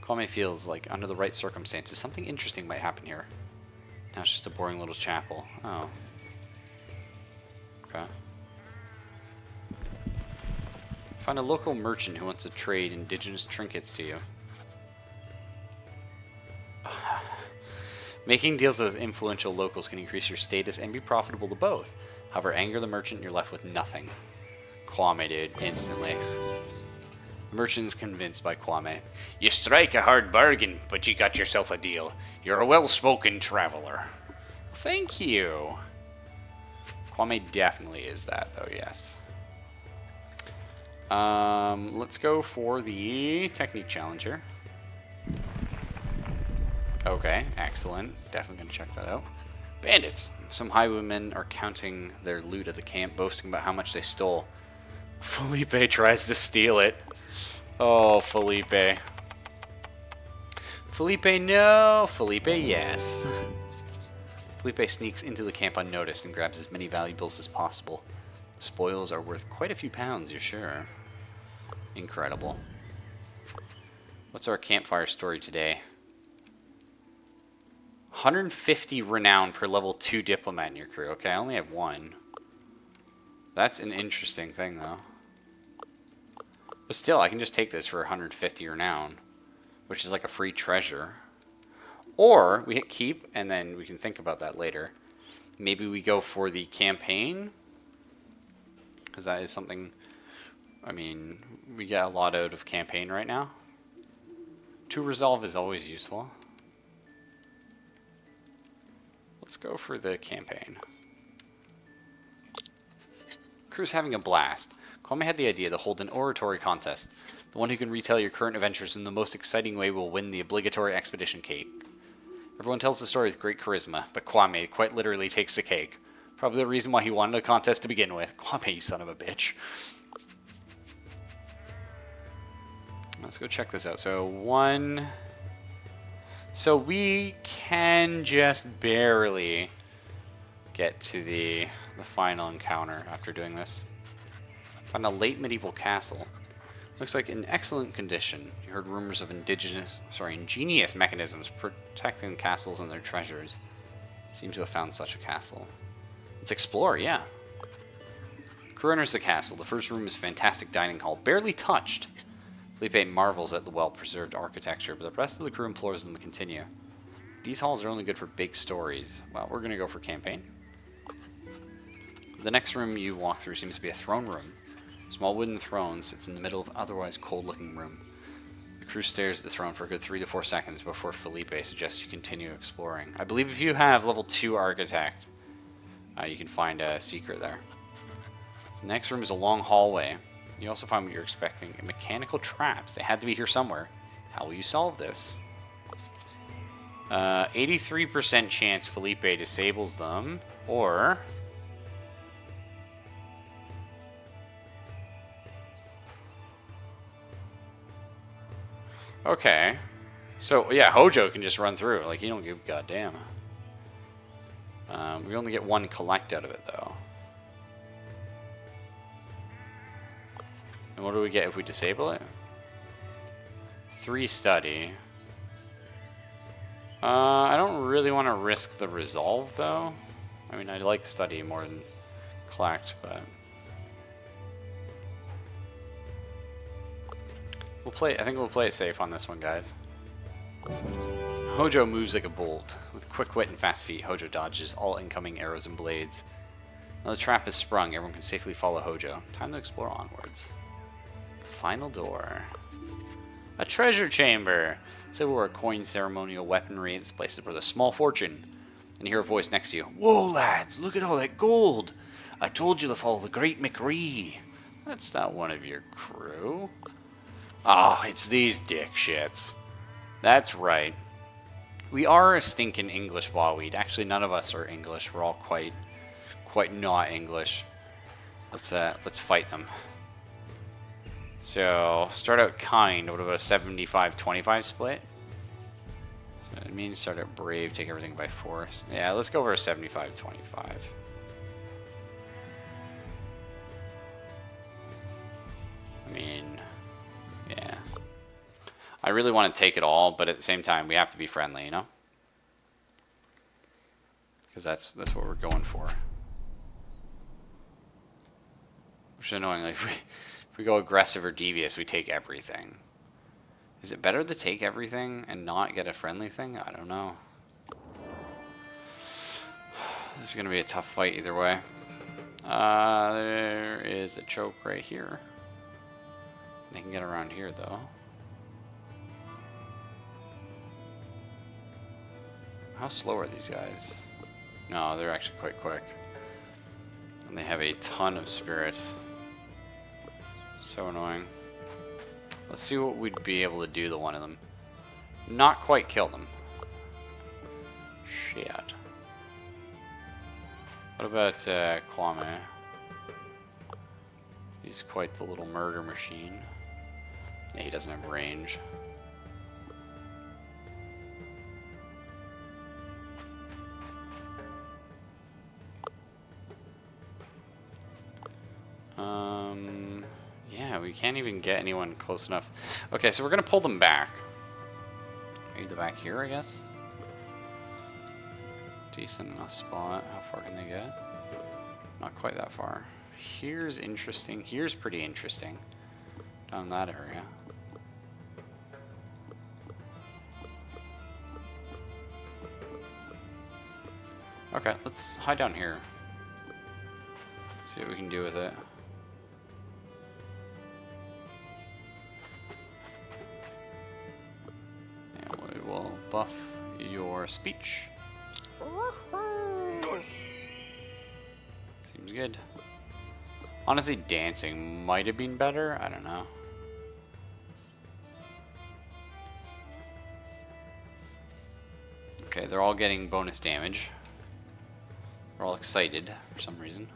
Kwame feels like, under the right circumstances, something interesting might happen here. Now it's just a boring little chapel. Oh. Okay. Find a local merchant who wants to trade indigenous trinkets to you. Making deals with influential locals can increase your status and be profitable to both. However, anger the merchant and you're left with nothing. Kwame, dude, instantly. The merchant is convinced by Kwame. You strike a hard bargain, but you got yourself a deal. You're a well-spoken traveler. Thank you. Kwame definitely is that, though, yes. Let's go for the technique challenge here. Okay, excellent. Definitely gonna check that out. Bandits. Some highwaymen are counting their loot at the camp, boasting about how much they stole. Felipe tries to steal it. Oh, Felipe. Felipe, no. Felipe, yes. Felipe sneaks into the camp unnoticed and grabs as many valuables as possible. The spoils are worth quite a few pounds, you're sure. Incredible. What's our campfire story today? 150 renown per level 2 diplomat in your crew. Okay, I only have 1. That's an interesting thing, though. But still, I can just take this for 150 renown, which is like a free treasure. Or we hit keep, and then we can think about that later. Maybe we go for the campaign, because that is something, I mean, we get a lot out of campaign right now. 2 resolve is always useful. Let's go for the campaign. Crew's having a blast. Kwame had the idea to hold an oratory contest. The one who can retell your current adventures in the most exciting way will win the obligatory expedition cake. Everyone tells the story with great charisma, but Kwame quite literally takes the cake. Probably the reason why he wanted a contest to begin with. Kwame, you son of a bitch. Let's go check this out. So we can just barely get to the final encounter after doing this. Found a late medieval castle. Looks like in excellent condition. You heard rumors of ingenious mechanisms protecting castles and their treasures. Seem to have found such a castle. Let's explore, yeah. Crew enters the castle. The first room is a fantastic dining hall, barely touched. Felipe marvels at the well-preserved architecture, but the rest of the crew implores them to continue. These halls are only good for big stories. Well, we're going to go for campaign. The next room you walk through seems to be a throne room. A small wooden throne sits in the middle of an otherwise cold-looking room. The crew stares at the throne for a good 3 to 4 seconds before Felipe suggests you continue exploring. I believe if you have level 2 architect, you can find a secret there. The next room is a long hallway. You also find what you're expecting. Mechanical traps. They had to be here somewhere. How will you solve this? 83% chance Felipe disables them, or... Okay. So, yeah, Hojo can just run through. Like, he don't give a goddamn. We only get one collect out of it, though. And what do we get if we disable it? 3 study. I don't really want to risk the resolve, though. I mean, I like study more than collect, but... I think we'll play it safe on this one, guys. Hojo moves like a bolt. With quick wit and fast feet, Hojo dodges all incoming arrows and blades. Now the trap is sprung. Everyone can safely follow Hojo. Time to explore onwards. Final door. A treasure chamber. Civil War coin ceremonial weaponry. This place is worth a small fortune. And you hear a voice next to you. Whoa, lads, look at all that gold. I told you to follow the great McRee. That's not one of your crew. Oh, it's these dick shits. That's right. We are a stinking English bawweed. Actually, none of us are English. We're all quite not English. Let's fight them. So, start out kind. What about a 75-25 split? So it means start out brave, take everything by force. Yeah, let's go for a 75-25. I mean, yeah. I really want to take it all, but at the same time, we have to be friendly, you know? Because that's what we're going for. Which is annoying. Like, if we go aggressive or devious, we take everything. Is it better to take everything and not get a friendly thing? I don't know. This is going to be a tough fight either way. There is a choke right here. They can get around here, though. How slow are these guys? No, they're actually quite quick. And they have a ton of spirit. So annoying. Let's see what we'd be able to do to one of them. Not quite kill them. Shit. What about Kwame? He's quite the little murder machine. Yeah, he doesn't have range. Yeah, we can't even get anyone close enough. Okay, so we're gonna pull them back. Maybe the back here, I guess. Decent enough spot. How far can they get? Not quite that far. Here's interesting. Here's pretty interesting. Down that area. Okay, let's hide down here. See what we can do with it. And we will buff your speech. Seems good. Honestly, dancing might have been better. I don't know. Okay, they're all getting bonus damage. They're all excited for some reason.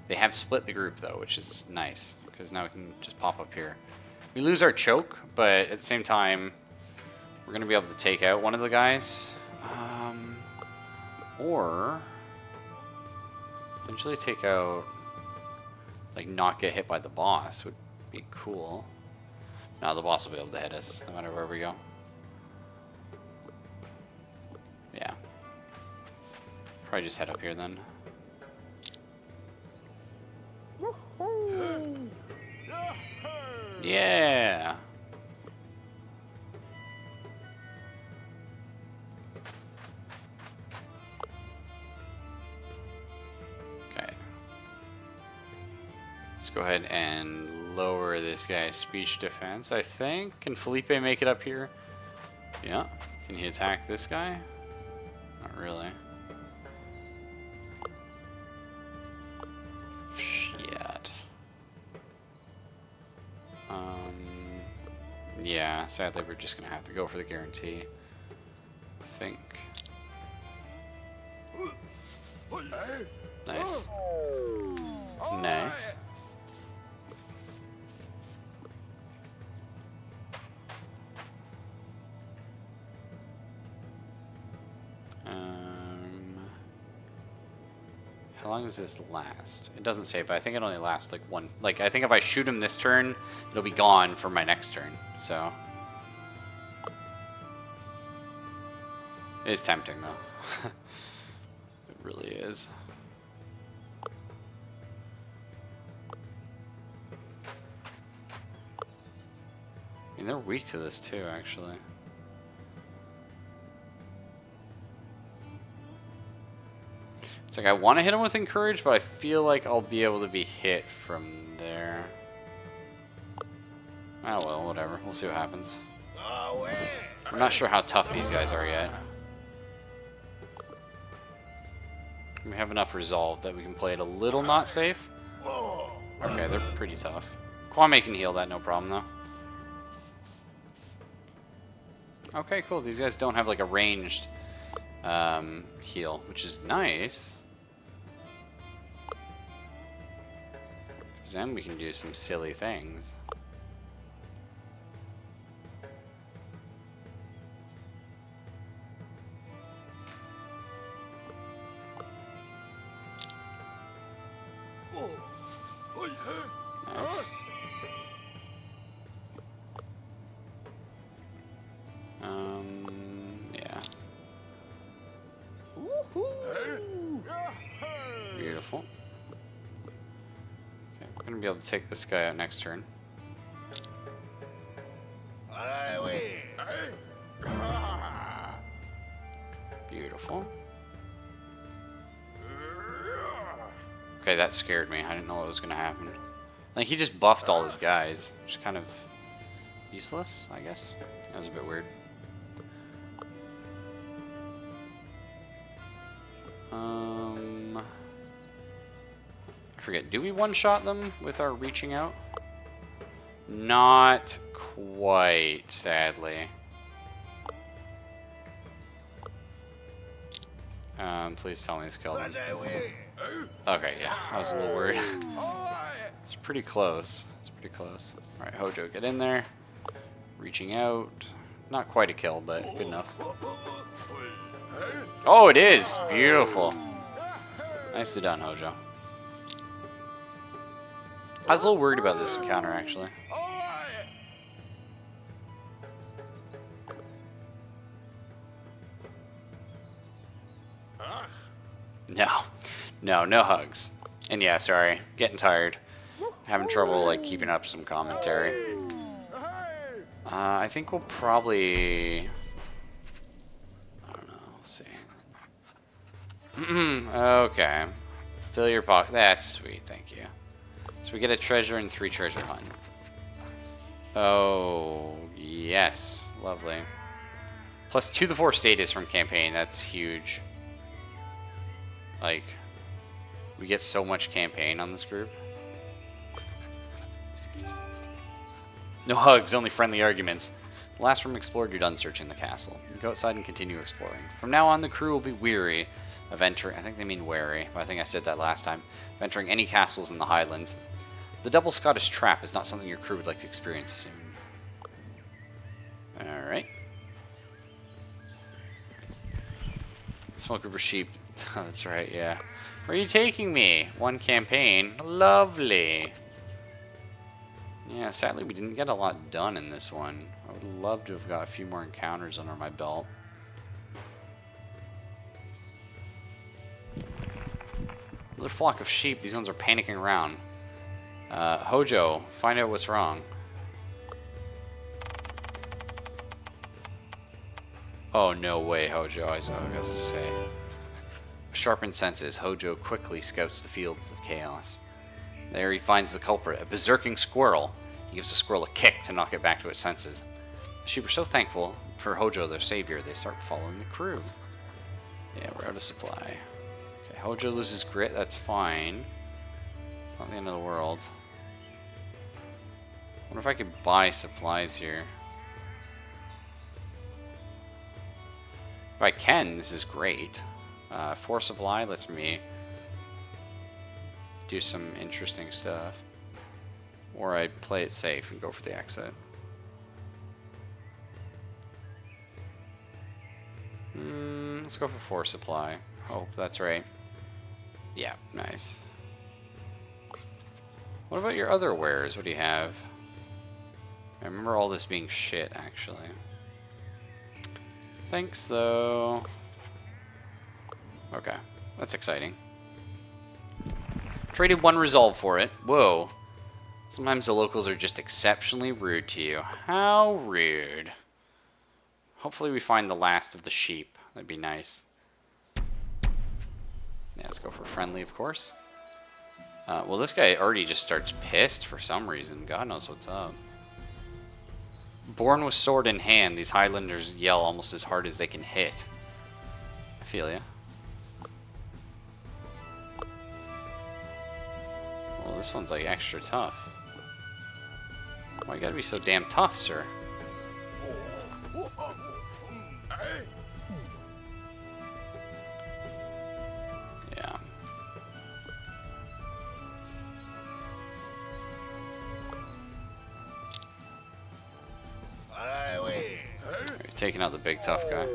They have split the group, though, which is nice, because now we can just pop up here. We lose our choke, but at the same time, we're going to be able to take out one of the guys. Or eventually take out, like, not get hit by the boss would be cool. No, the boss will be able to hit us no matter where we go. Yeah. Probably just head up here then. Yeah. Okay. Let's go ahead and lower this guy's speech defense, I think. Can Felipe make it up here? Yeah. Can he attack this guy? Not really. Yeah, sadly we're just gonna have to go for the guarantee. I think. Nice. Nice. How long does this last? It doesn't say, but I think it only lasts like one. Like, I think if I shoot him this turn, it'll be gone for my next turn. So. It is tempting, though. It really is. I mean, they're weak to this, too, actually. It's like I want to hit him with Encourage, but I feel like I'll be able to be hit from there. Oh well, whatever. We'll see what happens. I'm not sure how tough these guys are yet. We have enough resolve that we can play it a little not safe. Okay, they're pretty tough. Kwame can heal that, no problem though. Okay, cool. These guys don't have like a ranged heal, which is nice. Then we can do some silly things. Nice. Yeah. Beautiful. Okay, we're gonna be able to take this guy out next turn. Beautiful. Okay, that scared me. I didn't know what was gonna happen. Like, he just buffed all his guys, which is kind of useless, I guess. That was a bit weird. I forget, do we one-shot them with our reaching out? Not quite, sadly. Please tell me this killed him. Okay, yeah, I was a little worried. It's pretty close. It's pretty close. Alright, Hojo, get in there. Reaching out. Not quite a kill, but good enough. Oh, it is! Beautiful. Nicely done, Hojo. I was a little worried about this encounter, actually. No hugs. And yeah, sorry, getting tired. Having trouble, like, keeping up some commentary. I think we'll probably... I don't know, let's see. Okay. Fill your pocket. That's sweet, thank you. So we get a treasure and 3 treasure hunt. Oh, yes. Lovely. Plus 2 to the 4 status from campaign. That's huge. Like, we get so much campaign on this group. No hugs, only friendly arguments. The last room explored, you're done searching the castle. You go outside and continue exploring. From now on, the crew will be weary of entering. I think they mean wary, but I think I said that last time. Of entering any castles in the Highlands. The double Scottish trap is not something your crew would like to experience soon. Alright. Smoke over sheep. Oh, that's right, yeah. Where are you taking me? 1 campaign. Lovely. Yeah, sadly we didn't get a lot done in this one. I would love to have got a few more encounters under my belt. Another flock of sheep. These ones are panicking around. Hojo, find out what's wrong. Oh, no way, Hojo. I was going to say. Sharpened senses, Hojo quickly scouts the fields of chaos. There he finds the culprit, a berserking squirrel. He gives the squirrel a kick to knock it back to its senses. The sheep are so thankful for Hojo, their savior, they start following the crew. Yeah, we're out of supply. Okay, Hojo loses grit, that's fine. It's not the end of the world. I wonder if I could buy supplies here. I can, this is great. Force supply lets me do some interesting stuff. Or I play it safe and go for the exit. Let's go for force supply. Hope that's right. Yeah, nice. What about your other wares? What do you have? I remember all this being shit, actually. Thanks, though. Okay, that's exciting. Traded 1 resolve for it. Whoa. Sometimes the locals are just exceptionally rude to you. How rude. Hopefully we find the last of the sheep. That'd be nice. Yeah, let's go for friendly, of course. Well, this guy already just starts pissed for some reason. God knows what's up. Born with sword in hand, these Highlanders yell almost as hard as they can hit. I feel ya. Well, this one's like extra tough. Why you gotta be so damn tough, sir? Yeah. You're taking out the big tough guy.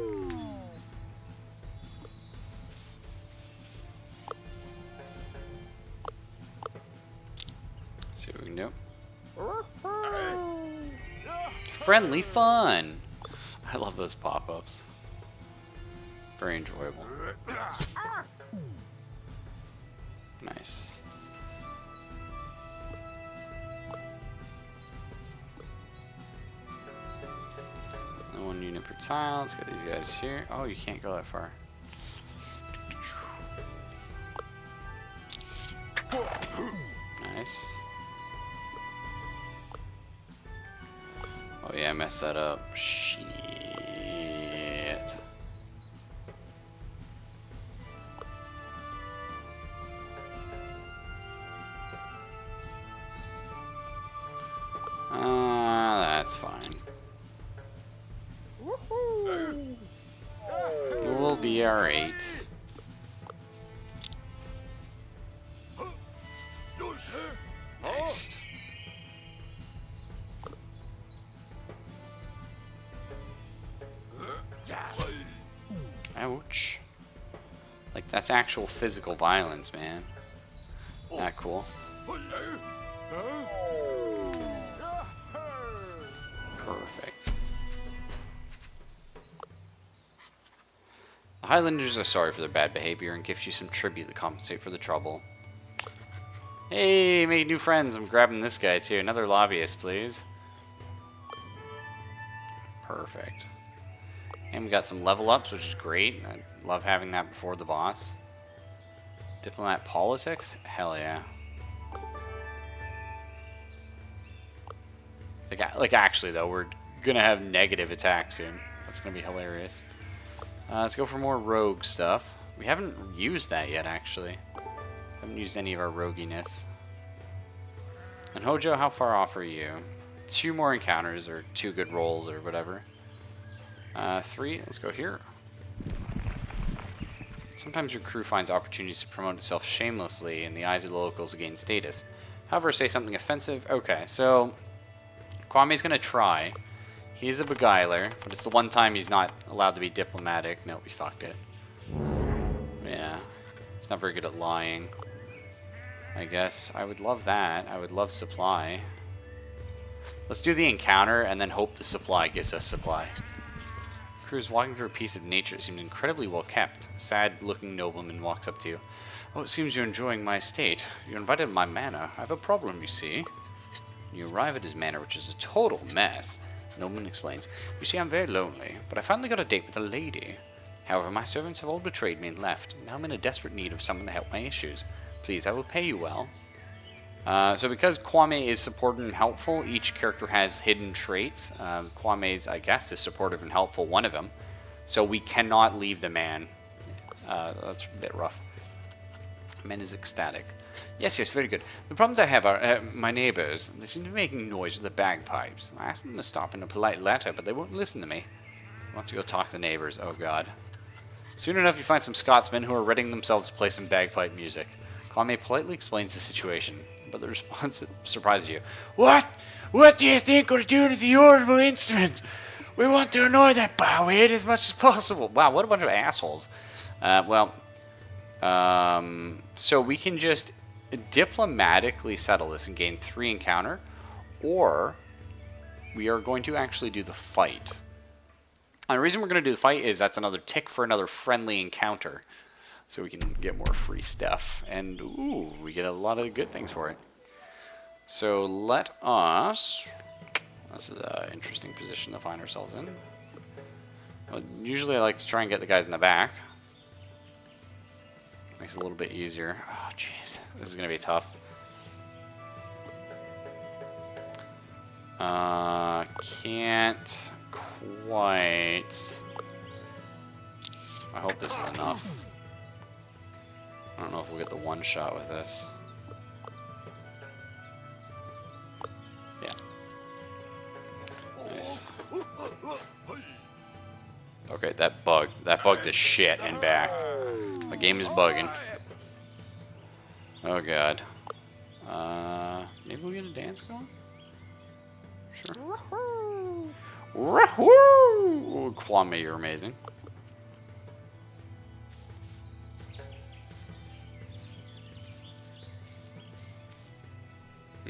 See what we can do. Friendly fun. I love those pop-ups. Very enjoyable. Nice. And 1 unit per tile. Let's get these guys here. Oh, you can't go that far. Nice. Oh yeah, I messed that up. Shit. That's fine. We'll be alright. Nice. Ouch. Like, that's actual physical violence, man. Not cool. Perfect. The Highlanders are sorry for their bad behavior and gift you some tribute to compensate for the trouble. Hey, made new friends. I'm grabbing this guy too. Another lobbyist, please. Perfect. And we got some level ups, which is great. I love having that before the boss. Diplomat politics? Hell yeah. Like actually though, we're gonna have negative attack soon. That's gonna be hilarious. Let's go for more rogue stuff. We haven't used that yet, actually. Haven't used any of our roguiness. And Hojo, how far off are you? 2 more encounters, or 2 good rolls, or whatever. 3, let's go here. Sometimes your crew finds opportunities to promote itself shamelessly in the eyes of the locals to gain status. However, say something offensive. Okay, so Kwame's gonna try. He's a beguiler, but it's the one time he's not allowed to be diplomatic. No, we fucked it. Yeah, he's not very good at lying. I guess I would love that. I would love supply. Let's do the encounter and then hope the supply gives us supply. Crew's walking through a piece of nature that seemed incredibly well kept. A sad-looking nobleman walks up to you. Oh, it seems you're enjoying my estate. You're invited to my manor. I have a problem, you see. You arrive at his manor, which is a total mess. The nobleman explains. You see, I'm very lonely, but I finally got a date with a lady. However, my servants have all betrayed me and left. Now I'm in a desperate need of someone to help my issues. Please, I will pay you well. So because Kwame is supportive and helpful, each character has hidden traits. Kwame's, I guess, is supportive and helpful, one of them. So we cannot leave the man. That's a bit rough. Man is ecstatic. Yes, yes, very good. The problems I have are my neighbors. They seem to be making noise with the bagpipes. I asked them to stop in a polite letter, but they won't listen to me. I want to go talk to the neighbors. Oh, God. Soon enough, you find some Scotsmen who are readying themselves to play some bagpipe music. Kwame politely explains the situation, but the response surprises you. What? What do you think we're doing to the orbital instruments? We want to annoy that bowhead as much as possible. Wow, what a bunch of assholes. So we can just diplomatically settle this and gain 3 encounter, or we are going to actually do the fight. And the reason we're going to do the fight is that's another tick for another friendly encounter. So we can get more free stuff. And, ooh, we get a lot of good things for it. So let us... This is an interesting position to find ourselves in. Well, usually I like to try and get the guys in the back. Makes it a little bit easier. Oh, jeez. This is going to be tough. Can't quite... I hope this is enough. I don't know if we'll get the one shot with this. Yeah. Nice. Okay, that bugged the shit and back. My game is bugging. Oh god. Maybe we'll get a dance going? Sure. Wahoo! Kwame, you're amazing.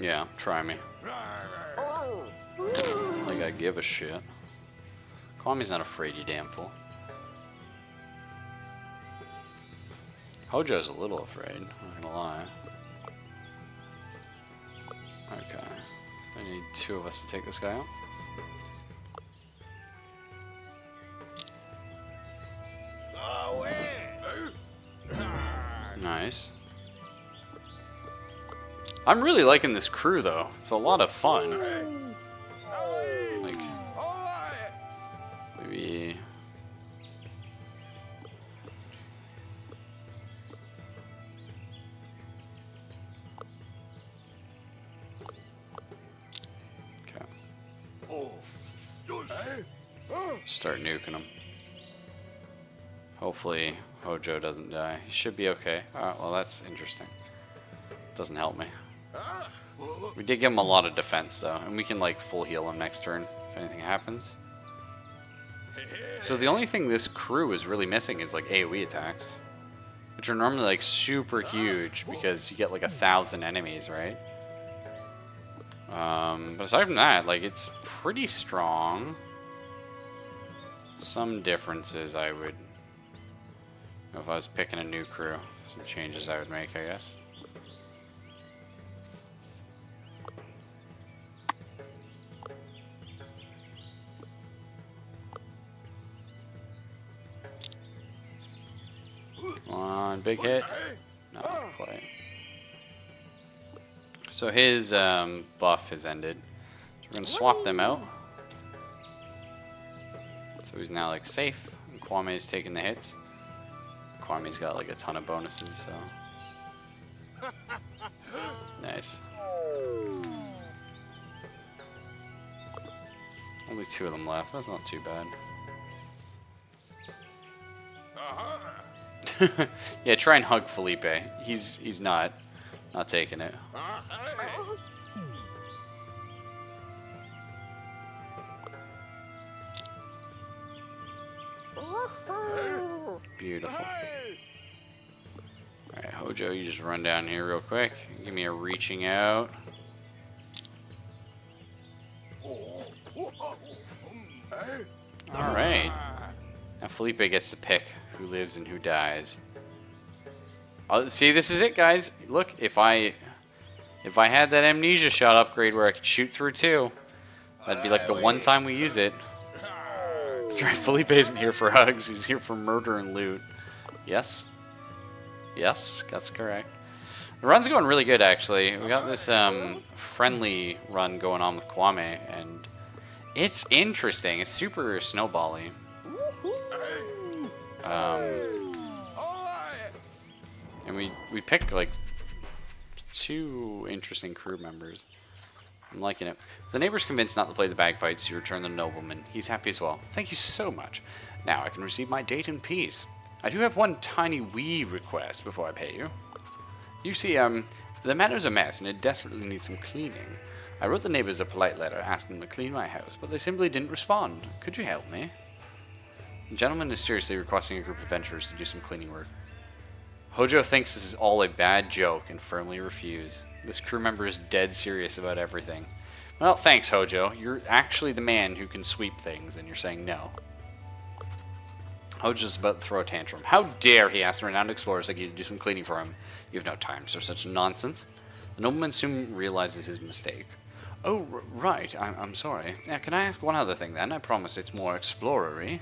Yeah, try me. Like I give a shit. Kwame's not afraid, you damn fool. Hojo's a little afraid, not gonna lie. Okay. I need 2 of us to take this guy out. Nice. I'm really liking this crew though. It's a lot of fun. Like, maybe... Start nuking him. Hopefully Hojo doesn't die. He should be okay. Alright, well that's interesting. Doesn't help me. We did give him a lot of defense though, and we can like full heal him next turn if anything happens. So the only thing this crew is really missing is like AoE attacks, which are normally like super huge because you get like 1,000 enemies, right? But aside from that, like it's pretty strong. Some differences I would, if I was picking a new crew, some changes I would make, I guess. Come on, big hit. No, not quite. So his buff has ended. So we're gonna swap them out. So he's now like safe. And Kwame's taking the hits. Kwame's got like a ton of bonuses, so nice. Only 2 of them left. That's not too bad. Yeah, try and hug Felipe. He's not taking it. Beautiful. Alright, Hojo, you just run down here real quick. Give me a reaching out. Alright. Now Felipe gets to pick who lives and who dies. See, this is it, guys. Look, if I had that amnesia shot upgrade where I could shoot through 2, that'd be like the one time we use it. Sorry, Felipe isn't here for hugs. He's here for murder and loot. Yes? Yes, that's correct. The run's going really good, actually. We got this friendly run going on with Kwame, and it's interesting. It's super snowbally. And we picked like 2 interesting crew members. I'm liking it. The neighbor's convinced not to play the bagpipes. You return the nobleman. He's happy as well. Thank you so much. Now I can receive my date in peace. I do have one tiny wee request before I pay you. You see, the manor's a mess and it desperately needs some cleaning. I wrote the neighbors a polite letter asking them to clean my house, but they simply didn't respond. Could you help me? The gentleman is seriously requesting a group of adventurers to do some cleaning work. Hojo thinks this is all a bad joke and firmly refuses. This crew member is dead serious about everything. Well, thanks, Hojo. You're actually the man who can sweep things, and you're saying no. Hojo's about to throw a tantrum. How dare he ask the renowned explorers like you to do some cleaning for him? You have no time for such nonsense. The nobleman soon realizes his mistake. Oh, right. I'm sorry. Yeah, can I ask one other thing then? I promise it's more explorer-y.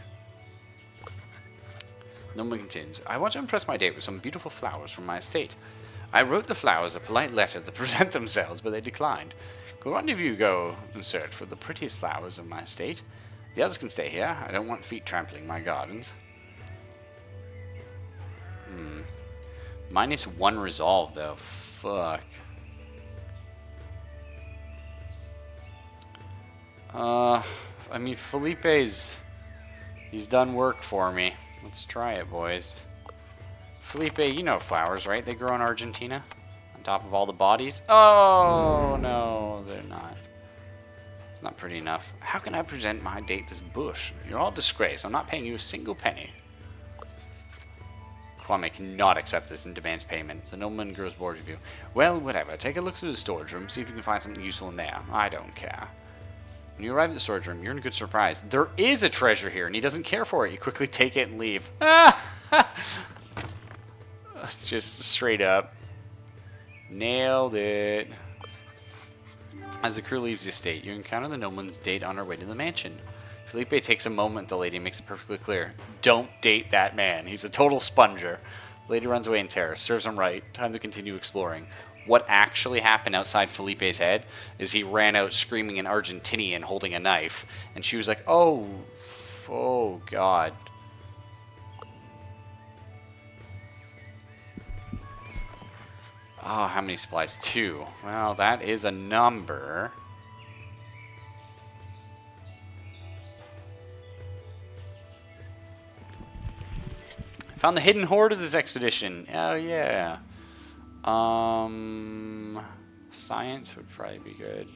The nobleman continues. I want to impress my date with some beautiful flowers from my estate. I wrote the flowers a polite letter to present themselves, but they declined. Could one of you go and search for the prettiest flowers of my estate? The others can stay here. I don't want feet trampling my gardens. -1 resolve, though. Fuck. I mean, he's done work for me. Let's try it, boys. Felipe, you know flowers, right? They grow in Argentina? On top of all the bodies? Oh, no, they're not. It's not pretty enough. How can I present my date this bush? You're all disgrace. I'm not paying you a single penny. Kwame cannot accept this and demands payment. The nobleman grows bored of you. Well, whatever. Take a look through the storage room. See if you can find something useful in there. I don't care. When you arrive at the storage room, you're in a good surprise. There is a treasure here, and he doesn't care for it. You quickly take it and leave. Just straight up. Nailed it. As the crew leaves the estate, you encounter the nobleman's date on her way to the mansion. Felipe takes a moment, the lady makes it perfectly clear. Don't date that man. He's a total sponger. The lady runs away in terror. Serves him right. Time to continue exploring. What actually happened outside Felipe's head is he ran out screaming in Argentinian holding a knife. And she was like, oh God. Oh, how many supplies? 2. Well, that is a number. Found the hidden hoard of this expedition. Oh, yeah. Science would probably be good.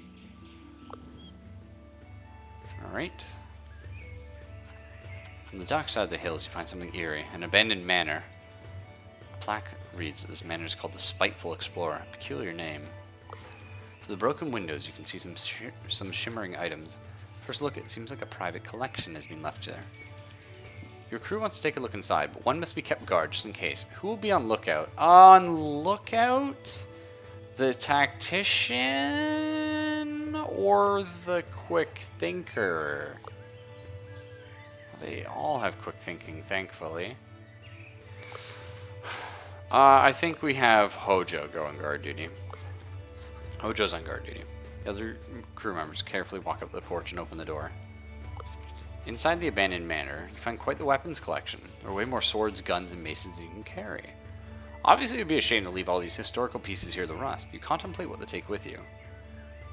Alright. From the dark side of the hills, you find something eerie. An abandoned manor. A plaque reads that this manor is called the Spiteful Explorer. A peculiar name. Through the broken windows, you can see some shimmering items. First look, it seems like a private collection has been left there. Your crew wants to take a look inside, but one must be kept guard just in case. Who will be on lookout? On lookout? The tactician or the quick thinker? They all have quick thinking, thankfully. I think we have Hojo go on guard duty. Hojo's on guard duty. The other crew members carefully walk up the porch and open the door. Inside the abandoned manor, you find quite the weapons collection. There are way more swords, guns, and maces than you can carry. Obviously, it would be a shame to leave all these historical pieces here to rust. You contemplate what to take with you.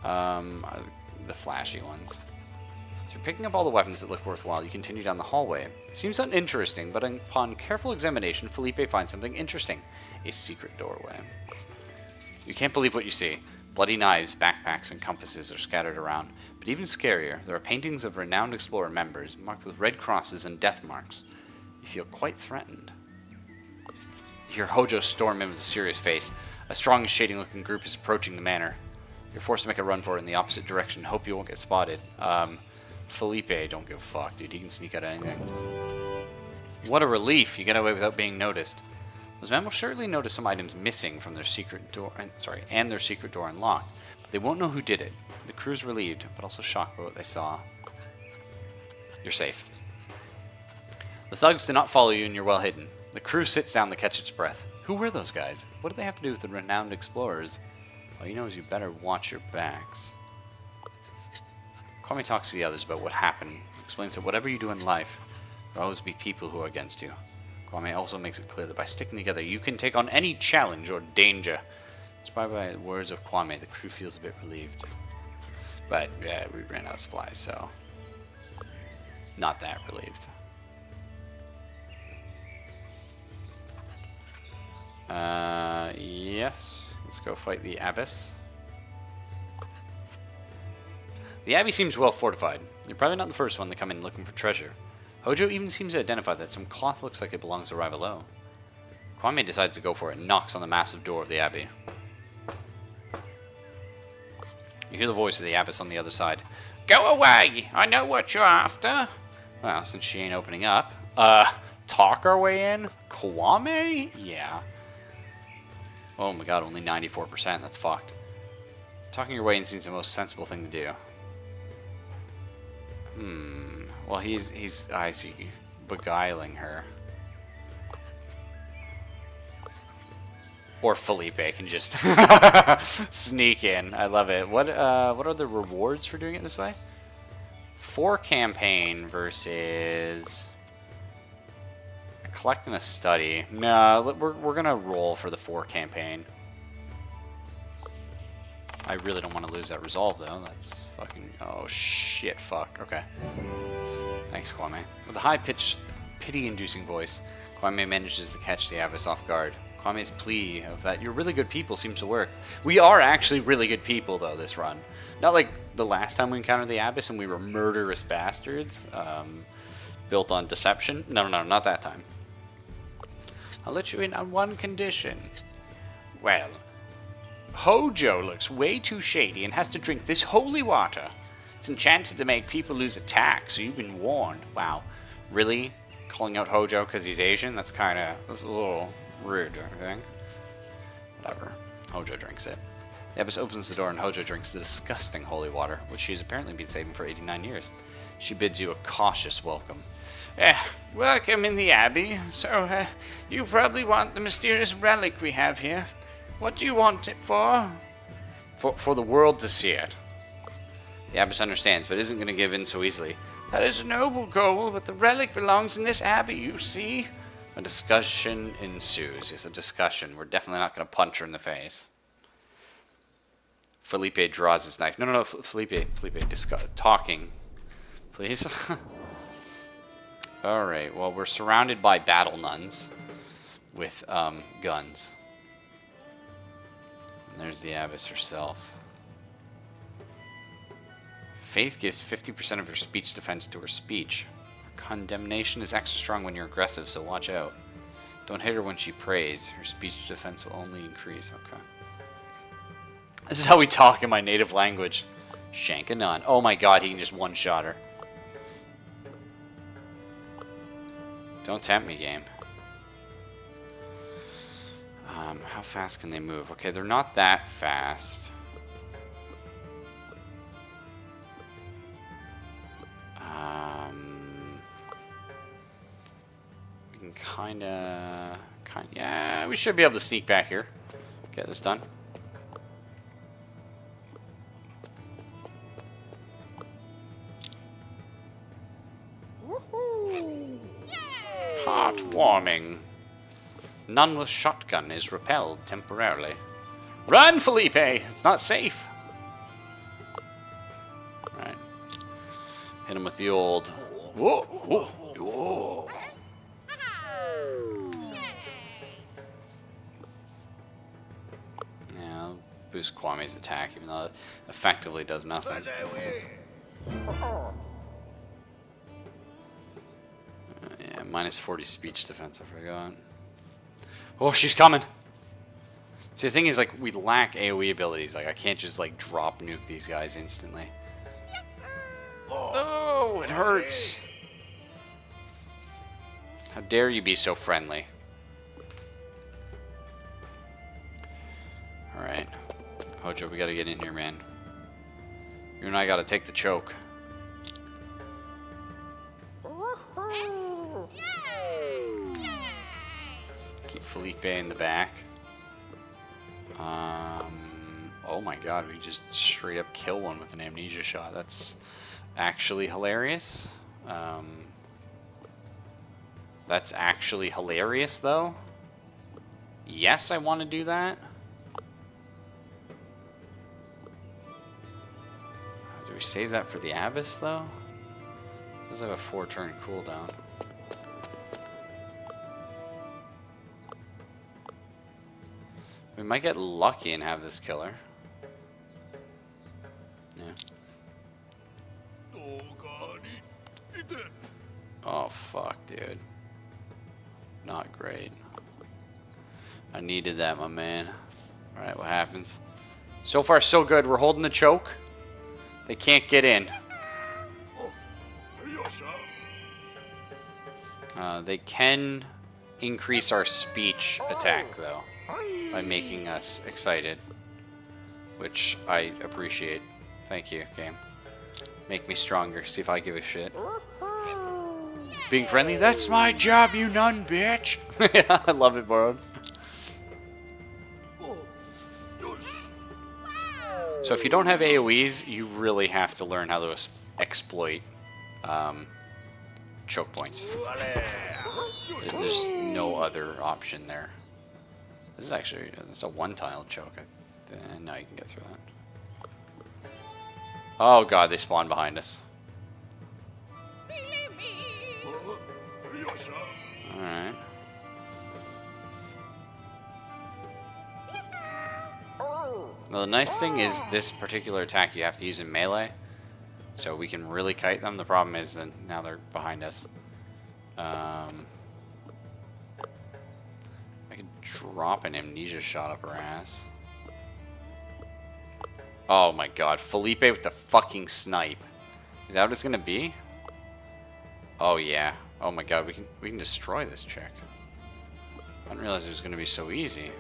The flashy ones. So you're picking up all the weapons that look worthwhile. You continue down the hallway. It seems uninteresting, but upon careful examination, Felipe finds something interesting. A secret doorway. You can't believe what you see. Bloody knives, backpacks, and compasses are scattered around. But even scarier, there are paintings of renowned explorer members, marked with red crosses and death marks. You feel quite threatened. You hear Hojo storm in with a serious face. A strong, shading-looking group is approaching the manor. You're forced to make a run for it in the opposite direction. Hope you won't get spotted. Felipe, don't give a fuck, dude. He can sneak out of anything. What a relief. You get away without being noticed. Those men will surely notice some items missing from their secret door, and their secret door unlocked, but they won't know who did it. The crew's relieved, but also shocked by what they saw. You're safe. The thugs do not follow you, and you're well hidden. The crew sits down to catch its breath. Who were those guys? What do they have to do with the renowned explorers? All you know is you better watch your backs. Kwame talks to the others about what happened. Explains that whatever you do in life, there will always be people who are against you. Kwame also makes it clear that by sticking together, you can take on any challenge or danger. Inspired by the words of Kwame, the crew feels a bit relieved. But, yeah, we ran out of supplies, so not that relieved. Yes. Let's go fight the Abbess. The Abbey seems well fortified. You're probably not the first one to come in looking for treasure. Hojo even seems to identify that some cloth looks like it belongs to Rivalo. Kwame decides to go for it and knocks on the massive door of the Abbey. You hear the voice of the Abbess on the other side. Go away! I know what you're after! Well, since she ain't opening up. Talk our way in? Kwame? Yeah. Oh my god, only 94%. That's fucked. Talking your way in seems the most sensible thing to do. Well, he's I see, beguiling her. Or Felipe can just sneak in. I love it. What are the rewards for doing it this way? 4 campaign versus collect and a study. No, we're gonna roll for the 4 campaign. I really don't want to lose that resolve though. That's fucking oh shit fuck. Okay. Thanks, Kwame. With a high-pitched, pity-inducing voice, Kwame manages to catch the Abbess off guard. Kwame's plea of that you're really good people seems to work. We are actually really good people, though, this run. Not like the last time we encountered the Abbess and we were murderous bastards, built on deception. No, not that time. I'll let you in on one condition. Well, Hojo looks way too shady and has to drink this holy water. It's enchanted to make people lose attack, so you've been warned. Wow. Really? Calling out Hojo because he's Asian? That's a little rude, don't you think? Whatever. Hojo drinks it. The Abbess opens the door and Hojo drinks the disgusting holy water, which she's apparently been saving for 89 years. She bids you a cautious welcome. Welcome in the Abbey. So, you probably want the mysterious relic we have here. What do you want it for? For the world to see it. The Abbess understands, but isn't going to give in so easily. That is a noble goal, but the relic belongs in this abbey, you see. A discussion ensues. Yes, a discussion. We're definitely not going to punch her in the face. Felipe draws his knife. No, Felipe, talking. Please. Alright, well, we're surrounded by battle nuns with guns. And there's the Abbess herself. Faith gives 50% of her speech defense to her speech. Condemnation is extra strong when you're aggressive, so watch out. Don't hit her when she prays. Her speech defense will only increase. Okay. This is how we talk in my native language. Shank a nun. Oh my god, he can just one-shot her. Don't tempt me, game. How fast can they move? Okay, they're not that fast. We can kinda, yeah, we should be able to sneak back here. Get this done. Heartwarming. Nun with shotgun is repelled temporarily. Run, Felipe! It's not safe. Right. Hit him with the old. Whoa, whoa, whoa. Yeah, I'll boost Kwame's attack, even though it effectively does nothing. Yeah, minus 40 speech defense, I forgot. Oh, she's coming! See, the thing is, like, we lack AoE abilities. Like, I can't just, like, drop nuke these guys instantly. Oh, it hurts! How dare you be so friendly? Alright. Hojo, we gotta get in here, man. You and I gotta take the choke. Keep Felipe in the back. Oh my god, we just straight up kill one with an amnesia shot. That's actually hilarious. That's actually hilarious, though. Yes, I want to do that. Do we save that for the Abbess, though? It does have a 4-turn cooldown. We might get lucky and have this killer. Yeah. Oh, fuck, dude. Not great. I needed that, my man. Alright, what happens? So far, so good. We're holding the choke. They can't get in. They can increase our speech attack, though, by making us excited. Which I appreciate. Thank you, game. Make me stronger. See if I give a shit. Being friendly? That's my job, you nun bitch! Yeah, I love it, Borrowed. So if you don't have AoEs, you really have to learn how to exploit choke points. There's no other option there. This is actually, it's a one-tile choke. Now you can get through that. Oh god, they spawn behind us. Alright. Now the nice thing is this particular attack you have to use in melee. So we can really kite them. The problem is that now they're behind us. I could drop an amnesia shot up her ass. Oh my god, Felipe with the fucking snipe. Is that what it's gonna be? Oh yeah. Oh my god, we can destroy this chick. I didn't realize it was gonna be so easy.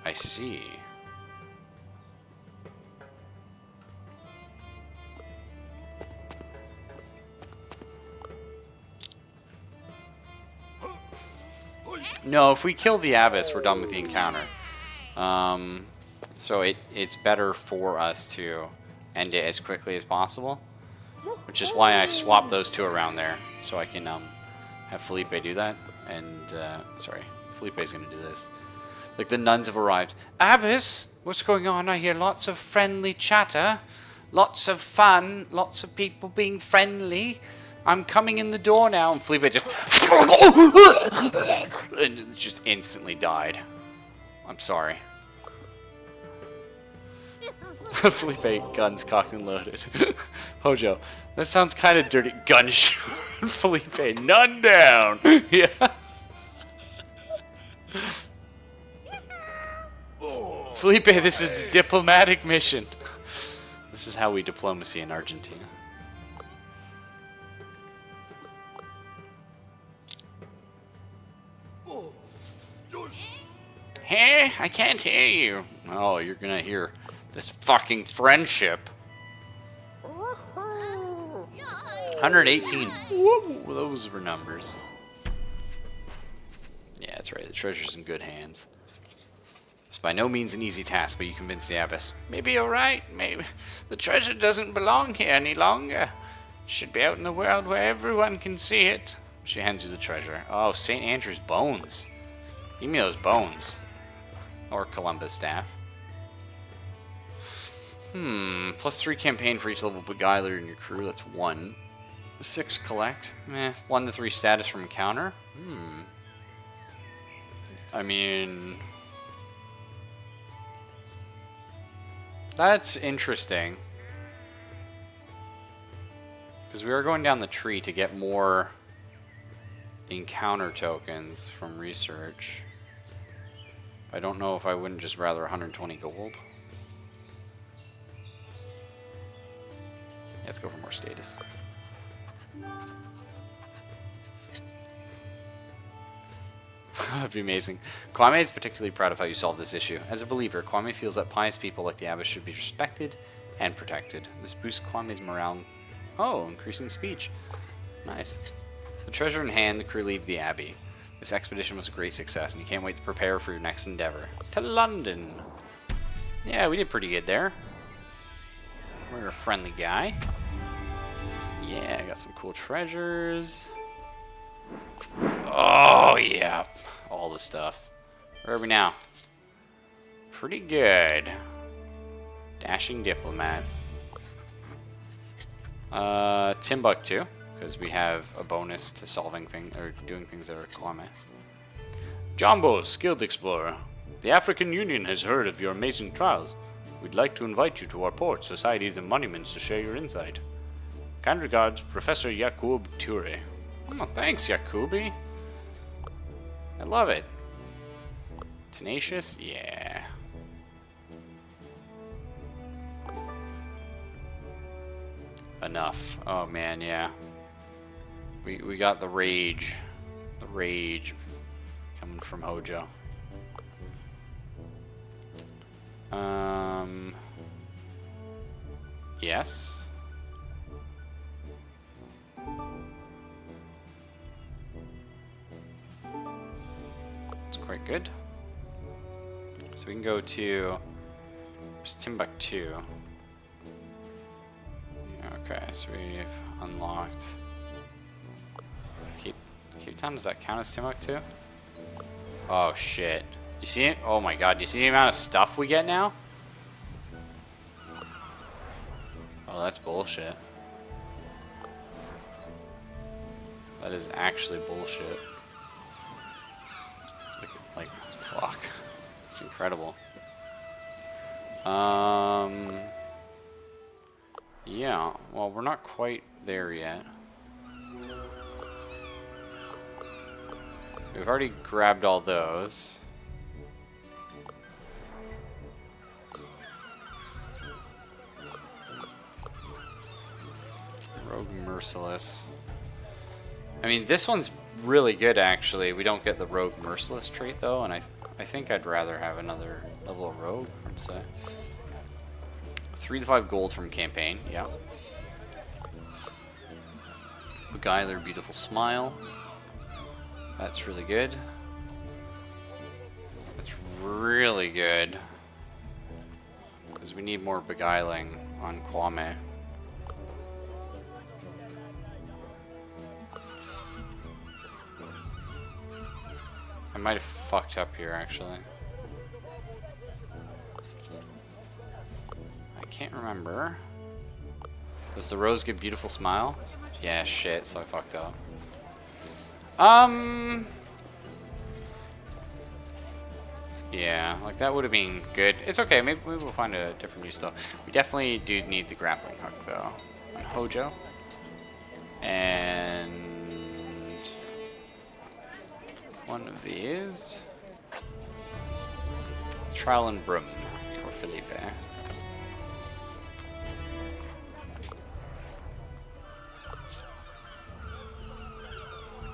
I see. No, if we kill the Abyss, we're done with the encounter. So it's better for us to end it as quickly as possible. Which is why I swapped those two around there. So I can have Felipe do that. And, sorry, Felipe's gonna do this. Like, the nuns have arrived. Abyss, what's going on? I hear lots of friendly chatter. Lots of fun. Lots of people being friendly. I'm coming in the door now. And Felipe just... and just instantly died. I'm sorry. Felipe, guns cocked and loaded. Hojo, that sounds kind of dirty. Gunshot. Felipe, none down. Yeah. Felipe, this is a diplomatic mission. This is how we diplomacy in Argentina. Hey, I can't hear you. Oh, you're gonna hear this fucking friendship. 118. Whoa, those were numbers. Yeah, that's right. The treasure's in good hands. It's by no means an easy task, but you convince the Abyss. Maybe you're right. Maybe the treasure doesn't belong here any longer. It should be out in the world where everyone can see it. She hands you the treasure. Oh, St. Andrew's bones. Give me those bones. Or Columbus staff. +3 campaign for each level beguiler in your crew. That's 1. 6 collect. 1 to 3 status from encounter. I mean... that's interesting. Because we are going down the tree to get more encounter tokens from research. I don't know if I wouldn't just rather 120 gold. Let's go for more status. That'd be amazing. Kwame is particularly proud of how you solved this issue. As a believer, Kwame feels that pious people like the Abbess should be respected and protected. This boosts Kwame's morale. Oh, increasing speech. Nice. The treasure in hand, the crew leave the Abbey. This expedition was a great success, and you can't wait to prepare for your next endeavor. To London! Yeah, we did pretty good there. We're a friendly guy. Yeah, I got some cool treasures. Oh, yeah. All the stuff. Where are we now? Pretty good. Dashing diplomat. Timbuktu, because we have a bonus to solving things or doing things that are Kwame. Jumbo, skilled explorer. The African Union has heard of your amazing trials. We'd like to invite you to our port, societies, and monuments to share your insight. Kind regards, Professor Yakub Ture. Oh, thanks, Yakubi. I love it. Tenacious? Yeah. Enough. Oh man, yeah. We got the rage. The rage coming from Hojo. Yes. It's quite good. So we can go to, where's Timbuktu? Okay, so we've unlocked Cape Town. Does that count as Timbuktu? Oh shit. You see it? Oh my god, you see the amount of stuff we get now? Oh, that's bullshit. That is actually bullshit. Like, fuck. It's incredible. Yeah, well, we're not quite there yet. We've already grabbed all those. Rogue Merciless. I mean, this one's really good, actually. We don't get the Rogue Merciless trait, though, and I think I'd rather have another level of Rogue, I'd say. 3 to 5 gold from campaign, yeah. Beguiler, Beautiful Smile. That's really good. That's really good. Because we need more beguiling on Kwame. I might have fucked up here, actually. I can't remember. Does the rose give Beautiful Smile? Yeah, shit, so I fucked up. Yeah, like that would have been good. It's okay, maybe we'll find a different use though. We definitely do need the grappling hook though on Hojo. And one of these. Trial and Broom for Felipe.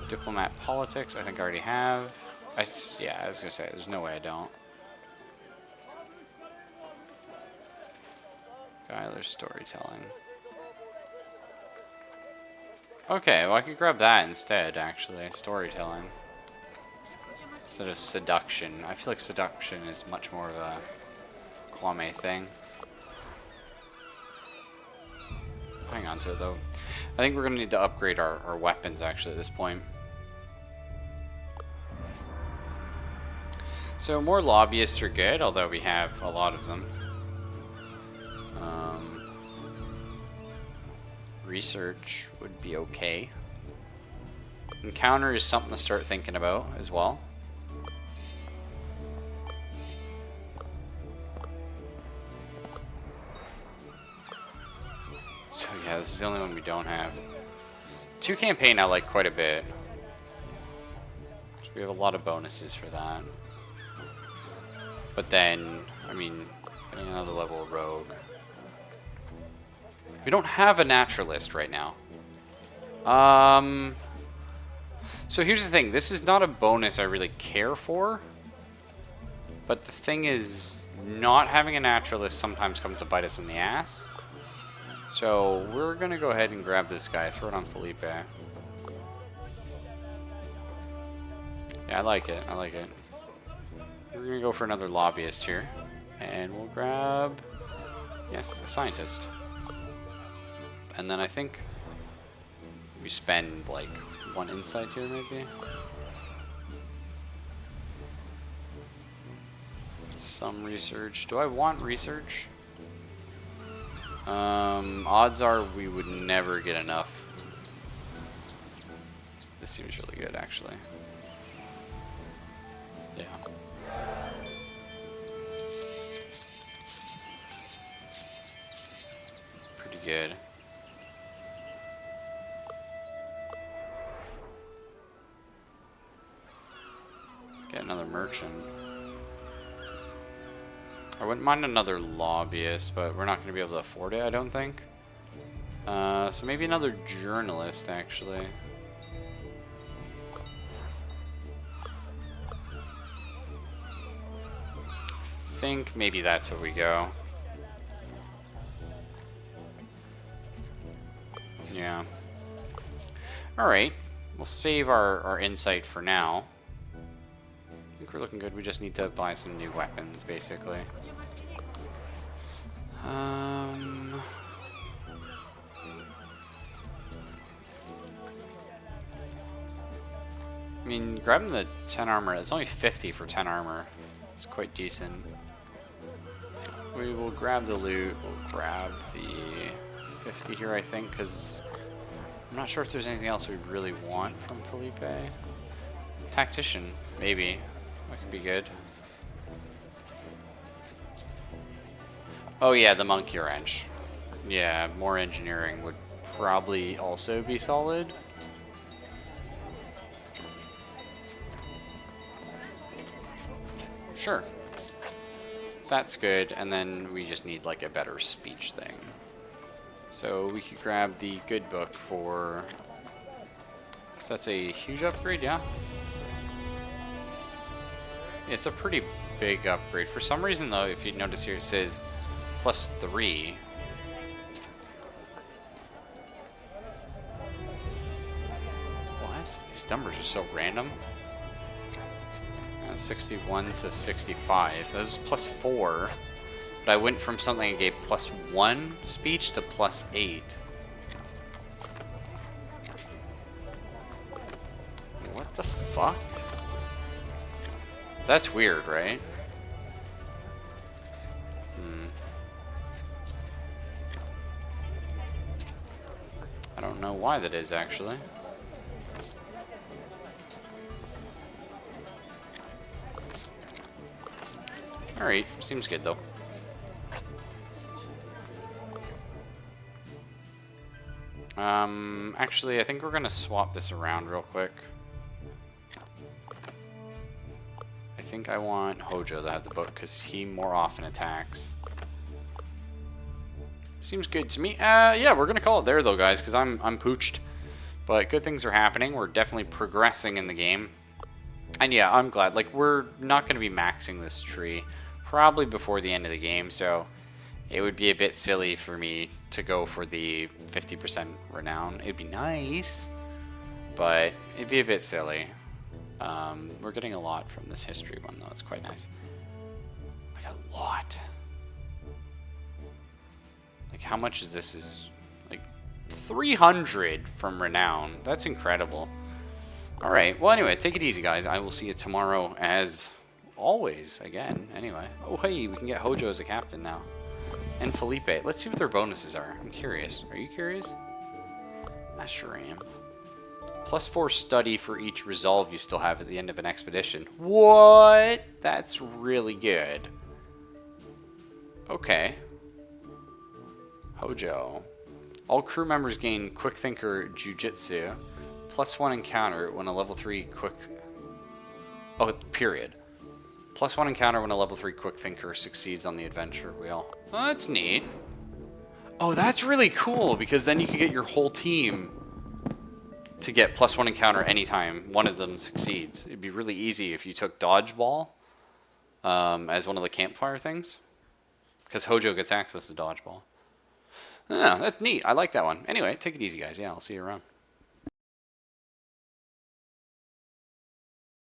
Diplomat Politics, I think I already have. Yeah, I was gonna say, there's no way I don't. Beguiler Storytelling. Okay, well I could grab that instead, actually. Storytelling. Instead of Seduction. I feel like Seduction is much more of a Kwame thing. Hang on to it though. I think we're gonna need to upgrade our weapons actually at this point. So more lobbyists are good, although we have a lot of them. Research would be okay. Encounter is something to start thinking about as well. So yeah, this is the only one we don't have. 2 campaign I like quite a bit. So we have a lot of bonuses for that. But then, I mean, getting another level of Rogue. We don't have a Naturalist right now. So here's the thing. This is not a bonus I really care for. But the thing is, not having a Naturalist sometimes comes to bite us in the ass. So we're going to go ahead and grab this guy. Throw it on Felipe. Yeah, I like it. I like it. We're going to go for another lobbyist here. And we'll grab... Yes, a scientist. And then I think we spend like 1 insight here maybe. Some research. Do I want research? Odds are we would never get enough. This seems really good actually. Yeah. Pretty good. Get another merchant. I wouldn't mind another lobbyist, but we're not going to be able to afford it, I don't think. So maybe another journalist, actually. I think maybe that's where we go. Yeah. Alright. We'll save our insight for now. I think we're looking good. We just need to buy some new weapons, basically. I mean, grabbing the 10 armor, it's only 50 for 10 armor. It's quite decent. We will grab the loot. We'll grab the 50 here, I think, because I'm not sure if there's anything else we really want from Felipe. Tactician, maybe. That could be good. Oh yeah, the monkey wrench. Yeah, more engineering would probably also be solid. Sure. That's good, and then we just need like a better speech thing. So we could grab the good book for... So that's a huge upgrade, yeah? It's a pretty big upgrade. For some reason though, if you notice here it says +3. What? These numbers are so random. 61 to 65. That was +4. But I went from something that gave +1 speech to +8. What the fuck? That's weird, right? I don't know why that is, actually. Alright, seems good though. Actually, I think we're gonna swap this around real quick. I think I want Hojo to have the book because he more often attacks. Seems good to me. Yeah, we're gonna call it there though, guys, because I'm pooched. But good things are happening. We're definitely progressing in the game. And yeah, I'm glad. Like, we're not gonna be maxing this tree probably before the end of the game, so it would be a bit silly for me to go for the 50% renown. It'd be nice, but it'd be a bit silly. We're getting a lot from this history one, though. It's quite nice. Like, a lot. Like, how much is this? Is like 300 from renown. That's incredible. All right. Well, anyway, take it easy, guys. I will see you tomorrow as always again. Anyway. Oh, hey, we can get Hojo as a captain now. And Felipe. Let's see what their bonuses are. I'm curious. Are you curious? I sure am. +4 study for each resolve you still have at the end of an expedition. What? That's really good. Okay. Hojo. All crew members gain Quick Thinker Jujitsu. +1 encounter when a level 3 quick... Oh, period. +1 encounter when a level 3 Quick Thinker succeeds on the adventure wheel. Oh, that's neat. Oh, that's really cool, because then you can get your whole team to get +1 encounter anytime one of them succeeds. It'd be really easy if you took Dodgeball as one of the campfire things, because Hojo gets access to Dodgeball. Yeah, that's neat. I like that one. Anyway, take it easy, guys. Yeah, I'll see you around.